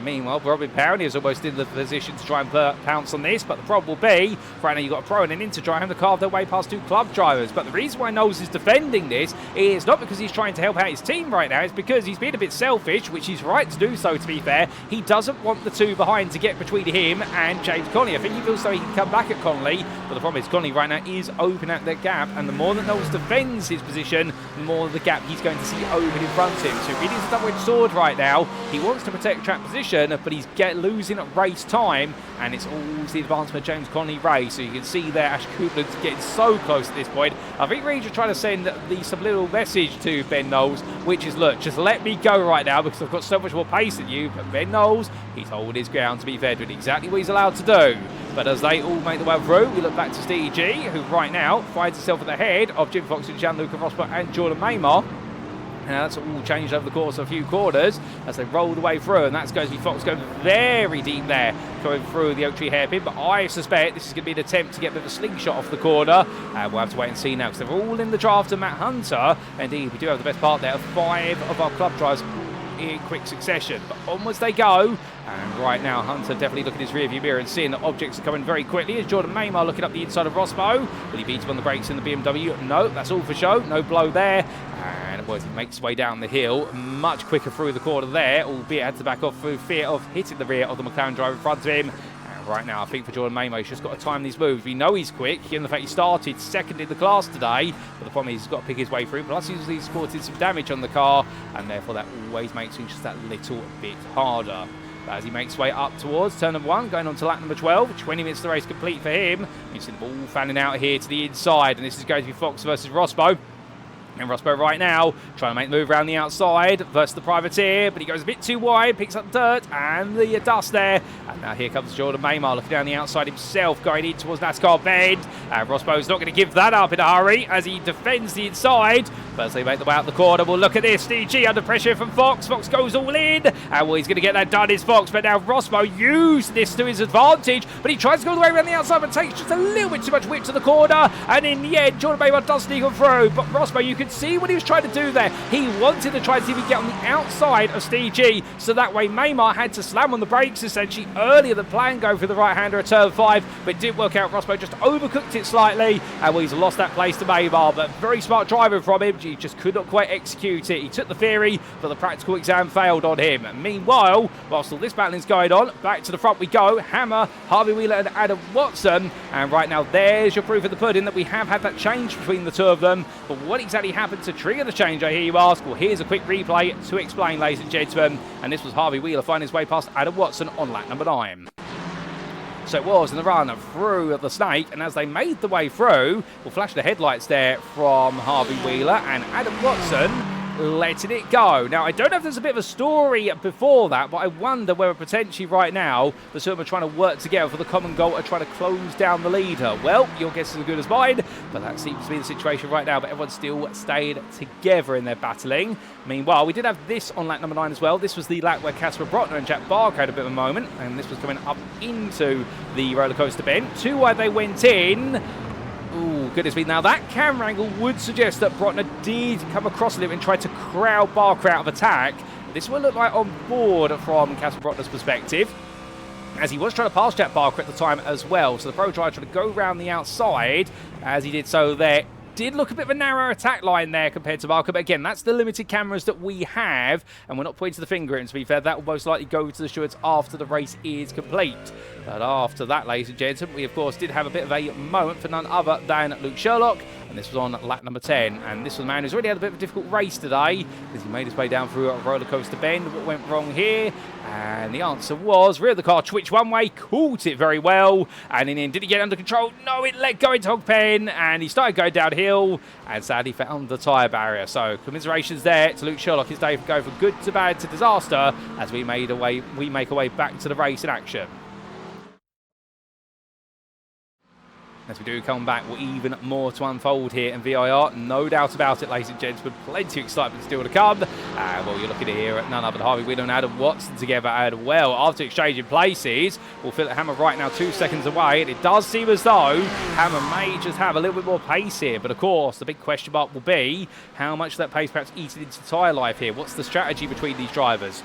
Meanwhile, Robin Powney is almost in the position to try and pounce on this. But the problem will be, right now you've got a Pro and an Inter driver having to carve their way past two club drivers. But the reason why Knowles is defending this is not because he's trying to help out his team right now. It's because he's being a bit selfish, which he's right to do so, to be fair. He doesn't want the two behind to get between him and James Connolly. I think he feels so he can come back at Connolly. But the problem is Connolly right now is open at that gap. And the more that Knowles defends his position, the more the gap he's going to see open in front of him. So really it's a double-edged sword right now. He wants to protect track position, but he's losing at race time, and it's all to the advancement of James Connolly race. So you can see there Ash Coupland's getting so close at this point. I think Reed are trying to send the subliminal message to Ben Knowles, which is, look, just let me go right now because I've got so much more pace than you. But Ben Knowles, he's holding his ground, to be fair, doing exactly what he's allowed to do. But as they all make the way through, we look back to Stevie G, who right now finds himself at the head of Jim Fox and Gianluca Rosberg and Jordan Maymar. And that's all changed over the course of a few quarters as they roll the way through. And that's going to be Fox going very deep there, going through the Oak Tree hairpin. But I suspect this is going to be an attempt to get a bit of a slingshot off the corner. And we'll have to wait and see now because they're all in the draft of Matt Hunter. Indeed, we do have the best part there of 5 of our club drivers in quick succession. But onwards they go. And right now, Hunter definitely looking at his rearview mirror and seeing that objects are coming very quickly. As Jordan Maymar looking up the inside of Rospo. Will he beat him on the brakes in the BMW? No, that's all for show. No blow there. And as he makes his way down the hill, much quicker through the corner there, albeit had to back off through fear of hitting the rear of the McLaren driver in front of him. And right now, I think for Jordan Maymar, he's just got to time these moves. We know he's quick, given the fact he started second in the class today, but the problem is he's got to pick his way through. Plus, he's sported some damage on the car, and therefore that always makes things just that little bit harder. As he makes his way up towards turn number 1, going on to lap number 12. 20 minutes the race complete for him. You see the ball fanning out here to the inside, and this is going to be Fox versus Rospo. And Rospo right now trying to make the move around the outside versus the privateer, but he goes a bit too wide, picks up dirt and the dust there. And now here comes Jordan Maymar looking down the outside himself, going in towards NASCAR bend. And Rospo's not going to give that up in a hurry as he defends the inside. But as they make the way out the corner, we'll look at this. DG under pressure from Fox. Fox goes all in. And well, he's going to get that done, is Fox. But now Rospo used this to his advantage. But he tries to go all the way around the outside, but takes just a little bit too much whip to the corner. And in the end, Jordan Maymar does sneak on through. But Rospo, you can see what he was trying to do there. He wanted to try and see if he could get on the outside of Steve G, so that way Maymar had to slam on the brakes essentially earlier than planned, go for the right-hander at turn 5, but it didn't work out. Rospo just overcooked it slightly, and well, he's lost that place to Maymar, but very smart driving from him. He just could not quite execute it. He took the theory, but the practical exam failed on him. Meanwhile, whilst all this battling's going on, back to the front we go. Hammer, Harvey Wheeler and Adam Watson, and right now there's your proof of the pudding that we have had that change between the two of them. But what exactly happened to trigger the change, I hear you ask? Well, here's a quick replay to explain, ladies and gentlemen. And this was Harvey Wheeler finding his way past Adam Watson on lap number 9. So it was in the run through the snake, and as they made the way through, we'll flash the headlights there from Harvey Wheeler and Adam Watson letting it go. Now, I don't know if there's a bit of a story before that, but I wonder whether potentially right now the two of them are trying to work together for the common goal of trying to close down the leader. Well, your guess is as good as mine, but that seems to be the situation right now. But everyone still stayed together in their battling. Meanwhile, we did have this on lap number 9 as well. This was the lap where Casper Brotner and Jack Barker had a bit of a moment, and this was coming up into the roller coaster bend. Too wide they went in. Ooh, goodness me. Now, that camera angle would suggest that Brotner did come across a little and tried to crowd Barker out of attack. This would look like on board from Casper Brotner's perspective, as he was trying to pass Jack Barker at the time as well. So the pro driver tried to go around the outside. As he did so there, did look a bit of a narrow attack line there compared to Barker, but again, that's the limited cameras that we have, and we're not pointing the finger at him, to be fair. That will most likely go to the stewards after the race is complete. But after that, ladies and gentlemen, we of course did have a bit of a moment for none other than Luke Sherlock, and this was on lap number 10, and this was a man who's already had a bit of a difficult race today, because he made his way down through a roller coaster bend. What went wrong here? And the answer was rear of the car twitched one way, caught it very well, and in the end, did he get under control? No, it let go into hog pen, and he started going downhill, and sadly found the tyre barrier. So commiserations there to Luke Sherlock. His day go from good to bad to disaster as we make our way back to the race in action. As we do come back, well, even more to unfold here in VIR. No doubt about it, ladies and gentlemen. Plenty of excitement still to come. Well, you're looking here at none other than Harvey Wheeler and Adam Watson together. And well, after exchanging places, well, Philipp Hammer right now 2 seconds away. And it does seem as though Hammer may just have a little bit more pace here. But of course, the big question mark will be how much of that pace perhaps eaten into tyre life here. What's the strategy between these drivers?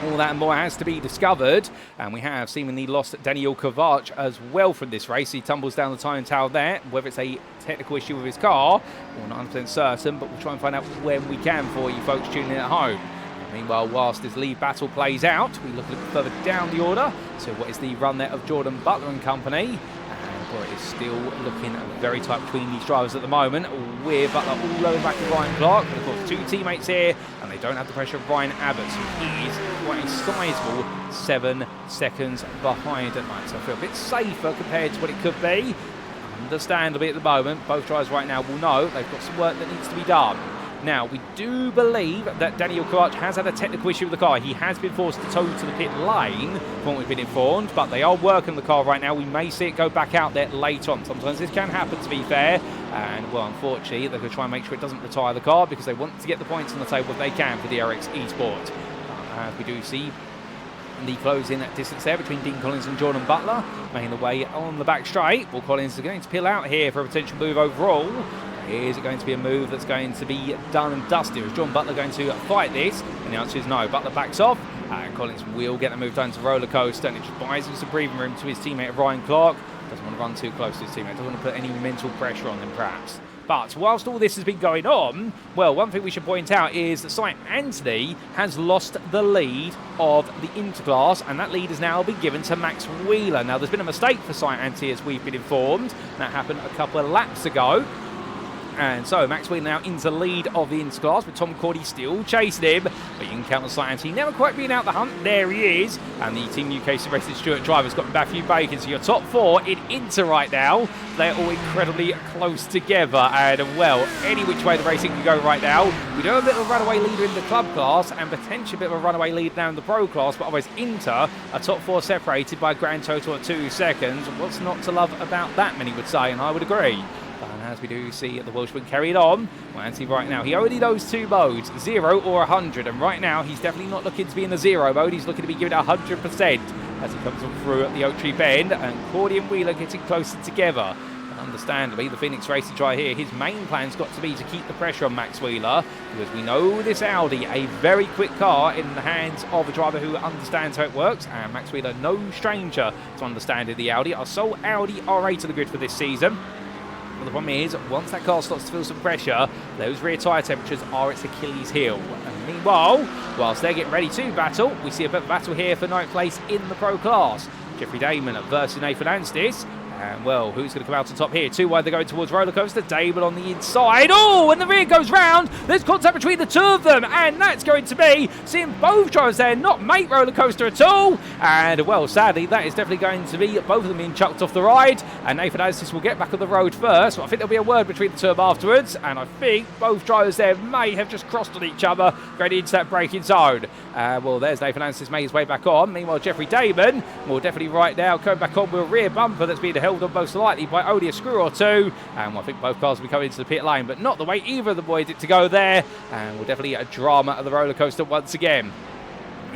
All that and more has to be discovered, and we have seemingly lost Daniel Kovac as well from this race. He tumbles down the time tower there. Whether it's a technical issue with his car, we're not 100% certain, but we'll try and find out when we can for you folks tuning in at home. Meanwhile, whilst this lead battle plays out, we look a little further down the order. So what is the run there of Jordan Butler and company? Well, it is still looking very tight between these drivers at the moment, with Butler all the way back to Ryan Clark. But of course, 2 teammates here, and they don't have the pressure of Ryan Abbott, so he is quite a sizable 7 seconds behind at night. So I feel a bit safer compared to what it could be. Understandably at the moment, both drivers right now will know they've got some work that needs to be done. Now, we do believe that Daniel Kovac has had a technical issue with the car. He has been forced to tow to the pit lane, from what we've been informed, but they are working the car right now. We may see it go back out there later on. Sometimes this can happen, to be fair, and, well, unfortunately, they're going to try and make sure it doesn't retire the car because they want to get the points on the table if they can for the RX Esport. As we do see the closing distance there between Dean Collins and Jordan Butler, making the way on the back straight. Well, Collins is going to peel out here for a potential move overall. Is it going to be a move that's going to be done and dusted? Is John Butler going to fight this? And the answer is no. Butler backs off. And Collins will get the move done to Roller Coaster, and it just buys him some breathing room to his teammate Ryan Clark. Doesn't want to run too close to his teammate. Doesn't want to put any mental pressure on them, perhaps. But whilst all this has been going on, well, one thing we should point out is that Cy Anthony has lost the lead of the Interclass, and that lead has now been given to Max Wheeler. Now, there's been a mistake for Cy Anthony, as we've been informed. That happened a couple of laps ago. And so Max Wheeler now into lead of the Interclass, with Tom Cordy still chasing him. But you can count on Cy Anthony never quite being out the hunt. There he is. And the Team UKSimRacing Stuart driver's got Matthew Bacon. So your top four in Inter right now. They're all incredibly close together. And, well, any which way the racing can go right now. We do have a bit of a runaway leader in the club class and potentially a bit of a runaway lead now in the pro class. But otherwise, Inter are top four separated by a grand total of 2 seconds. What's not to love about that, many would say, and I would agree. And as we do see the Welshman carried on, well, Anthony right now, he already knows 2 modes, 0 or 100. And right now, he's definitely not looking to be in the 0 mode. He's looking to be giving it 100% as he comes on through at the Oak Tree Bend. And Cordy and Wheeler getting closer together. Understandably, the Phoenix Racing driver here, his main plan's got to be to keep the pressure on Max Wheeler, because we know this Audi, a very quick car in the hands of a driver who understands how it works, and Max Wheeler, no stranger to understanding the Audi. Our sole Audi R8 to the grid for this season. But the problem is, once that car starts to feel some pressure, those rear tyre temperatures are its Achilles heel. And meanwhile, whilst they're getting ready to battle, we see a bit of battle here for 9th place in the pro class. Jeffrey Damon versus Nathan Anstis. And, well, who's going to come out on top here? 2 wide, they're going towards Roller Coaster. Damon on the inside. Oh, and the rear goes round. There's contact between the 2 of them. And that's going to be seeing both drivers there not make Roller Coaster at all. And, well, sadly, that is definitely going to be both of them being chucked off the ride. And Nathan Astis will get back on the road first. But I think there'll be a word between the 2 of them afterwards. And I think both drivers there may have just crossed on each other going into that braking zone. Well, there's Nathan Astis made his way back on. Meanwhile, Jeffrey Damon will definitely right now coming back on with a rear bumper that's being held on most likely by only a screw or 2, and I think both cars will be coming into the pit lane, but not the way either of the boys did to go there, and we'll definitely get a drama at the roller coaster once again.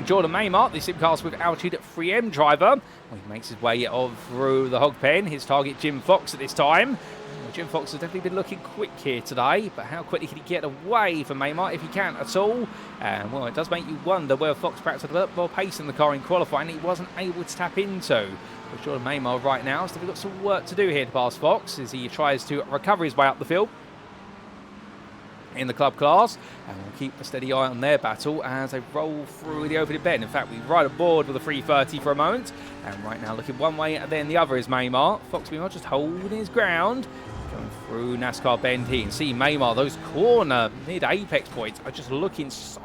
Jordan Maymart, the Simcast with Altitude 3M driver, he makes his way through the hog pen. His target, Jim Fox, at this time. Jim Fox has definitely been looking quick here today, but how quickly can he get away from Maymart if he can at all? And, well, it does make you wonder where Fox perhaps had a bit more pace in the car in qualifying he wasn't able to tap into. But Jordan Maymart right now has still got some work to do here to pass Fox as he tries to recover his way up the field in the club class, and we'll keep a steady eye on their battle as they roll through the opening bend. In fact, we ride aboard with a 330 for a moment, and right now looking one way and then the other is Maymart. Fox meanwhile just holding his ground, going through NASCAR bend here. And see Maymart, those corner mid-apex points are just looking so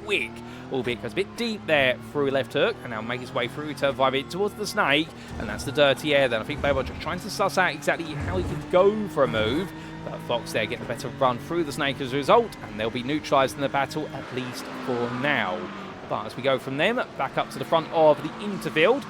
quick, albeit because a bit deep there through left hook, and now make his way through to vibe in towards the snake, and that's the dirty air then. I think Maymart just trying to suss out exactly how he can go for a move. But Fox there getting a better run through the snake as a result, and they'll be neutralised in the battle, at least for now. But as we go from them back up to the front of the interfield,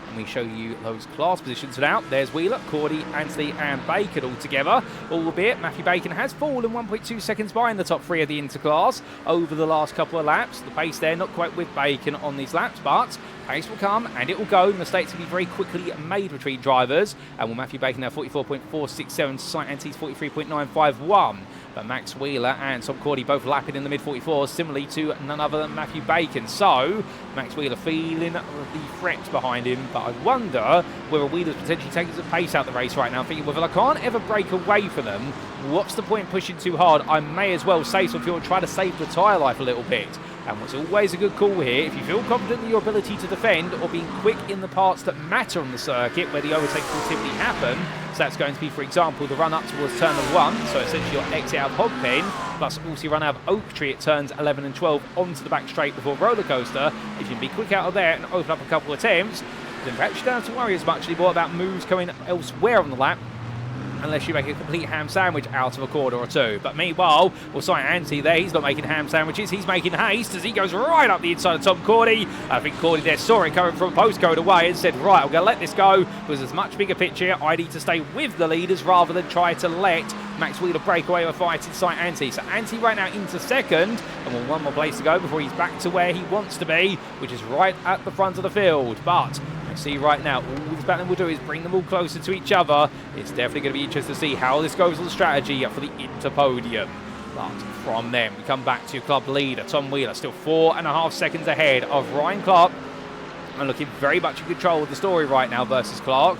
and we show you those class positions now. There's Wheeler, Cordy, Anthony and Bacon all together. Albeit Matthew Bacon has fallen 1.2 seconds behind the top 3 of the interclass over the last couple of laps. The pace there not quite with Bacon on these laps, but pace will come and it will go. Mistakes will be very quickly made between drivers. And with Matthew Bacon now 44.467, Cy Anthony's 43.951. But Max Wheeler and Tom Cordy both lapping in the mid-44s, similarly to none other than Matthew Bacon. So, Max Wheeler feeling the threat behind him, but I wonder whether Wheeler's potentially taking some pace out the race right now, thinking, well, if I can't ever break away from them, what's the point pushing too hard? I may as well save some fuel and try to save the tyre life a little bit. And what's always a good call here, if you feel confident in your ability to defend or being quick in the parts that matter on the circuit where the overtakes will typically happen, so that's going to be, for example, the run up towards turn of 1, so essentially your exit out of hog pen, plus also run out of Oak Tree at turns 11 and 12 onto the back straight before roller coaster. If you can be quick out of there and open up a couple of attempts, then perhaps you don't have to worry as much anymore about moves coming elsewhere on the lap, unless you make a complete ham sandwich out of a corner or 2. But meanwhile, we'll see Anthony there. He's not making ham sandwiches. He's making haste as he goes right up the inside of Tom Cordy. I think Cordy there saw it coming from postcode away and said, right, I'm going to let this go because there's a much bigger picture. I need to stay with the leaders rather than try to let Max Wheeler break away with a fight inside Anthony. So Anthony right now into second, and with one more place to go before he's back to where he wants to be, which is right at the front of the field. But We'll see right now. All this battling will do is bring them all closer to each other. It's definitely going to be interesting to see how this goes on the strategy for the Interpodium. But from them, we come back to club leader Tom Wheeler, still 4.5 seconds ahead of Ryan Clark, and looking very much in control of the story right now versus Clark.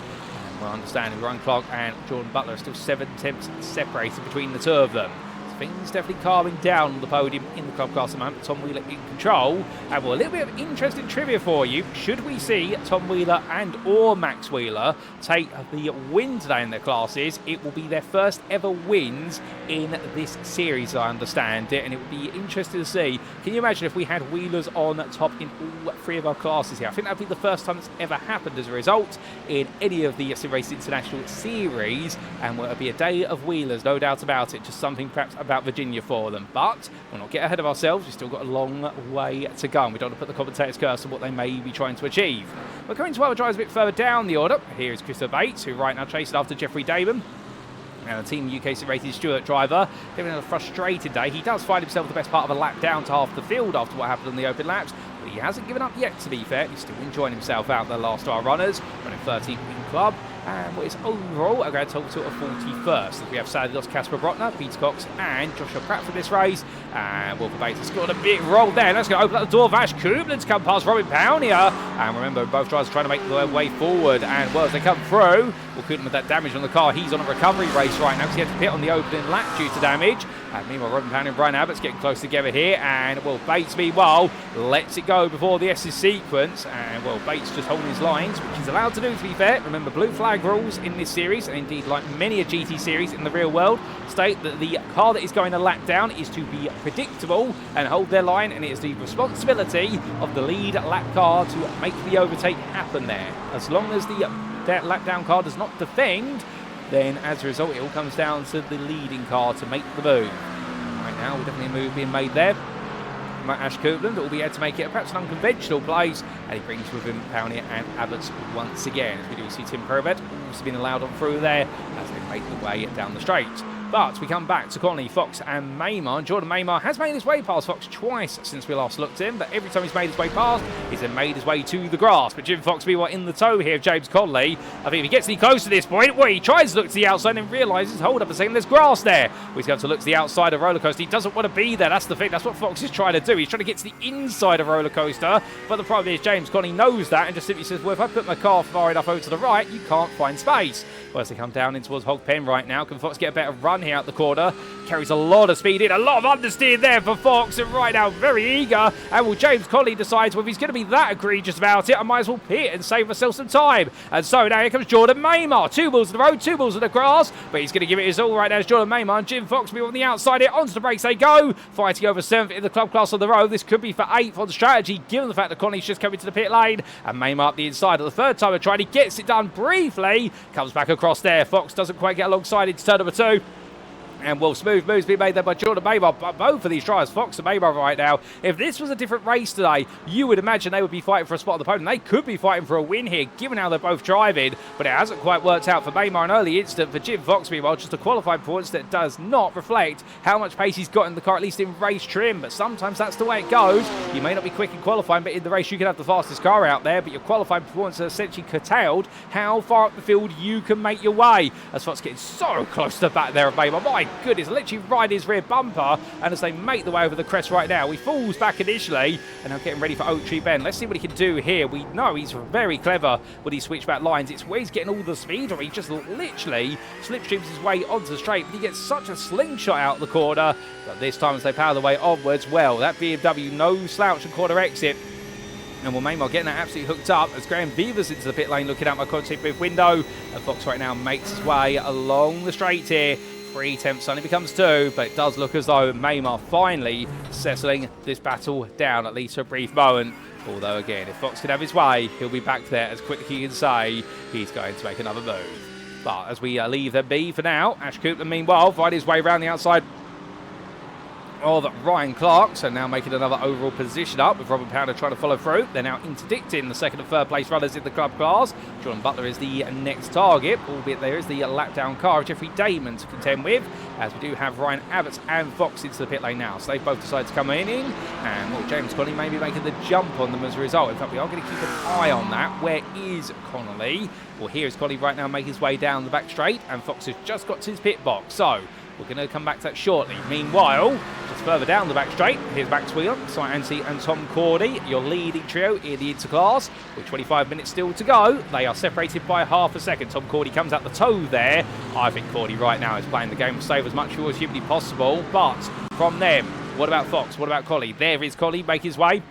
And we're understanding Ryan Clark and Jordan Butler are still 7 tenths separated between the two of them. Things definitely calming down on the podium in the club class at the moment. Tom Wheeler in control. And well, a little bit of interesting trivia for you. Should we see Tom Wheeler and or Max Wheeler take the win today in their classes, it will be their first ever wins in this series, I understand it. And it would be interesting to see. Can you imagine if we had Wheelers on top in all 3 of our classes here? I think that would be the first time it's ever happened as a result in any of the SimRacing International series. And well, it'll be a day of Wheelers, no doubt about it. Just something perhaps about Virginia for them, but we'll not get ahead of ourselves. We've still got a long way to go, and we don't want to put the commentator's curse on what they may be trying to achieve. We're going to other drivers a bit further down the order. Here is Christopher Bates, who right now chasing after Jeffrey Damon. Now the team UKSimRacing Stuart driver, having a frustrated day. He does find himself the best part of a lap down to half the field after what happened on the open laps, but he hasn't given up yet, to be fair. He's still enjoying himself out the last 2 runners, running 13th in club. And what is overall a grand total of 41st. We have sadly lost Casper Brotner, Peter Cox and Joshua Pratt for this race. And Wilford Bates has scored a big roll there. Let's go open up the door of Ash Kublin's come past Robin Pownier. And remember, both drivers are trying to make their way forward. And well, as they come through, well, Kublan with that damage on the car. He's on a recovery race right now because he had to pit on the opening lap due to damage. And meanwhile, Robin Pownier and Brian Abbott's getting close together here. And well, Bates meanwhile lets it go before the S's sequence. And well, Bates just holding his lines, which he's allowed to do, to be fair. Remember, blue flag rules in this series, and indeed like many a GT series in the real world, state that the car that is going to lap down is to be predictable and hold their line, and it is the responsibility of the lead lap car to make the overtake happen there. As long as that lap down car does not defend, then as a result it all comes down to the leading car to make the move. Right now, we're definitely a move being made there. Ash Copeland will be able to make it perhaps an unconventional place, and he brings with him Pownier and Abbott's once again. As we do see Tim Probert also being allowed on through there as they make the way down the straight. But we come back to Conley, Fox and Maymar. Jordan Maymar has made his way past Fox twice since we last looked in, but every time he's made his way past, he's then made his way to the grass. But Jim Fox, meanwhile, in the tow here of James Conley. I think if he gets any close to this point, well, he tries to look to the outside and realises, hold up a second, there's grass there. Well, he's going to look to the outside of roller coaster. He doesn't want to be there. That's the thing. That's what Fox is trying to do. He's trying to get to the inside of roller coaster. But the problem is James Conley knows that and just simply says, well, if I put my car far enough over to the right, you can't find space. Well, as they come down in towards Hog Pen right now, can Fox get a better run here out the corner? Carries a lot of speed in, a lot of understeer there for Fox, and right now very eager. And well, James Conley decides, well, if he's going to be that egregious about it, I might as well pit and save myself some time. And so now here comes Jordan Maymar. 2 balls in the road, 2 balls in the grass, but he's going to give it his all right now as Jordan Maymar and Jim Fox be on the outside here. Onto the brakes they go, fighting over 7th in the club class on the road. This could be for 8th on strategy, given the fact that Conley's just coming to the pit lane. And Maymar up the inside. At the 3rd time of trying, he gets it done briefly, comes back across there. Fox doesn't quite get alongside into turn number 2. And well, smooth moves being made there by Jordan Maymar. But both of these drivers, Fox and Maymar right now, if this was a different race today, you would imagine they would be fighting for a spot on the podium. They could be fighting for a win here, given how they're both driving. But it hasn't quite worked out for Maymar. An early instant for Jim Fox, meanwhile, just a qualifying performance that does not reflect how much pace he's got in the car, at least in race trim. But sometimes that's the way it goes. You may not be quick in qualifying, but in the race you can have the fastest car out there. But your qualifying performance has essentially curtailed how far up the field you can make your way. As Fox getting so close to the back there of Maymar. My goodness, literally right his rear bumper, and as they make the way over the crest right now, he falls back initially and now getting ready for Oak Tree Bend. Let's see what he can do here. We know he's very clever with these switchback lines. It's where he's getting all the speed, or he just literally slipstreams his way onto the straight, but he gets such a slingshot out the corner. But this time as they power the way onwards, well, that BMW no slouch and corner exit. And well, Maymar getting that absolutely hooked up as Graham Beavers into the pit lane looking out my contact booth window. And Fox right now makes his way along the straight here. 3 attempts only becomes 2, but it does look as though Maymar finally settling this battle down, at least for a brief moment. Although again, if Fox can have his way, he'll be back there as quick as he can say he's going to make another move. But as we leave them be for now, Ash Copeland meanwhile find his way around the outside of Ryan Clark, so now making another overall position up with Robin Powder trying to follow through. They're now interdicting the second and third place runners in the club class. Jordan Butler is the next target, albeit there is the lap down car of Jeffrey Damon to contend with, as we do have Ryan Abbots and Fox into the pit lane now. So they both decided to come in, and well, James Connolly may be making the jump on them as a result. In fact, we are going to keep an eye on that. Where is Connolly? Well, here is Connolly right now making his way down the back straight, and Fox has just got to his pit box. So we're going to come back to that shortly. Meanwhile, just further down the back straight, here's Max Wheeler, Si Anstey and Tom Cordy, your leading trio in the interclass. With 25 minutes still to go, they are separated by half a second. Tom Cordy comes out the toe there. I think Cordy right now is playing the game to save as much fuel as humanly possible. But from them, what about Fox? What about Collie? There is Collie, make his way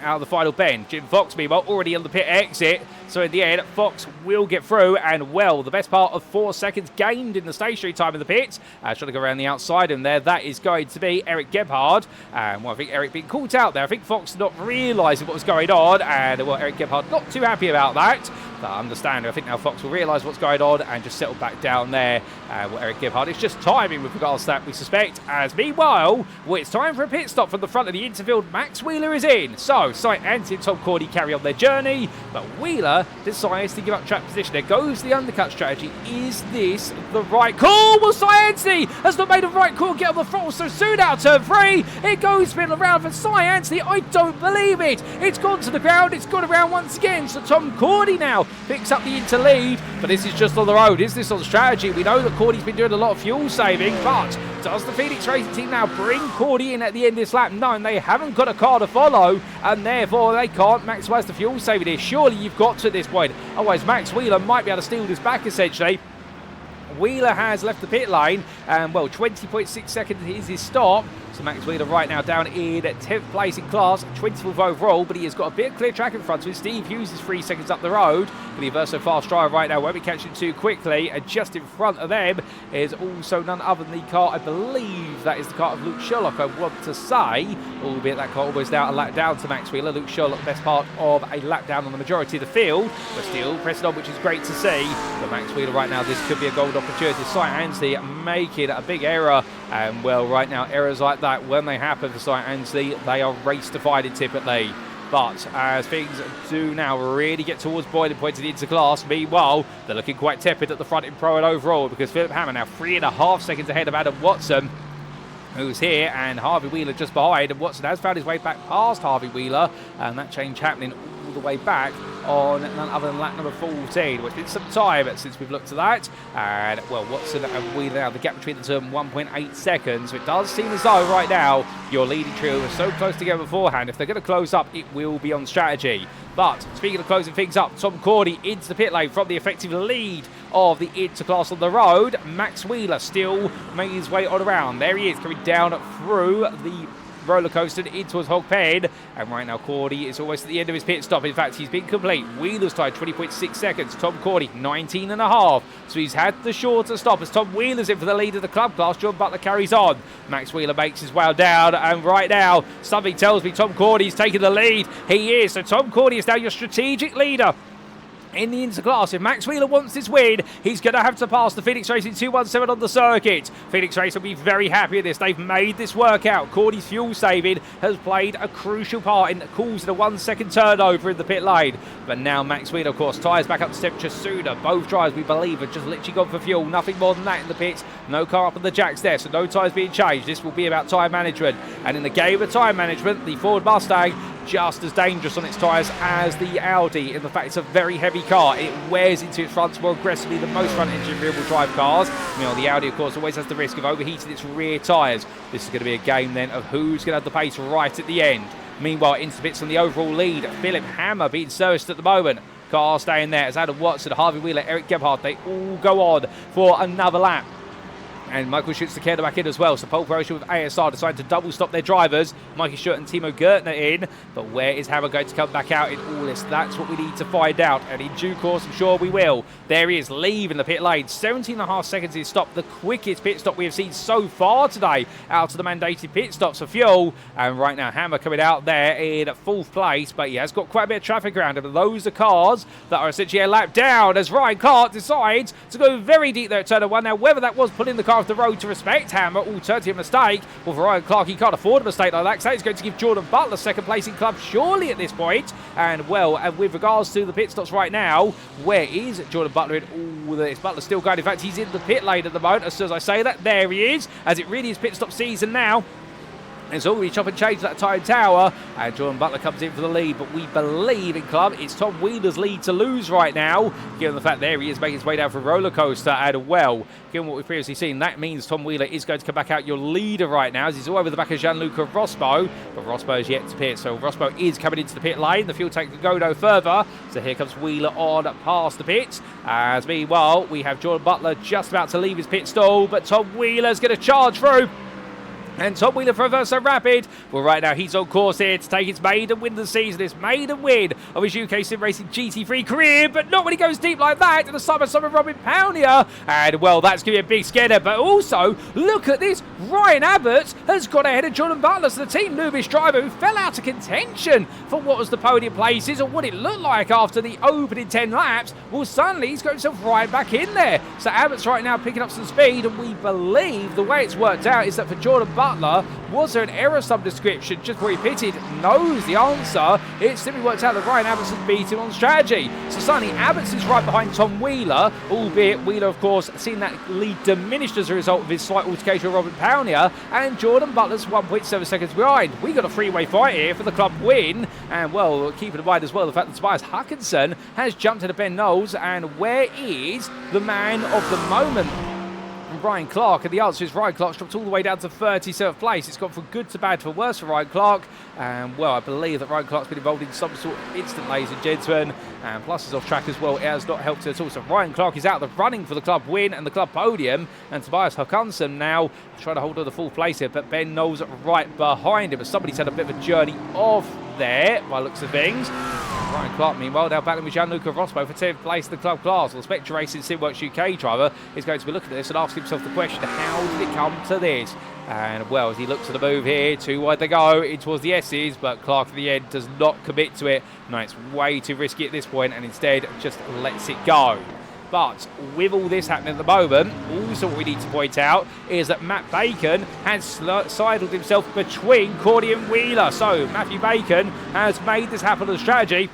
out of the final bend. Jim Fox, meanwhile, already on the pit exit. So in the end, Fox will get through, and well, the best part of 4 seconds gained in the stationary time in the pits. Trying to go around the outside in there, that is going to be Eric Gebhard. And well, I think Eric being caught out there. I think Fox not realising what was going on, and well, Eric Gebhard not too happy about that. But I understand. I think now Fox will realise what's going on and just settle back down there. Well, Eric Gebhard, it's just timing with regards to that, we suspect. As meanwhile, well, it's time for a pit stop from the front of the interfield. Max Wheeler is in. So, Si Anstey and Tom Cordy carry on their journey, but Wheeler decides to give up track position. There goes the undercut strategy. Is this the right call? Well, Si Anstey has not made a right call. Get on the throttle so soon out turn 3. It goes spin around for Si Anstey. I don't believe it. It's gone to the ground. It's gone around once again. So Tom Cordy now picks up the interlead, but this is just on the road. Is this on strategy? We know that Cordy's been doing a lot of fuel saving, but does the Phoenix Racing team now bring Cordy in at the end of this lap? No, and they haven't got a car to follow, and therefore they can't maximise the fuel saving here. Surely you've got to at this point. Otherwise, Max Wheeler might be able to steal this back, essentially. Wheeler has left the pit lane, and well, 20.6 seconds is his stop. So Max Wheeler right now down in 10th place in class, 24th overall, but he has got a bit of clear track in front of him. Steve Hughes is 3 seconds up the road, but the Verso fast driver right now won't be catching too quickly. And just in front of them is also none other than the car, I believe that is the car of Luke Sherlock, I want to say, albeit that car almost out a lap down to Max Wheeler. Luke Sherlock, best part of a lap down on the majority of the field, but still pressing on, which is great to see. But Max Wheeler right now, this could be a gold opportunity. Si Anstey making a big error, and well, right now, errors like that, when they happen for Si Anstey, they are race defining typically. But as things do now really get towards boiling point in the interclass, meanwhile, they're looking quite tepid at the front in pro and overall, because Philipp Hammer now 3.5 seconds ahead of Adam Watson, who's here, and Harvey Wheeler just behind, and Watson has found his way back past Harvey Wheeler, and that change happening all the way back on none other than lap number 14. Well, it's been some time since we've looked at that, and well, Watson and Wheeler now, the gap between the two, 1.8 seconds. So it does seem as though right now your leading trio are so close together beforehand. If they're going to close up, it will be on strategy. But speaking of closing things up, Tom Cordy into the pit lane from the effective lead of the interclass on the road. Max Wheeler still making his way on around. There he is, coming down through the roller coaster in towards Hog Pen, and right now Cordy is almost at the end of his pit stop. In fact, he's been complete. Wheeler's tied 20.6 seconds. Tom Cordy 19.5, so he's had the shorter stop as Tom Wheeler's in for the lead of the club class. John Butler carries on. Max Wheeler makes his way down, and right now something tells me Tom Cordy's taking the lead. He is. So Tom Cordy is now your strategic leader in the interclass. If Max Wheeler wants this win, he's going to have to pass the Phoenix Racing 217 on the circuit. Phoenix Racing will be very happy with this. They've made this work out. Cordy's fuel saving has played a crucial part in causing a 1 second turnover in the pit lane. But now Max Wheeler, of course, tyres back up to temperature sooner. Both drivers, we believe, have just literally gone for fuel. Nothing more than that in the pits. No car up on the jacks there, so no tyres being changed. This will be about tyre management. And in the game of tyre management, the Ford Mustang just as dangerous on its tyres as the Audi, in the fact it's a very heavy car. It wears into its fronts more aggressively than most front-engine rear-wheel drive cars. Meanwhile, the Audi, of course, always has the risk of overheating its rear tyres. This is going to be a game, then, of who's going to have the pace right at the end. Meanwhile, into the bits on the overall lead, Philipp Hammer being serviced at the moment. Car staying there as Adam Watson, Harvey Wheeler, Eric Gebhard, they all go on for another lap. And Michael Schutz to back in as well. So pole position with ASR decided to double stop their drivers. Mikey Schutz and Timo Gertner in. But where is Hammer going to come back out in all this? That's what we need to find out. And in due course, I'm sure we will. There he is, leaving the pit lane. 17.5 seconds is stop. The quickest pit stop we have seen so far today out of the mandated pit stops for fuel. And right now, Hammer coming out there in 4th place. But he has got quite a bit of traffic around him. And those are cars that are essentially a lap down as Ryan Clark decides to go very deep there at turn 1. Now, whether that was pulling the car of the road to respect Hammer. Alternative mistake. Well, for Ryan Clark, he can't afford a mistake like that. So he's going to give Jordan Butler second place in club surely at this point. And well, and with regards to the pit stops right now, where is Jordan Butler in all this? Butler's still going. In fact, he's in the pit lane at the moment. As soon as I say that, there he is, as it really is pit stop season now. It's already chop and change that time tower, and Jordan Butler comes in for the lead, but we believe in club it's Tom Wheeler's lead to lose right now, given the fact there he is making his way down for a roller coaster. And well, given what we've previously seen, that means Tom Wheeler is going to come back out your leader right now, as he's all over the back of Gianluca Rospo, but Rospo is yet to pit, so Rospo is coming into the pit lane. The fuel tank can go no further, so here comes Wheeler on past the pit, as meanwhile we have Jordan Butler just about to leave his pit stall, but Tom Wheeler's going to charge through. And Tom Wheeler for Verso Rapid. Well, right now he's on course here to take his maiden win of the season. His maiden win of his UKSimRacing GT3 career, but not when he goes deep like that. And the side by side with Robin Paunia. And well, that's going to be a big scanner. But also, look at this. Ryan Abbott has got ahead of Jordan Butler. So the Team Nubish driver who fell out of contention for what was the podium places or what it looked like after the opening 10 laps. Well, suddenly he's got himself right back in there. So Abbott's right now picking up some speed. And we believe the way it's worked out is that for Jordan Butler, was there an error of some description just before he pitted? Knows the answer. It simply works out that Ryan Abbott's beat him on strategy. So suddenly Abbott's is right behind Tom Wheeler, albeit Wheeler, of course, seen that lead diminished as a result of his slight altercation with Robin Paunia, and Jordan Butler's 1.7 seconds behind. We got a three-way fight here for the club win, and well, keeping in mind as well the fact that Tobias Hutchinson has jumped into Ben Knowles, and where is the man of the moment? Ryan Clark, and the answer is Ryan Clark's dropped all the way down to 37th place. It's gone from good to bad for worse for Ryan Clark, and well, I believe that Ryan Clark's been involved in some sort of incident, ladies and gentlemen, and plus he's off track as well. It has not helped at all. So Ryan Clark is out of the running for the club win and the club podium, and Tobias Hutchinson now trying to hold on the full place here, but Ben Knowles right behind him, but somebody's had a bit of a journey off there by looks of things. Ryan Clark, meanwhile, now battling with Gianluca Rospo for 10th place in the club class. Well, Spectre Racing SimWorks UK driver is going to be looking at this and asking himself the question, how did it come to this? And well, as he looks at the move here, too wide they go in towards the S's, but Clark in the end does not commit to it. No, it's way too risky at this point, and instead just lets it go. But with all this happening at the moment, also what we need to point out is that Matt Bacon has sidled himself between Cordy and Wheeler. So Matthew Bacon has made this happen on strategy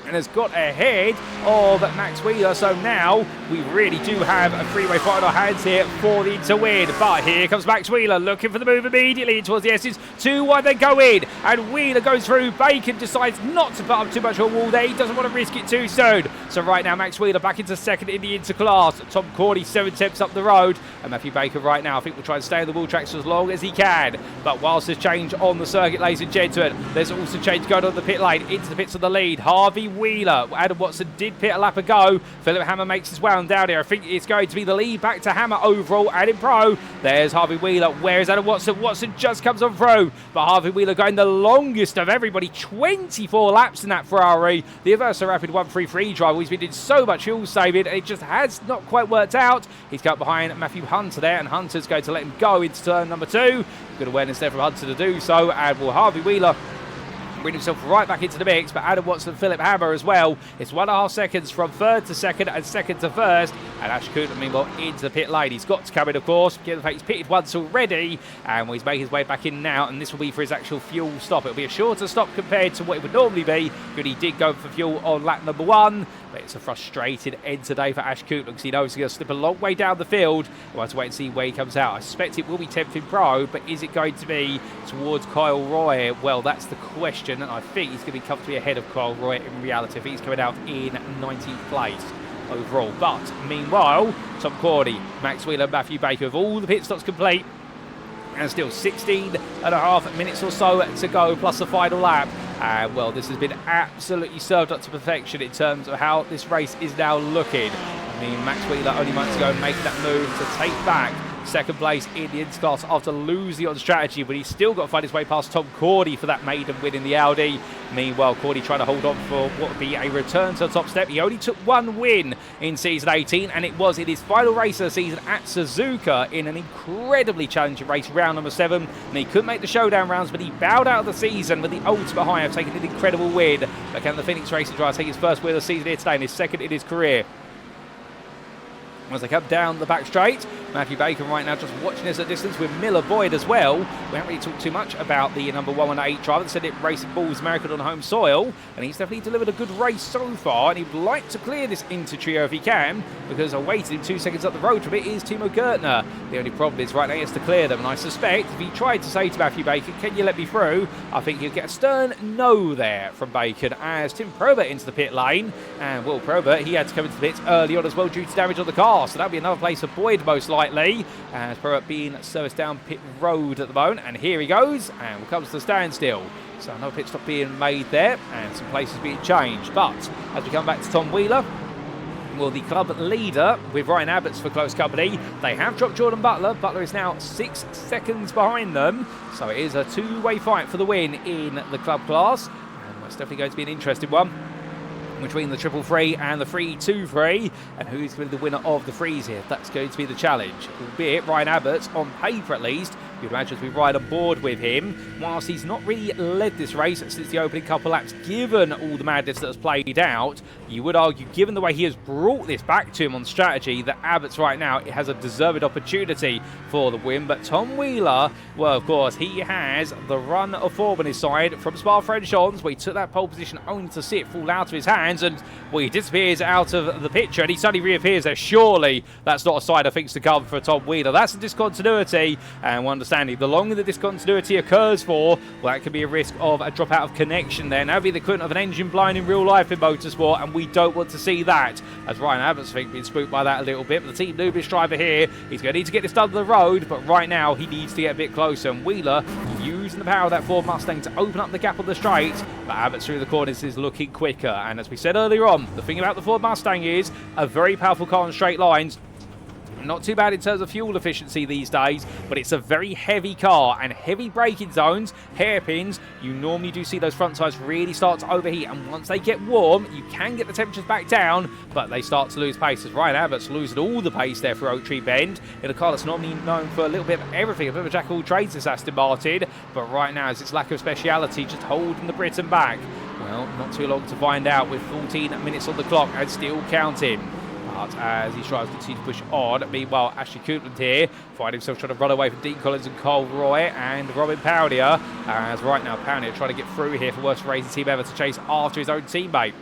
and has got ahead of Max Wheeler. So now we really do have a three-way fight in our hands here for the to win. But here comes Max Wheeler looking for the move immediately towards the S's. 2-1 they go in, and Wheeler goes through. Bacon decides not to put up too much on a wall there. He doesn't want to risk it too soon. So right now Max Wheeler back into second in the interclass. Tom Cordy 7 tenths up the road, and Matthew Bacon right now I think will try and stay on the wall tracks as long as he can. But whilst there's change on the circuit, ladies and gentlemen, there's also change going on the pit lane into the pits of the lead. Harvey Wheeler, Adam Watson did pit a lap ago. Philipp Hammer makes his way on down here. I think it's going to be the lead back to Hammer overall and in pro. There's Harvey Wheeler. Where is Adam Watson? Watson just comes on through, but Harvey Wheeler going the longest of everybody, 24 laps in that Ferrari. The Verso Rapid 133 driver, he's been doing so much fuel saving, and it just has not quite worked out. He's got behind Matthew Hunter there, and Hunter's going to let him go into turn number 2. Good awareness there from Hunter to do so, and will Harvey Wheeler bring himself right back into the mix, but Adam Watson and Philipp Hammer as well. It's 1.5 seconds from third to second and second to first, and Ash Cooper meanwhile into the pit lane. He's got to come in, of course, given the fact he's pitted once already, and he's making his way back in now, and this will be for his actual fuel stop. It'll be a shorter stop compared to what it would normally be, but he did go for fuel on lap number 1. But it's a frustrated end today for Ash Cooper because he knows he's going to slip a long way down the field. We'll have to wait and see where he comes out. I suspect it will be 10th in pro, but is it going to be towards Kyle Roy? Well, that's the question, and I think he's going to be comfortably ahead of Kyle Roy in reality. I think he's coming out in 19th place overall. But meanwhile, Tom Cordy, Max Wheeler, Matthew Baker with all the pit stops complete, and still 16.5 minutes or so to go, plus the final lap. Well, this has been absolutely served up to perfection in terms of how this race is now looking. I mean, Max Wheeler only months ago making that move to take back second place in the interclass after losing on strategy, but he's still got to find his way past Tom Cordy for that maiden win in the Audi. Meanwhile, Cordy trying to hold on for what would be a return to the top step. He only took one win in season 18, and it was in his final race of the season at Suzuka in an incredibly challenging race, round number 7. And he couldn't make the showdown rounds, but he bowed out of the season with the ultimate high of taking an incredible win. But can the Phoenix Racing driver take his first win of the season here today and his second in his career? As they come down the back straight, Matthew Bacon right now just watching us at distance with Miller Boyd as well. We haven't really talked too much about the number 118 driver that said it Racing Bulls American on home soil, and he's definitely delivered a good race so far, and he would like to clear this into trio if he can, because awaiting him 2 seconds up the road from it is Timo Gertner. The only problem is right now he has to clear them, and I suspect if he tried to say to Matthew Bacon, can you let me through, I think he'll get a stern no there from Bacon as Tim Probert into the pit lane, and Will Probert, he had to come into the pits early on as well due to damage on the car, so that'll be another place for Boyd most likely, as Probert being serviced down pit road at the moment, and here he goes, and will come to the standstill. So another pit stop being made there, and some places being changed. But as we come back to Tom Wheeler, well, the club leader with Ryan Abbott's for close company. They have dropped Jordan Butler. Butler is now 6 seconds behind them, so it is a two-way fight for the win in the club class, and it's definitely going to be an interesting one between the triple free and the 3-2 free, and who's going to be the winner of the frees here? That's going to be the challenge, albeit Ryan Abbott, on paper at least, you'd imagine to be right on board with him, whilst he's not really led this race since the opening couple laps, given all the madness that has played out. You would argue, given the way he has brought this back to him on strategy, that Abbott's right now it has a deserved opportunity for the win. But Tom Wheeler, well, of course, he has the run of form on his side from Spa-Francorchamps, where he took that pole position only to see it fall out of his hands, and well, he disappears out of the picture, and he suddenly reappears there. Surely that's not a sign of things to come for Tom Wheeler. That's a discontinuity, and one understanding the longer the discontinuity occurs for, well, that could be a risk of a drop out of connection there. Now, be the equivalent of an engine blind in real life in motorsport, and we don't want to see that, as Ryan Abbott's been spooked by that a little bit. But the Team Nubish driver here, he's going to need to get this done to the road, but right now he needs to get a bit closer, and Wheeler using the power of that Ford Mustang to open up the gap on the straight, but Abbott through the corners is looking quicker. And as we said earlier on, the thing about the Ford Mustang is a very powerful car on straight lines. Not too bad in terms of fuel efficiency these days, but it's a very heavy car, and heavy braking zones, hairpins, you normally do see those front tyres really start to overheat, and once they get warm, you can get the temperatures back down, but they start to lose pace, as Ryan Abbott's losing all the pace there for Oak Tree Bend, in a car that's normally known for a little bit of everything, a bit of a jack of all trades, this Aston Martin, but right now, as its lack of speciality, just holding the Britain back. Well, not too long to find out with 14 minutes on the clock and still counting. But as he tries to continue to push on, meanwhile, Ashley Coutland here find himself trying to run away from Dean Collins and Cole Roy and Robin Powdier. As right now, Powdier trying to get through here for worst racing team ever to chase after his own teammate.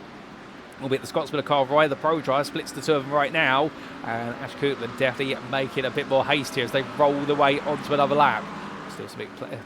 Albeit the Scotsman of Carl Roy, the pro driver, splits the two of them right now. And Ash Coutland definitely making a bit more haste here as they roll the way onto another lap. Still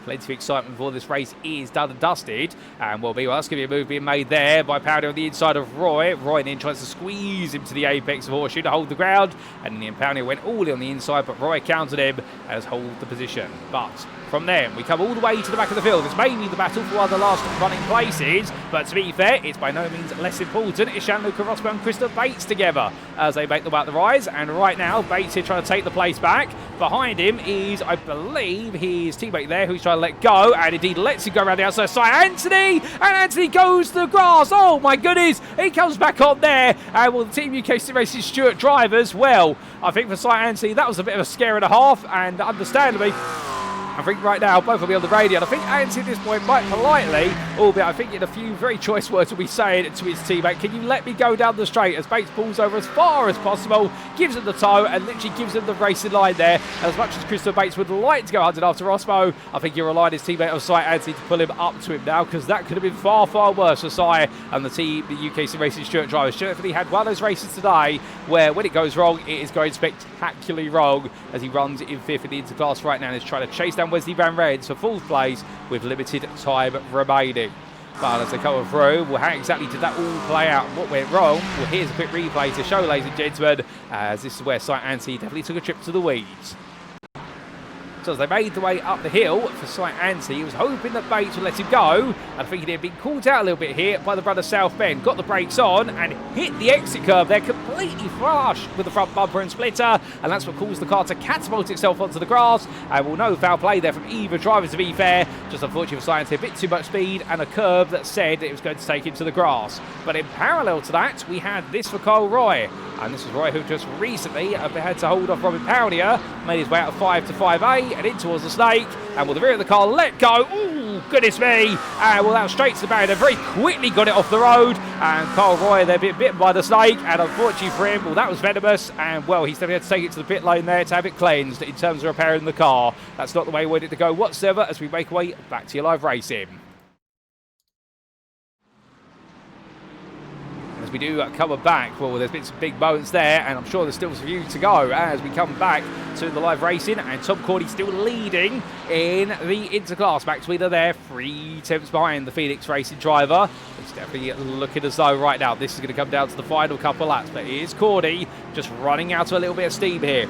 plenty of excitement before this race is done and dusted. And well, that's going to be a move being made there by Powder on the inside of Roy. Roy then tries to squeeze him to the apex of Horseshoe to hold the ground. And then Powder went all in on the inside, but Roy countered him and has held the position. But from there, we come all the way to the back of the field. It's mainly the battle for one of the last running places, but to be fair, it's by no means less important. It's Gianluca Rosberg and Christoph Bates together as they make the way up the rise. And right now, Bates here trying to take the place back. Behind him is, I believe, his teammate there who's trying to let go, and indeed lets him go around the outside side. Anthony! And Anthony goes to the grass. Oh my goodness! He comes back on there. And well, the Team UKSimRacing Stuart drivers, well, I think for Cy Anthony, that was a bit of a scare and a half, and understandably, I think right now both will be on the radio, and I think Anthony at this point might politely, albeit I think in a few very choice words will be saying to his teammate, can you let me go down the straight, as Bates pulls over as far as possible, gives him the toe and literally gives him the racing line there. And as much as Christopher Bates would like to go hunting after Rosmo, I think he'll rely on his teammate of Cy Anthony to pull him up to him now, because that could have been far, far worse for Cy and the UKSimRacing Stuart drivers. Definitely had one of those races today where when it goes wrong, it is going spectacularly wrong, as he runs in fifth in the interclass right now and is trying to chase down Wesley Van Rens for fourth place with limited time remaining. But as they come through, well, how exactly did that all play out? What went wrong? Well, here's a quick replay to show, ladies and gentlemen, as this is where Cy Anthony definitely took a trip to the weeds. So as they made the way up the hill for Cy Anthony, he was hoping that Bates would let him go. And thinking he had been caught out a little bit here by the brother South Bend. Got the brakes on and hit the exit curve there, completely flush with the front bumper and splitter. And that's what caused the car to catapult itself onto the grass. And we'll know foul play there from either driver, to be fair. Just unfortunately for Cy Anthony, a bit too much speed and a curve that said it was going to take him to the grass. But in parallel to that, we had this for Cole Roy. And this was Roy who just recently had to hold off Robin Powdier, made his way out of 5 to 5A and in towards the snake. And with the rear of the car let go, ooh, Oh, goodness me. And well, that was straight to the barrier. They very quickly got it off the road. And Carl Roy, they're bitten by the snake. And unfortunately for him, well, that was venomous. And well, he's definitely had to take it to the pit lane there to have it cleansed in terms of repairing the car. That's not the way we wanted it to go whatsoever as we make our way back to your live racing. As we do come back, well, there's been some big moments there, and I'm sure there's still some view to go as we come back to the live racing, and Tom Cordy still leading in the interclass. Max Wheeler there, 3 tenths behind the Phoenix Racing driver. It's definitely looking as though right now this is going to come down to the final couple laps, but here's Cordy just running out of a little bit of steam here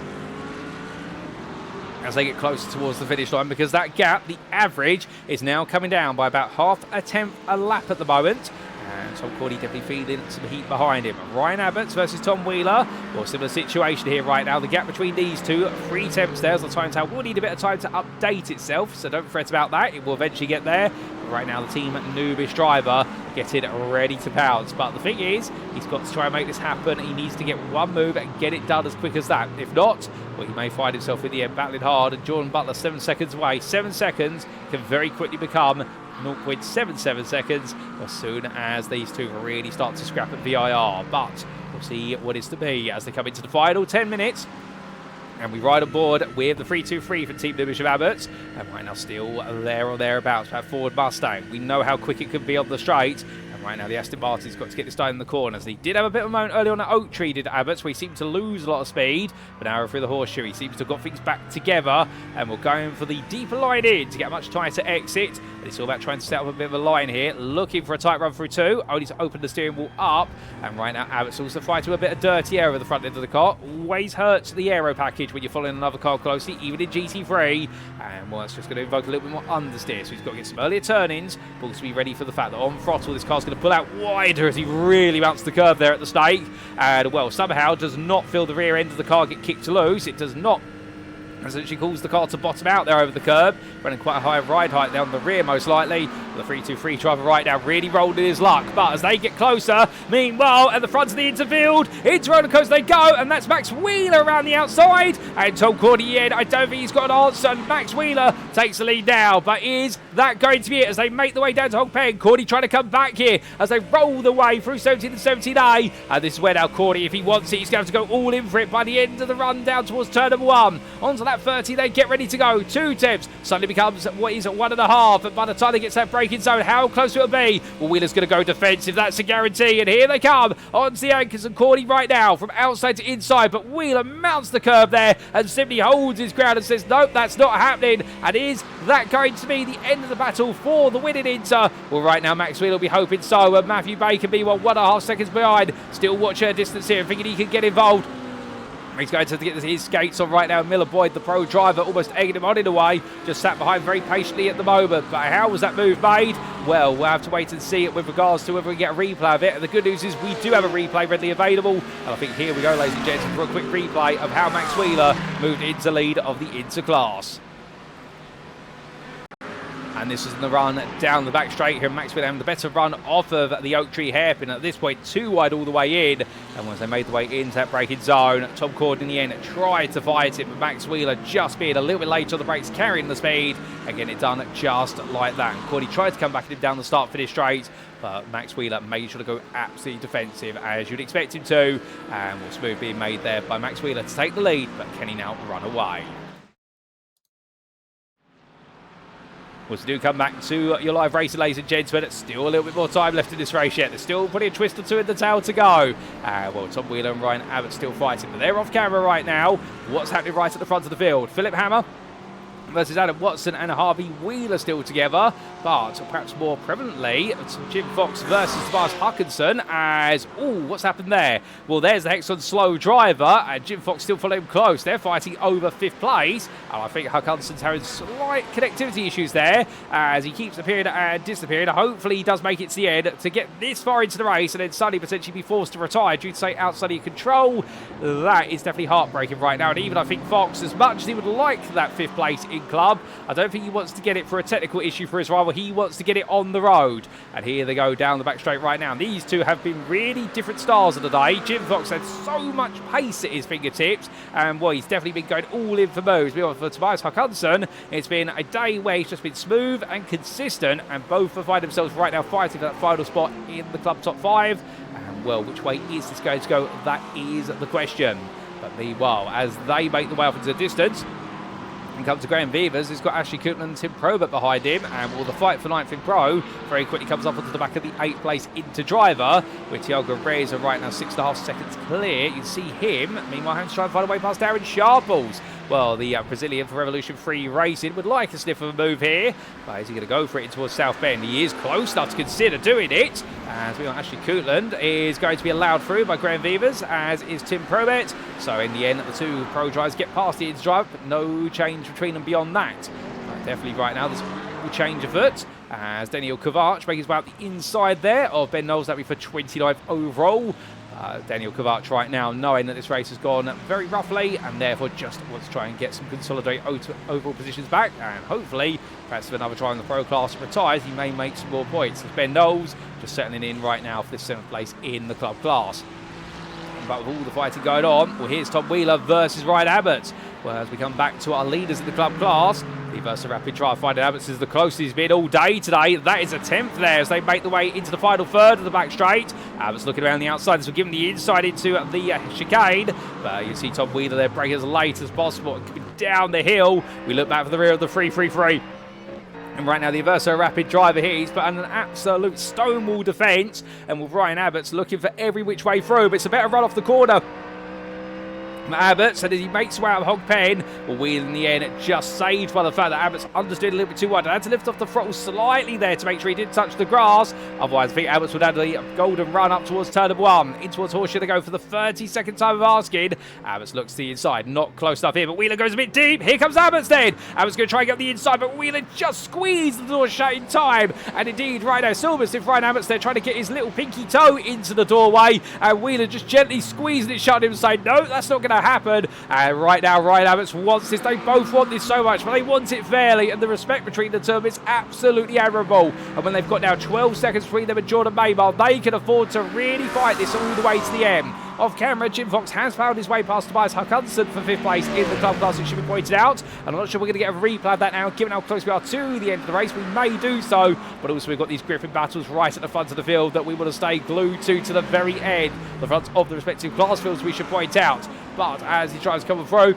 as they get closer towards the finish line, because that gap, the average, is now coming down by about half a tenth a lap at the moment. And Tom Cordy definitely feeling some heat behind him. Ryan Abbots versus Tom Wheeler. Well, similar situation here right now. The gap between these two, 3 tenths there. The time tower will need a bit of time to update itself, so don't fret about that. It will eventually get there. But right now, the team Noobish driver getting ready to pounce. But the thing is, he's got to try and make this happen. He needs to get one move and get it done as quick as that. If not, well, he may find himself in the end battling hard. And Jordan Butler 7 seconds away. 7 seconds can very quickly become 0.77 seconds as soon as these two really start to scrap at VIR. But we'll see what is to be as they come into the final 10 minutes. And we ride aboard with the 323 for Team Noobish of Abbots. And right now still there or thereabouts, that Ford Mustang. We know how quick it could be on the straight. Right now, the Aston Martin's got to get this down in the corners. He did have a bit of a moment early on at Oak Tree, did Abbots, where he seemed to lose a lot of speed. But now through the horseshoe, he seems to have got things back together. And we're going for the deeper line in to get a much tighter exit. But it's all about trying to set up a bit of a line here. Looking for a tight run through 2. Only to open the steering wheel up. And right now, Abbots also fighting with a bit of dirty air over the front end of the car. Always hurts the aero package when you're following another car closely, even in GT3. And well, that's just going to invoke a little bit more understeer. So he's got to get some earlier turn-ins, but also be ready for the fact that on throttle, this car's going to pull out wide as he really mounts the curve there at the stake, and well, somehow does not feel the rear end of the car get kicked loose. It does not essentially cause the car to bottom out there over the curb, running quite a high ride height down the rear most likely. The 323 driver right now really rolled in his luck, but as they get closer, meanwhile at the front of the interfield, into roller coaster they go, and that's Max Wheeler around the outside, and Tom Cordy in. I don't think he's got an answer, and Max Wheeler takes the lead now, but is that going to be it as they make the way down to Hog Pen? Cordy trying to come back here as they roll the way through 17 and 17A, and this is where now Cordy, if he wants it, he's going to have to go all in for it by the end of the run down towards turn number 1. Onto that 30, they get ready to go. 2 tenths suddenly becomes what is 1.5, and by the time they get to that braking zone, how close will it be? Well, Wheeler's going to go defensive, that's a guarantee, and here they come onto the anchors, and Cordy right now from outside to inside, but Wheeler mounts the curve there and simply holds his ground and says, nope, that's not happening. And is that going to be the end of the battle for the winning Inter? Well, right now Max Wheeler will be hoping so, and Matthew Baker be 1.5 seconds behind, still watch her distance here, thinking he can get involved. He's going to get his skates on right now. Miller Boyd, the pro driver, almost egging him on in a way. Just sat behind very patiently at the moment. But how was that move made? Well, we'll have to wait and see it with regards to whether we get a replay of it. And the good news is we do have a replay readily available. And I think here we go, ladies and gentlemen, for a quick replay of how Max Wheeler moved into lead of the interclass. And this is the run down the back straight here. Max Wheeler having the better run off of the Oak Tree hairpin. At this point, 2 wide all the way in. And once they made the way into that braking zone, Tom Cordy in the end tried to fight it, but Max Wheeler just being a little bit late on the brakes, carrying the speed, and getting it done just like that. And Cordy tried to come back down the start-finish straight, but Max Wheeler made sure to go absolutely defensive, as you'd expect him to. And well, smooth being made there by Max Wheeler to take the lead, but can he now run away? Well, to do come back to your live racing, ladies and gentlemen. Still a little bit more time left in this race yet. There's still plenty of twist or 2 in the tail to go. Well, Tom Wheeler and Ryan Abbott still fighting, but they're off camera right now. What's happening right at the front of the field? Philipp Hammer versus Adam Watson and Harvey Wheeler still together, but perhaps more prevalently, Jim Fox versus Tobias Huckinson as, what's happened there? Well, there's the Hexon slow driver, and Jim Fox still following close. They're fighting over 5th place, and I think Huckinson's having slight connectivity issues there as he keeps appearing and disappearing. Hopefully he does make it to the end to get this far into the race and then suddenly potentially be forced to retire due to say outside of control. That is definitely heartbreaking right now, and even I think Fox, as much as he would like that 5th place in club. I don't think he wants to get it for a technical issue for his rival. He wants to get it on the road. And here they go down the back straight right now. These two have been really different stars of the day. Jim Fox had so much pace at his fingertips. And, well, he's definitely been going all in for moves. Meanwhile, for Tobias Håkansson, it's been a day where he's just been smooth and consistent. And both have found themselves right now fighting for that final spot in the club top 5. And, well, which way is this going to go? That is the question. But meanwhile, as they make the way off into the distance, and come to Graham Vivers, he's got Ashley Coutland and Tim Probert behind him, and the fight for 9th in Pro very quickly comes up onto the back of the 8th place into driver, with Thiago Reza right now 6.5 seconds clear. You see him, meanwhile, having to try and find a way past Darren Sharples. Well, the Brazilian for Revolution Free Racing would like a sniff of a move here, but is he going to go for it towards South Bend? He is close enough to consider doing it, as we got Ashley Coutland is going to be allowed through by Graham Vivers, as is Tim Probert. So in the end, the two pro drivers get past the drive, but no change between them beyond that. But definitely right now, there's a change of foot, as Daniel Kovac makes his way out the inside there of Ben Knowles. That'll be for 29th overall. Daniel Kovac right now knowing that this race has gone very roughly, and therefore just wants to try and get some consolidated overall positions back, and hopefully perhaps if another try in the pro class retires, he may make some more points. As Ben Knowles just settling in right now for this 7th place in the club class. But with all the fighting going on, well, here's Tom Wheeler versus Ryan Abbott. Well, as we come back to our leaders in the club class, the Versa Rapid Drive finding Abbott is the closest he's been all day today. That is a 10th there as they make the way into the final third of the back straight. Abbott's looking around the outside. This will give him the inside into the chicane. But you see Tom Wheeler there breaking as late as possible. Coming down the hill. We look back for the rear of the 3-3-3. And right now the Versa Rapid driver here, he's put on an absolute stonewall defence. And with Ryan Abbott's looking for every which way through, but it's a better run off the corner. Abbott, so as he makes way out of Hog Pen, well, Wheel in the end just saved by the fact that Abbott's understood a little bit too wide and had to lift off the throttle slightly there to make sure he didn't touch the grass. Otherwise, I think Abbott's would have the golden run up towards turn number 1. In towards Horseshoe to go for the 32nd time of asking. Abbott's looks to the inside, not close enough here, but Wheeler goes a bit deep. Here comes Abbott's then. Abbott's going to try and get up the inside, but Wheeler just squeezed the door shut in time. And indeed, right now, Silver's if Ryan Abbott's there trying to get his little pinky toe into the doorway, and Wheeler just gently squeezing it shut and saying, no, that's not going to happen. And right now, Ryan Abbott wants this. They both want this so much, but they want it fairly, and the respect between the two is absolutely admirable. And when they've got now 12 seconds between them and Jordan Maybell, they can afford to really fight this all the way to the end. Off camera, Jim Fox has found his way past Tobias Håkansson for 5th place in the club class, which should be pointed out. And I'm not sure we're going to get a replay of that now, given how close we are to the end of the race. We may do so, but also we've got these Griffin battles right at the front of the field that we want to stay glued to the very end. The front of the respective class fields, we should point out. But as he tries to come through,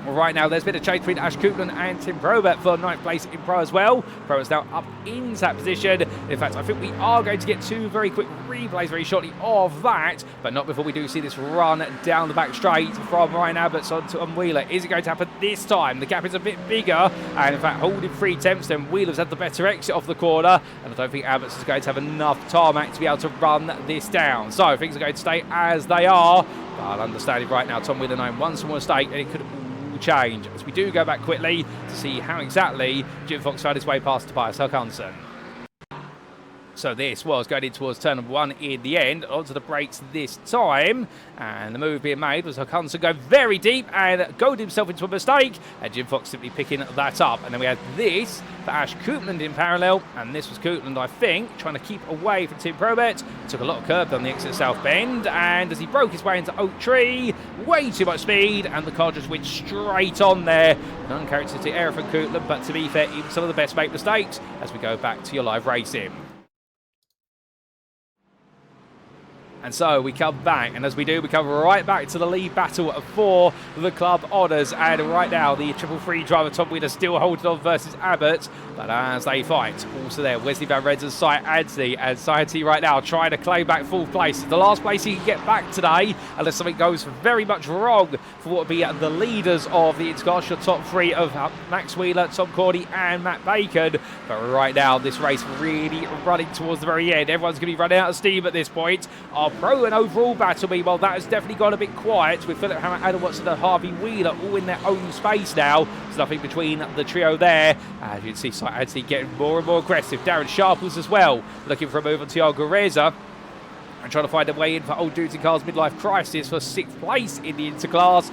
well, right now, there's been a change between Ash Coutland and Tim Probert for 9th place in Pro as well. Probert's now up into that position. In fact, I think we are going to get 2 very quick replays very shortly of that, but not before we do see this run down the back straight from Ryan Abbott onto Wheeler. Is it going to happen this time? The gap is a bit bigger, and in fact, holding 3 attempts, then Wheeler's had the better exit off the corner, and I don't think Abbott's is going to have enough tarmac to be able to run this down. So things are going to stay as they are, but understanding right now, Tom Wheeler knowing one small mistake, and it could change as we do go back quickly to see how exactly Jim Fox found his way past Tobias Håkansson. So this was going in towards turn number 1 in the end, onto the brakes this time, and the move being made was Håkansson go very deep and goaded himself into a mistake, and Jim Fox simply picking that up. And then we had this for Ash Coutland in parallel, and this was Coutland, I think, trying to keep away from Tim Probert. Took a lot of curb on the exit of South Bend, and as he broke his way into Oak Tree, way too much speed, and the car just went straight on there. An uncharacteristic error from Coutland, but to be fair, even some of the best make mistakes as we go back to your live racing. And so we come back, and as we do, we come right back to the lead battle for the club honours. And right now, the 333 driver Tom Wheeler still holding on versus Abbott. But as they fight, also there, Wesley Van Rens and Sy Adzi. And Sy Adzi right now trying to claim back 4th place. The last place he can get back today, unless something goes very much wrong for what would be the leaders of the International top 3 of Max Wheeler, Tom Cordy, and Matt Bacon. But right now, this race really running towards the very end. Everyone's going to be running out of steam at this point. Our pro and overall battle, meanwhile, that has definitely gone a bit quiet with Philipp Hammer, Adam Watson and Harvey Wheeler all in their own space now. There's nothing between the trio there. As you can see, Sy Adzi getting more and more aggressive. Darren Sharples as well, looking for a move on Thiago Reza. and trying to find a way in for Old Dudes in Cars Midlife Crisis for 6th place in the Interclass.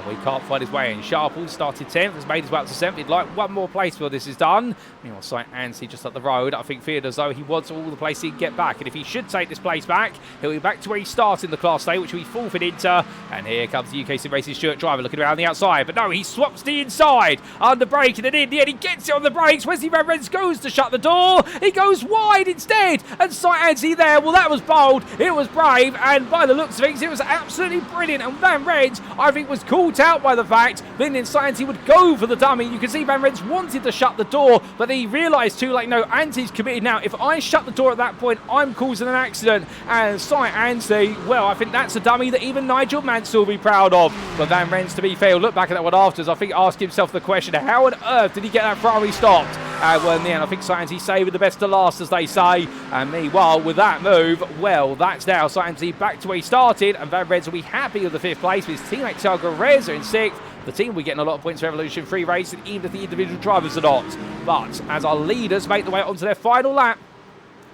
We can't find his way in. Sharples started 10th, has made his way up to 7th. He'd like one more place before this is done. Meanwhile, sight Anstey just up the road. I think feared as though he wants all the place he can get back. And if he should take this place back, he'll be back to where he started in the Class A, which will be 4th in Inter. And here comes the UKSimRacing Stuart driver looking around the outside. But no, he swaps the inside under brake. And then in the end, he gets it on the brakes. Wesley Van Rens goes to shut the door. He goes wide instead. And sight Anstey there. Well, that was bold. It was brave. And by the looks of things, it was absolutely brilliant. And Van Rens, I think, was caught out by the fact that in sight Anstey would go for the dummy. You can see Van Rens wanted to shut the door, but then he realised too late, no, Anstey's committed now. If I shut the door at that point, I'm causing an accident. And sight Anstey, well, I think that's a dummy that even Nigel Mansell will be proud of. But Van Rens, to be fair, look back at that one afterwards, I think asked himself the question, how on earth did he get that Ferrari stopped? Well, in the end, I think sight Anstey saved the best to last, as they say. And meanwhile, with that move, well, that's now sight Anstey back to where he started, and Van Rens will be happy with the 5th place with his teammate Thiago Reza in 6th. The team will be getting a lot of points for Evolution Free Racing, even if the individual drivers are not. But as our leaders make the way onto their final lap,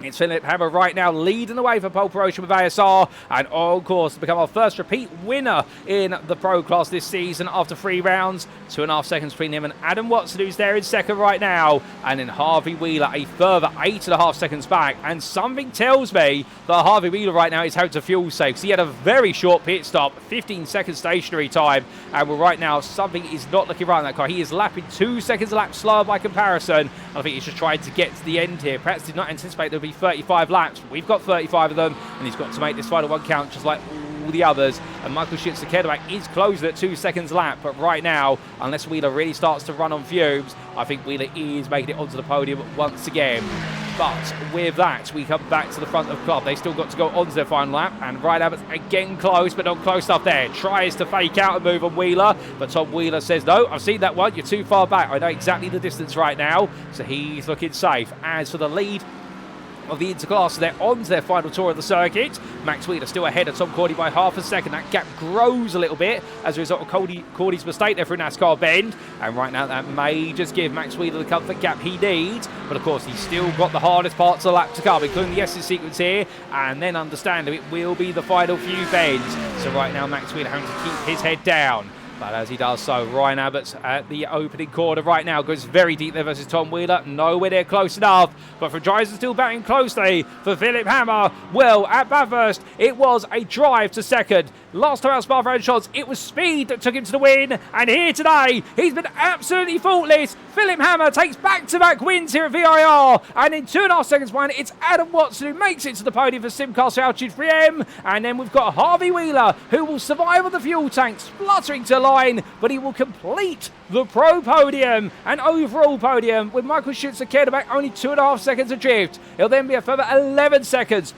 it's Philipp Hammer right now leading the way for pole promotion with ASR, and on course to become our first repeat winner in the Pro Class this season after 3 rounds. 2.5 seconds between him and Adam Watson, who's there in second right now, and then Harvey Wheeler a further 8.5 seconds back. And something tells me that Harvey Wheeler right now is having to fuel save, because he had a very short pit stop, 15-second stationary time, and well, right now something is not looking right in that car. He is lapping 2 seconds a lap slower by comparison. I think he's just trying to get to the end here. Perhaps did not anticipate there would be 35 laps. We've got 35 of them, and he's got to make this final one count just like all the others. And Michael Schütze-Kedebach is closing at 2 seconds lap, but right now, unless Wheeler really starts to run on fumes, I think Wheeler is making it onto the podium once again. But with that, we come back to the front of club. They still got to go on to their final lap, and Ryan Abbott's again close, but not close enough there. Tries to fake out a move on Wheeler, but Tom Wheeler says, no, I've seen that one. You're too far back. I know exactly the distance right now, so he's looking safe. As for the lead of the Interclass, they're on to their final tour of the circuit. Max Wheeler still ahead of Tom Cordy by half a second. That gap grows a little bit as a result of Cordy's mistake there for a NASCAR bend. And right now that may just give Max Wheeler the comfort gap he needs. But of course he's still got the hardest parts of the lap to come, including the S's sequence here. And then understand it will be the final few bends. So right now Max Wheeler having to keep his head down. But as he does so, Ryan Abbott's at the opening corner right now. Goes very deep there versus Tom Wheeler. Nowhere near close enough. But for drivers still batting closely for Philipp Hammer. Well, at Bathurst, it was a drive to second. Last time out Spa round shots, it was speed that took him to the win. And here today, he's been absolutely faultless. Philipp Hammer takes back-to-back wins here at VIR. And in 2.5 seconds behind, it's Adam Watson who makes it to the podium for Simcastle Altitude 3M. And then we've got Harvey Wheeler, who will survive on the fuel tank, spluttering to line, but he will complete the pro podium and overall podium with Michael Schütze-Kedebach only 2.5 seconds adrift. It'll then be a further 11 seconds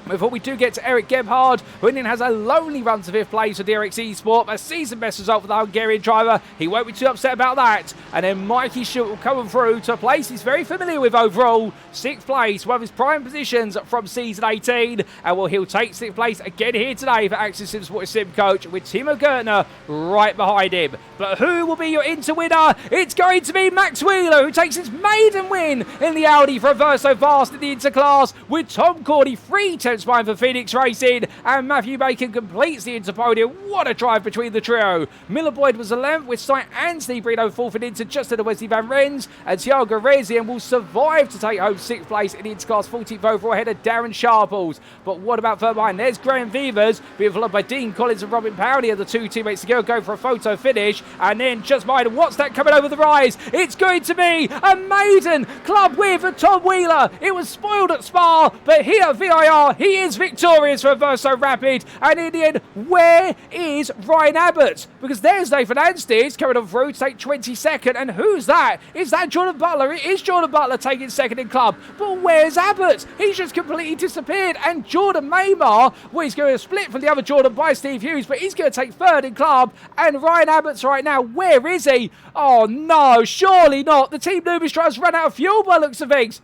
before we do get to Eric Gebhard, who then has a lonely run to 5th place for DRX Esport, a season best result for the Hungarian driver. He won't be too upset about that. And then Mikey Schultz will come through to a place he's very familiar with overall, 6th place, one of his prime positions from season 18. And well, he'll take 6th place again here today for Access SimSport Sim Coach, with Timo Gertner right behind him. But who will be your Inter winner? It's going to be Max Wheeler, who takes his maiden win in the Audi for Verso Fast in the Interclass, with Tom Cordy 3 tenths behind for Phoenix Racing, and Matthew Bacon completes the Inter podium. What a drive between the trio. Miller Boyd was 11th, with sight Anstey Brito 4th in Inter, just ahead of Wesley Van Rens, and Thiago Rezian will survive to take home 6th place in the Interclass, 14th overall, ahead of Darren Sharples. But what about further behind? There's Graham Vivers, being followed by Dean Collins and Robin Powley are the two teammates to go for a photo finish. And then just behind, what's that coming over the rise? It's going to be a maiden club win for Tom Wheeler. It was spoiled at Spa, but here at VIR, he is victorious for Verso Rapid. And in the end, where is Ryan Abbott? Because there's Nathan Anstey coming on through to take 22nd. And who's that? Is that Jordan Butler? It is Jordan Butler taking second in club. But where's Abbott? He's just completely disappeared. And Jordan Maymar, well, he's going to split from the other Jordan by Steve Hughes, but he's going to take third in club. And Ryan Abbott's right now, where is he? Oh no, surely not. The Team Nubis drivers run out of fuel by looks of things.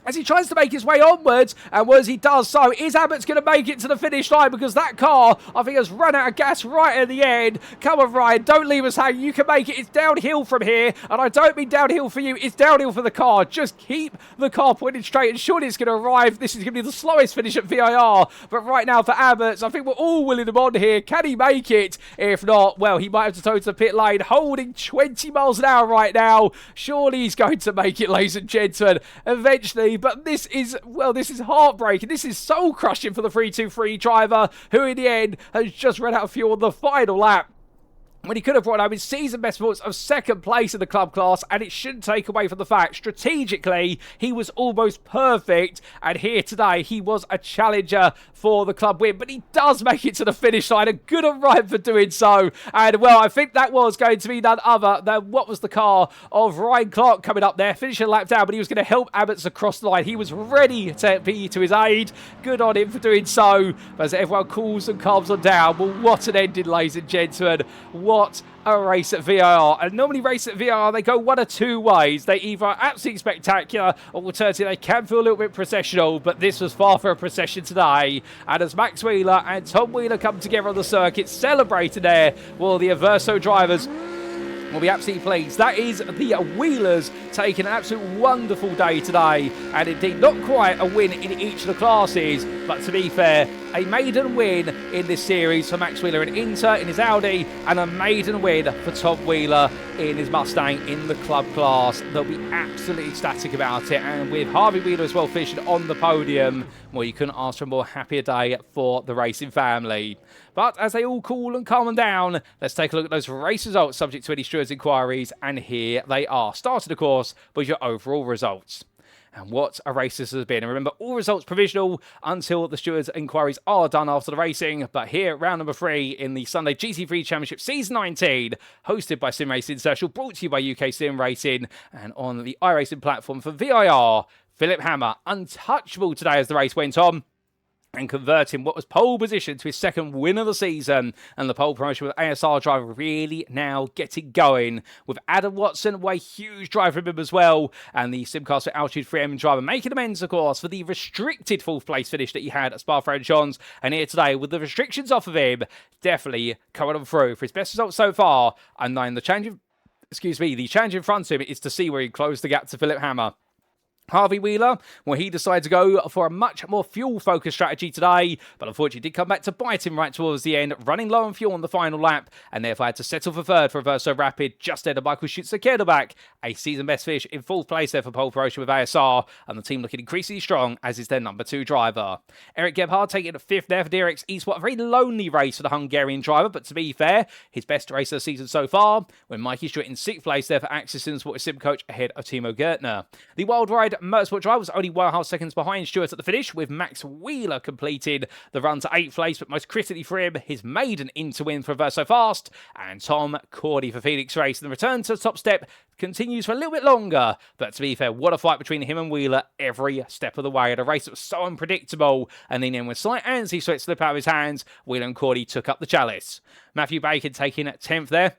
as he tries to make his way onwards, and as he does so, is Abbott's going to make it to the finish line, because that car, I think, has run out of gas right at the end. Come on, Ryan, don't leave us hanging. You can make it. It's downhill from here, and I don't mean downhill for you. It's downhill for the car. Just keep the car pointed straight, and surely it's going to arrive. This is going to be the slowest finish at VIR, but right now for Abbott's, I think we're all willing him on here. Can he make it? If not, well, he might have to tow to the pit lane, holding 20 miles an hour right now. Surely he's going to make it, ladies and gentlemen, eventually, but this is, well, this is heartbreaking. This is soul-crushing for the 323 driver, who in the end has just run out of fuel on the final lap, when he could have brought home his season best performance of second place in the club class, and it shouldn't take away from the fact, strategically, he was almost perfect, and here today, he was a challenger for the club win, but he does make it to the finish line, and good on Ryan for doing so, and well, I think that was going to be none other than what was the car of Ryan Clark coming up there, finishing a lap down, but he was going to help Abbott's across the line. He was ready to be to his aid. Good on him for doing so, but as everyone cools and calms on down, well, what an ending, ladies and gentlemen. What a race at VIR. And normally race at VIR, they go one of two ways. They either are absolutely spectacular, or alternatively, they can feel a little bit processional, but this was far from a procession today. And as Max Wheeler and Tom Wheeler come together on the circuit, celebrating there, well, the Averso drivers will be absolutely pleased. That is the Wheelers taking an absolute wonderful day today, and indeed not quite a win in each of the classes, but to be fair, a maiden win in this series for Max Wheeler in Inter in his Audi, and a maiden win for Tom Wheeler in his Mustang in the club class. They'll be absolutely ecstatic about it, and with Harvey Wheeler as well finishing on the podium, well, you couldn't ask for a more happier day for the racing family. But as they all cool and calm down, let's take a look at those race results subject to any stewards' inquiries, and here they are. Started, of course, with your overall results. And what a race this has been. And remember, all results provisional until the stewards' inquiries are done after the racing. But here, round number 3 in the Sunday GT3 Championship Season 19, hosted by SimRacing International, brought to you by UKSimRacing, and on the iRacing platform for VIR, Philipp Hammer, untouchable today as the race went on, and converting what was pole position to his second win of the season, and the pole promotion with ASR driver really now getting going, with Adam Watson, a huge driver for him as well, and the Simcaster Altitude 3M driver making amends, of course, for the restricted 4th place finish that he had at Spa-Francorchamps, and here today, with the restrictions off of him, definitely coming on through for his best results so far, and knowing the challenge in front of him is to see where he closed the gap to Philipp Hammer. Harvey Wheeler, well, he decided to go for a much more fuel-focused strategy today, but unfortunately did come back to bite him right towards the end, running low on fuel on the final lap, and therefore had to settle for third for Verso Rapid, just ahead of Michael Schutzer-Kedelbach. A season-best finish in 4th place there for pole promotion with ASR, and the team looking increasingly strong, as is their number 2 driver. Eric Gebhard taking 5th there for DRX Eastwood, a very lonely race for the Hungarian driver, but to be fair, his best race of the season so far, when Mikey Stewart in 6th place there for Axis Sport Sim Coach ahead of Timo Gertner. The Wild Ride Motorsport driver was only 1.5 seconds behind Stewart at the finish, with Max Wheeler completed the run to 8th place, but most critically for him, his maiden into win for Verso Fast, and Tom Cordy for Phoenix Race. And the return to the top step continues for a little bit longer, but to be fair, what a fight between him and Wheeler every step of the way. At a race that was so unpredictable, and then with slight antsy so it slipped out of his hands, Wheeler and Cordy took up the chalice. Matthew Bacon taking 10th there.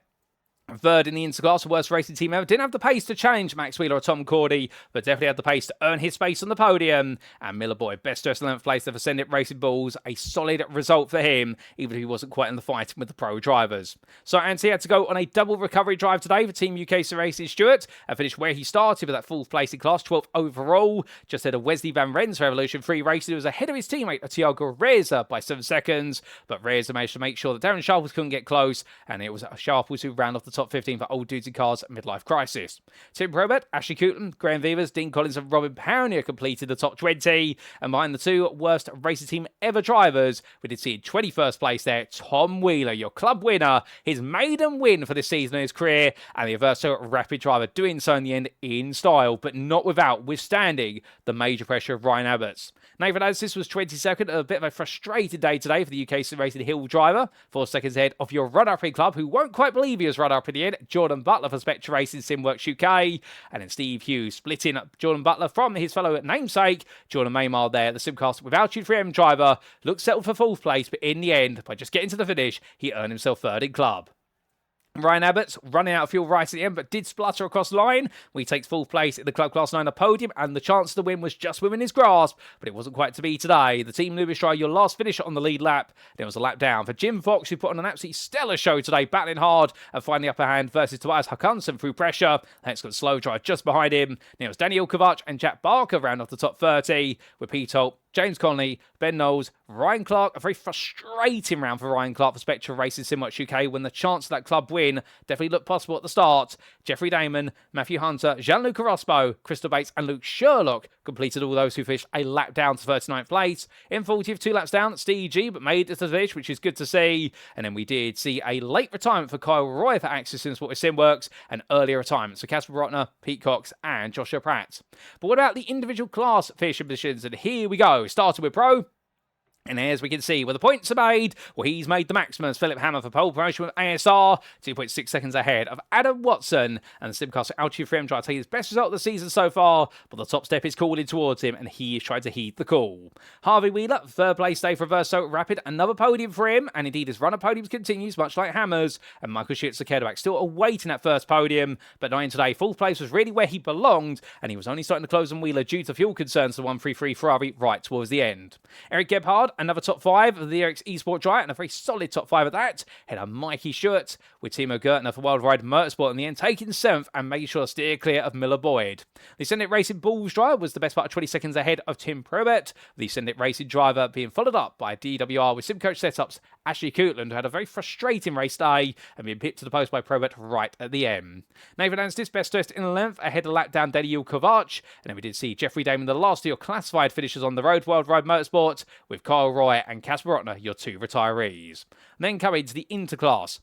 Third in the Interclass, worst racing team ever. Didn't have the pace to challenge Max Wheeler or Tom Cordy, but definitely had the pace to earn his space on the podium. And Miller Boy, best dressed 11th place for Ascendant Racing Bulls. A solid result for him, even if he wasn't quite in the fight with the pro drivers. So Anthony had to go on a double recovery drive today for Team UKSR Stewart, and finished where he started with that 4th place in class, 12th overall. Just ahead of Wesley Van Ren's Revolution 3 Racing. He was ahead of his teammate, Tiago Reza, by 7 seconds, but Reza managed to make sure that Darren Sharples couldn't get close, and it was Sharples who ran off the top 15 for Old Dudes in Cars Midlife Crisis. Tim Probert, Ashley Coulton, Graham Vivas, Dean Collins and Robin Pownier completed the top 20, and behind the 2 worst racing team ever drivers, we did see in 21st place there, Tom Wheeler, your club winner, his maiden win for this season in his career, and the Averso Rapid driver doing so in the end in style, but not without withstanding the major pressure of Ryan Abbott's. Nathan Addis was 22nd, a bit of a frustrated day today for the UKSimRacing Hill driver, 4 seconds ahead of your run-up in club, who won't quite believe he was run-up in the end, Jordan Butler for Spectre Racing SimWorks UK, and then Steve Hughes splitting up Jordan Butler from his fellow namesake, Jordan Maymar there, the Simcast with Altitude 3M driver, looked settled for 4th place, but in the end, by just getting to the finish, he earned himself 3rd in club. Ryan Abbott's running out of fuel right at the end, but did splutter across the line. He takes 4th place in the Club Class 9 podium, and the chance to win was just within his grasp, but it wasn't quite to be today. The Team Nubis try your last finisher on the lead lap. There was a lap down for Jim Fox, who put on an absolutely stellar show today, battling hard and finding the upper hand versus Tobias Hakansen through pressure. Next got slow drive just behind him. Then it was Daniel Kovac and Jack Barker round off the top 30, with Pete Holt, James Connolly, Ben Knowles, Ryan Clark. A very frustrating round for Ryan Clark for Spectre Racing SimWatch UK, when the chance of that club win definitely looked possible at the start. Jeffrey Damon, Matthew Hunter, Gianluca Rospo, Crystal Bates and Luke Sherlock completed all those who finished a lap down to 39th place. In 40th, 2 laps down, Steve G, but made it to the finish, which is good to see. And then we did see a late retirement for Kyle Roy for Axis Sport SimWorks, and earlier retirements for Casper Brotner, Pete Cox and Joshua Pratt. But what about the individual class finishing positions? And here we go. Started with Pro. And as we can see, where the points are made, well, he's made the maximum. Philipp Hammer for pole promotion with ASR, 2.6 seconds ahead of Adam Watson. And the Simcast Altitude Frame trying to take his best result of the season so far, but the top step is calling towards him, and he is trying to heed the call. Harvey Wheeler, 3rd place day for Verso Rapid, another podium for him, and indeed his run of podiums continues, much like Hammer's. And Michael Schütz, Kedowak, still awaiting that first podium, but 9 today. 4th place was really where he belonged, and he was only starting to close on Wheeler due to fuel concerns, the 133 Ferrari right towards the end. Eric Gebhard, another top 5 of the Eric's Esports Giant, and a very solid top 5 at that. Head on Mikey Stewart with Timo Gertner for Wild Ride Motorsport in the end, taking 7th and making sure to steer clear of Miller Boyd. The Ascendant Racing Bulls driver was the best part of 20 seconds ahead of Tim Probert. The Ascendant Racing driver being followed up by DWR with SimCoach Setups Ashley Coutland, who had a very frustrating race day and being pipped to the post by Probert right at the end. Nathan Anstis, best test in length ahead of lap down Daniel Kovac. And then we did see Jeffrey Damon, the last of your classified finishers on the road, World Ride Motorsport, with Kyle Roy and Casper Brotner, your 2 retirees. And then coming to the interclass.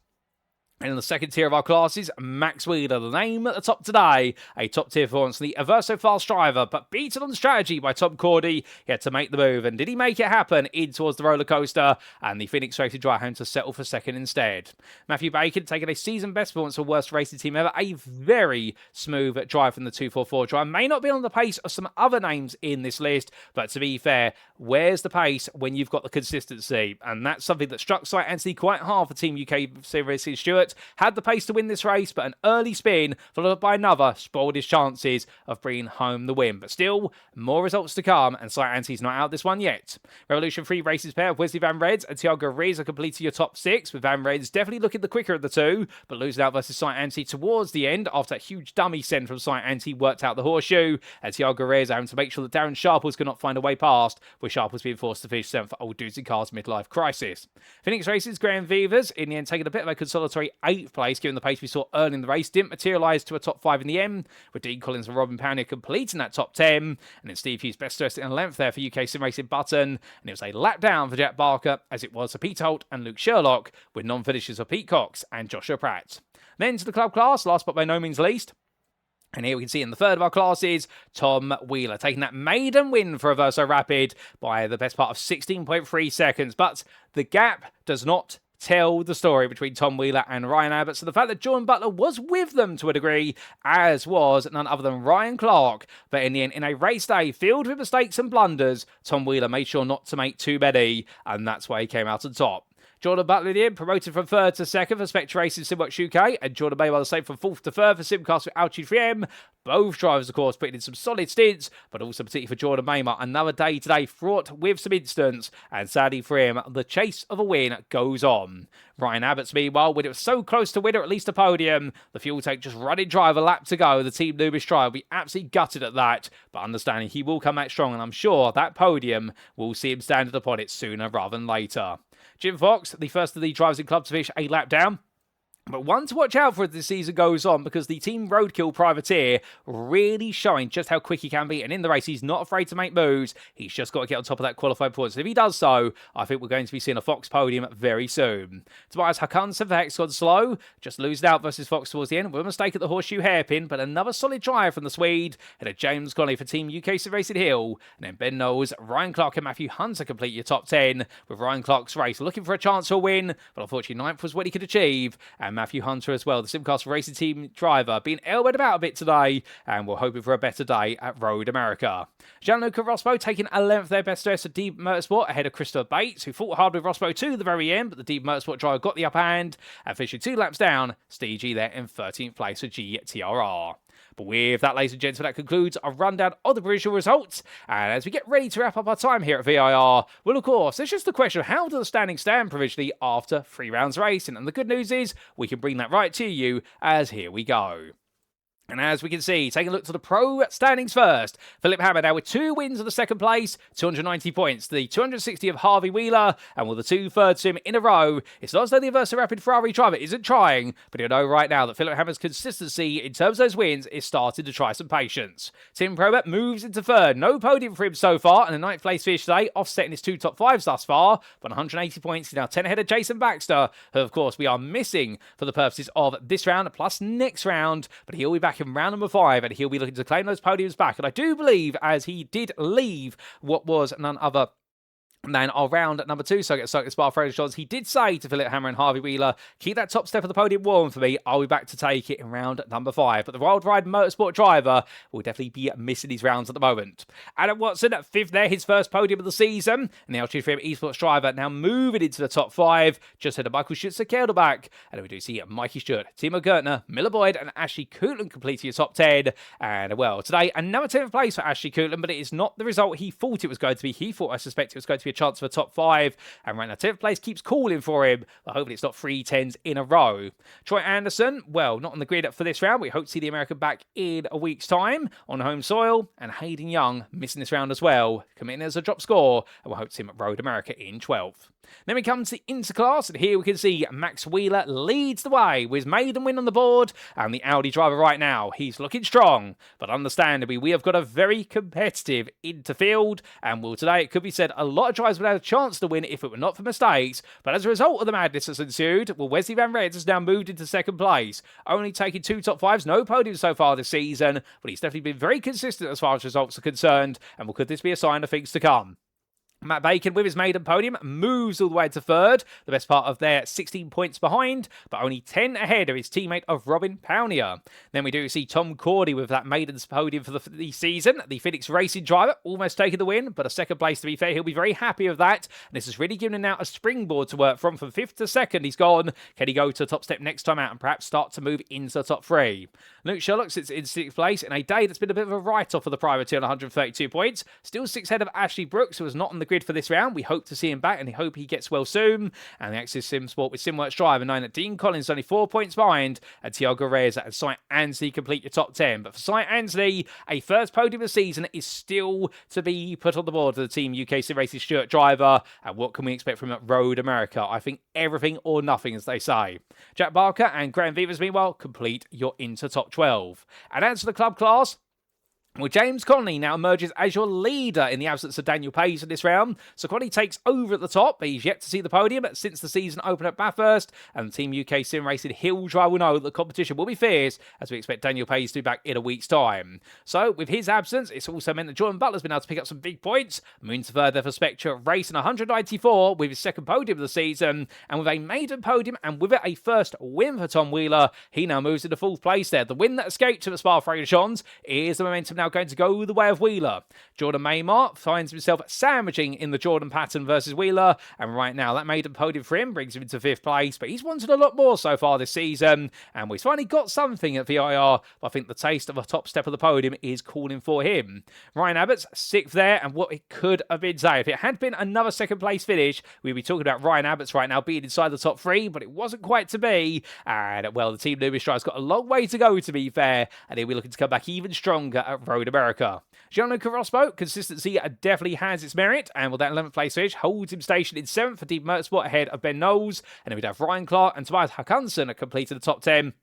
And in the second tier of our classes, Max Wheeler, the name at the top today, a top tier performance, the Averso fast driver, but beaten on strategy by Tom Cordy. He had to make the move, and did he make it happen in towards the roller coaster? And the Phoenix Racing driver had to settle for second instead. Matthew Bacon taking a season best performance for worst racing team ever, a very smooth drive from the 244 driver. May not be on the pace of some other names in this list, but to be fair, where's the pace when you've got the consistency? And that's something that struck Sight Anthony quite hard for Team UKSimRacing Stewart. Had the pace to win this race, but an early spin followed by another spoiled his chances of bringing home the win. But still, more results to come, and Sight Anthony's not out this one yet. Revolution 3 races pair of Wesley Van Reds and Thiago Reyes are completing your top 6, with Van Reds definitely looking the quicker of the two, but losing out versus Sight Anthony towards the end after that huge dummy send from Sight Anthony worked out the horseshoe, and Thiago Reyes having to make sure that Darren Sharples could not find a way past, with Sharples being forced to finish 7th for Old Dudes in Cars midlife crisis. Phoenix Races, Graham Vivers in the end taking a bit of a consolatory 8th place, given the pace we saw early in the race. Didn't materialise to a top 5 in the end, with Dean Collins and Robin Powner completing that top 10. And then Steve Hughes best dressed in length there for UKSimRacing Button. And it was a lap down for Jack Barker, as it was for Pete Holt and Luke Sherlock, with non-finishes for Pete Cox and Joshua Pratt. Then to the club class, last but by no means least. And here we can see in the third of our classes, Tom Wheeler taking that maiden win for Averso Rapid by the best part of 16.3 seconds. But the gap does not tell the story between Tom Wheeler and Ryan Abbott. So the fact that Jordan Butler was with them to a degree, as was none other than Ryan Clark. But in the end, in a race day filled with mistakes and blunders, Tom Wheeler made sure not to make too many, and that's why he came out on top. Jordan Butler in promoted from 3rd to 2nd for Spectre Racing SimWorks UK, and Jordan May by the same from 4th to 3rd for Simcast with Altitude 3M. Both drivers, of course, putting in some solid stints, but also particularly for Jordan Maymer, another day today fraught with some incidents, and sadly for him, the chase of a win goes on. Ryan Abbott's meanwhile, when it was so close to win or at least a podium, the fuel tank just running dry, a lap to go. The Team Nubis trial will be absolutely gutted at that, but understanding he will come back strong, and I'm sure that podium will see him standing upon it sooner rather than later. Jim Fox, the first of the drivers in club to finish a lap down. But one to watch out for as the season goes on, because the Team Roadkill Privateer really showing just how quick he can be. And in the race, he's not afraid to make moves. He's just got to get on top of that qualified points. And if he does so, I think we're going to be seeing a Fox podium very soon. Tobias Hakansen for Hexagon Slow, just losing out versus Fox towards the end with a mistake at the horseshoe hairpin, but another solid drive from the Swede. And a James Connolly for Team UKSimRacing Hill. And then Ben Knowles, Ryan Clark and Matthew Hunter complete your top 10, with Ryan Clark's race looking for a chance to win, but unfortunately 9th was what he could achieve. And Matthew Hunter as well, the SimCast Racing Team driver, being elbowed about a bit today, and we're hoping for a better day at Road America. Gianluca Rospo taking 11th there, best race of Deep Motorsport, ahead of Christopher Bates, who fought hard with Rospo to the very end, but the Deep Motorsport driver got the upper hand, and finishing 2 laps down, Steve G there in 13th place for GTRR. But with that, ladies and gentlemen, that concludes our rundown of the provisional results. And as we get ready to wrap up our time here at VIR, well, of course, it's just the question of how do the standings stand provisionally after 3 rounds racing. And the good news is we can bring that right to you as here we go. And as we can see, taking a look to the pro standings first, Philipp Hammer now with 2 wins in the second place, 290 points, the 260 of Harvey Wheeler, and with the 2 third sim in a row, it's not as though the Versa Rapid Ferrari driver isn't trying, but you'll know right now that Philipp Hammer's consistency in terms of those wins is starting to try some patience. Tim Probert moves into third, no podium for him so far, and a 9th place finish today, offsetting his 2 top 5s thus far, but 180 points, he's now 10 ahead of Jason Baxter, who of course we are missing for the purposes of this round, plus next round, but he'll be back in round number 5, and he'll be looking to claim those podiums back. And I do believe, as he did leave what was none other than our round at number 2, so I get stuck at Spa Fraser, he did say to Philipp Hammer and Harvey Wheeler, keep that top step of the podium warm for me, I'll be back to take it in round number 5. But the Wild Ride Motorsport driver will definitely be missing his rounds at the moment. Adam Watson at 5th there, his first podium of the season, and the LT3 Esports driver now moving into the top 5, just ahead of Michael Schutzer Kelderback, and we do see Mikey Stewart, Timo Gertner, Miller Boyd, and Ashley Coutland completing your top 10, and well, today another 10th place for Ashley Coutland, but it is not the result he thought it was going to be. He thought, I suspect, it was going to be a chance for a top 5, and right now 10th place keeps calling for him, but hopefully it's not 3 10s in a row. Troy Anderson, well, not on the grid for this round. We hope to see the American back in a week's time on home soil, and Hayden Young missing this round as well, committing as a drop score, and we'll hope to see him at Road America in 12th. Then we come to the Interclass, and here we can see Max Wheeler leads the way with his maiden win on the board, and the Audi driver right now, he's looking strong, but understandably, we have got a very competitive interfield, and well, today it could be said a lot of drivers would have a chance to win if it were not for mistakes, but as a result of the madness that's ensued, well, Wesley Van Reds has now moved into 2nd place, only taking 2 top 5s, no podiums so far this season, but he's definitely been very consistent as far as results are concerned, and well, could this be a sign of things to come? Matt Bacon with his maiden podium moves all the way to 3rd, the best part of their 16 points behind, but only 10 ahead of his teammate of Robin Pownier. Then we do see Tom Cordy with that maiden's podium for the season, the Phoenix Racing driver, almost taking the win, but a 2nd place to be fair, he'll be very happy with that, and this has really given him now a springboard to work from 5th to 2nd, he's gone. Can he go to the top step next time out and perhaps start to move into the top 3? Luke Sherlock sits in 6th place in a day that's been a bit of a write-off for the privateer on 132 points, still 6 ahead of Ashley Brooks, who was not on the grid for this round. We hope to see him back, and we hope he gets well soon. And the Axis Sim Sport with SimWorks driver, knowing that Dean Collins is only 4 points behind, and Tiago Reyes and Cy Ansley complete your top 10. But for Cy Ansley, a first podium of the season is still to be put on the board for the team UKSimRacing Stuart driver. And what can we expect from Road America? I think everything or nothing, as they say. Jack Barker and Graham Vivers, meanwhile, complete your into top 12. And as for the club class, well, James Connolly now emerges as your leader in the absence of Daniel Page in this round. So Connolly takes over at the top, but he's yet to see the podium since the season opened at Bathurst. And Team UK Sim Racing Hill Drive will know that the competition will be fierce, as we expect Daniel Page to be back in a week's time. So with his absence, it's also meant that Jordan Butler's been able to pick up some big points. Moves further for Spectre racing 194 with his 2nd podium of the season. And with a maiden podium and with it a first win for Tom Wheeler, he now moves into 4th place there. The win that escaped him at Spa-Francorchamps is the momentum now going to go the way of Wheeler. Jordan Maymar finds himself sandwiching in the Jordan Patton versus Wheeler, and right now that maiden podium for him brings him into 5th place, but he's wanted a lot more so far this season, and we've finally got something at VIR, but I think the taste of a top step of the podium is calling for him. Ryan Abbott's 6th there, and what it could have been, say, if it had been another 2nd place finish, we'd be talking about Ryan Abbott's right now being inside the top 3, but it wasn't quite to be, and well, the Team Loomis Stride's got a long way to go, to be fair, and he'll be looking to come back even stronger at Road America. Gianluca Rospo, consistency definitely has its merit, and with that 11th place finish, holds him stationed in 7th for Deep Motorsport ahead of Ben Knowles, and then we'd have Ryan Clark and Tobias Hakanson completed the top 10.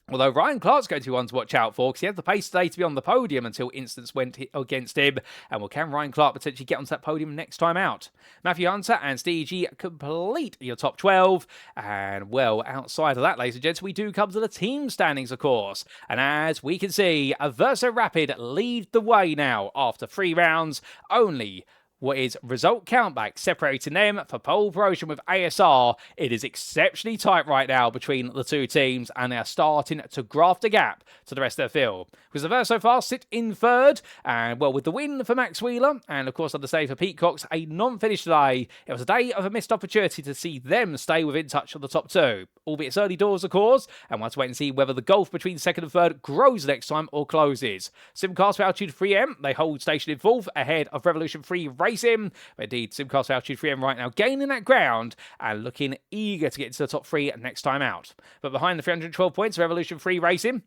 Although Ryan Clark's going to be one to watch out for, because he had the pace today to be on the podium until instance went against him. And well, can Ryan Clark potentially get onto that podium next time out? Matthew Hunter and Steve G complete your top 12. And well, outside of that, ladies and gents, we do come to the team standings, of course. And as we can see, Versa Rapid lead the way now after 3 rounds. Only what is result countback separating them for pole position with ASR. It is exceptionally tight right now between the two teams, and they are starting to graft a gap to the rest of the field. Because the VIR so far sit in third, and well, with the win for Max Wheeler, and of course on the day for Pete Cox, a non-finish today, it was a day of a missed opportunity to see them stay within touch of the top two. Albeit it's early doors, of course, and we'll have to wait and see whether the gulf between second and third grows next time or closes. Simcast for Altitude 3M, they hold station in fourth ahead of Revolution 3 Racing. But indeed, Simcast for Altitude 3M right now gaining that ground and looking eager to get into the top three next time out. But behind the 312 points, Revolution 3 Racing,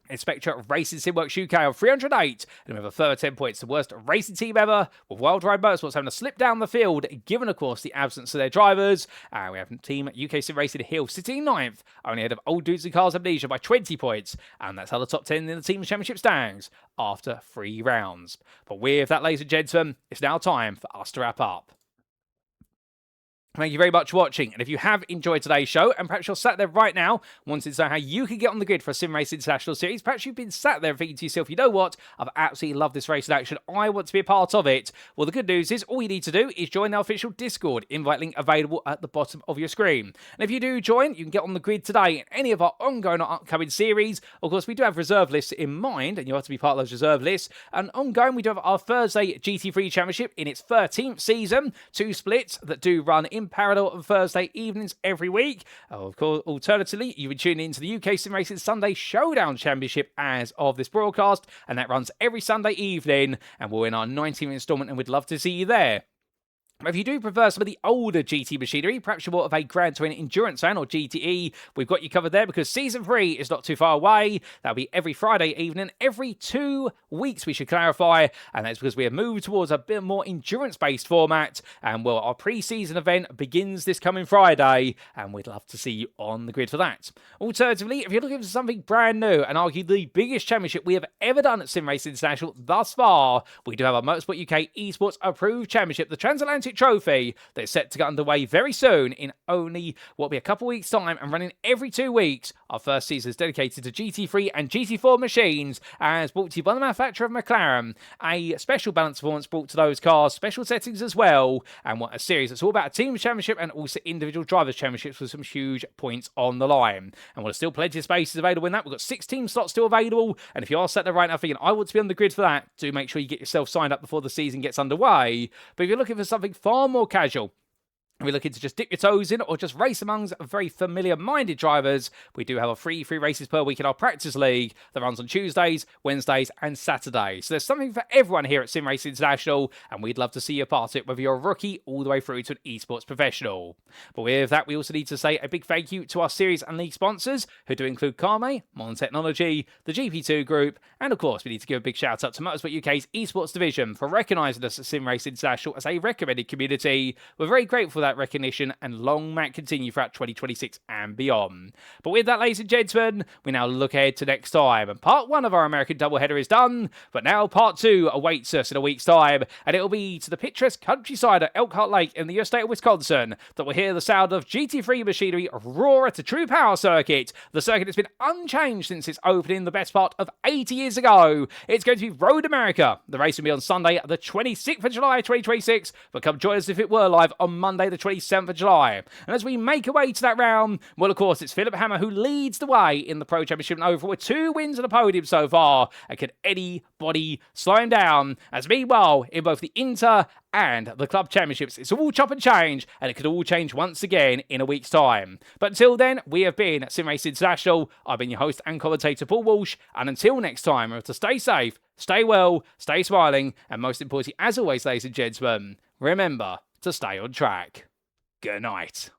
it's Spectre of Racing Simworks UK on 308, and we have a further 10 points, the worst racing team ever, with Wild Ride Motorsports having to slip down the field, given, of course, the absence of their drivers. And we have team UKSimRacing Hill sitting ninth, only ahead of Old Dudes and Cars Amnesia by 20 points, and that's how the top 10 in the Team Championship stands after 3 rounds. But with that, ladies and gentlemen, it's now time for us to wrap up. Thank you very much for watching, and if you have enjoyed today's show, and perhaps you're sat there right now wanting to know how you can get on the grid for a SimRacing International Series, perhaps you've been sat there thinking to yourself, you know what, I've absolutely loved this race in action, I want to be a part of it. Well, the good news is, all you need to do is join our official Discord, invite link available at the bottom of your screen. And if you do join, you can get on the grid today in any of our ongoing or upcoming series. Of course, we do have reserve lists in mind, and you have to be part of those reserve lists. And ongoing, we do have our Thursday GT3 Championship in its 13th season, 2 splits that do run in parallel on Thursday evenings every week. Of course, alternatively, you've been tuning into the UKSimRacing Sunday Showdown Championship as of this broadcast, and that runs every Sunday evening, and we're in our 19th instalment, and we'd love to see you there. If you do prefer some of the older GT machinery, perhaps you're more of a Gran Turismo Endurance fan or GTE, we've got you covered there because Season 3 is not too far away. That'll be every Friday evening, every 2 weeks we should clarify, and that's because we have moved towards a bit more endurance-based format, and well, our pre-season event begins this coming Friday, and we'd love to see you on the grid for that. Alternatively, if you're looking for something brand new, and arguably the biggest championship we have ever done at SimRacing International thus far, we do have our Motorsport UK Esports Approved Championship, the Transatlantic Trophy, that's set to get underway very soon in only what will be a couple weeks time and running every 2 weeks. Our first season is dedicated to GT3 and GT4 machines, as brought to you by the manufacturer of McLaren. A special balance performance brought to those cars, special settings as well, and what a series that's all about a team championship and also individual drivers championships with some huge points on the line. And there's still plenty of spaces available in that. We've got 6 team slots still available, and if you are sat there right now thinking, I want to be on the grid for that, do make sure you get yourself signed up before the season gets underway. But if you're looking for something far more casual, we're looking to just dip your toes in or just race amongst very familiar-minded drivers, we do have a free races per week in our practice league that runs on Tuesdays, Wednesdays and Saturdays. So there's something for everyone here at SimRacing International, and we'd love to see you a part of it, whether you're a rookie all the way through to an esports professional. But with that, we also need to say a big thank you to our series and league sponsors, who do include Carme, Modern Technology, the GP2 Group, and of course we need to give a big shout out to Motorsport UK's esports division for recognising us at SimRacing International as a recommended community. We're very grateful for that recognition, and long may it continue throughout 2026 and beyond. But with that, ladies and gentlemen, we now look ahead to next time, and part 1 of our American doubleheader is done, but now part 2 awaits us in a week's time, and it'll be to the picturesque countryside of Elkhart Lake in the US state of Wisconsin that we'll hear the sound of GT3 machinery roar at a true power circuit. The circuit has been unchanged since its opening the best part of 80 years ago. It's going to be Road America. The race will be on Sunday, the 26th of July 2026, but come join us if it were live on Monday the 27th of July. And as we make our way to that round, well, of course, it's Philipp Hammer who leads the way in the Pro Championship and overall with 2 wins on the podium so far. And can anybody slow him down? As meanwhile, in both the Inter and the Club Championships, it's all chop and change, and it could all change once again in a week's time. But until then, we have been SimRacing International. I've been your host and commentator, Paul Walsh, and until next time, remember to stay safe, stay well, stay smiling, and most importantly, as always, ladies and gentlemen, remember to stay on track. Good night.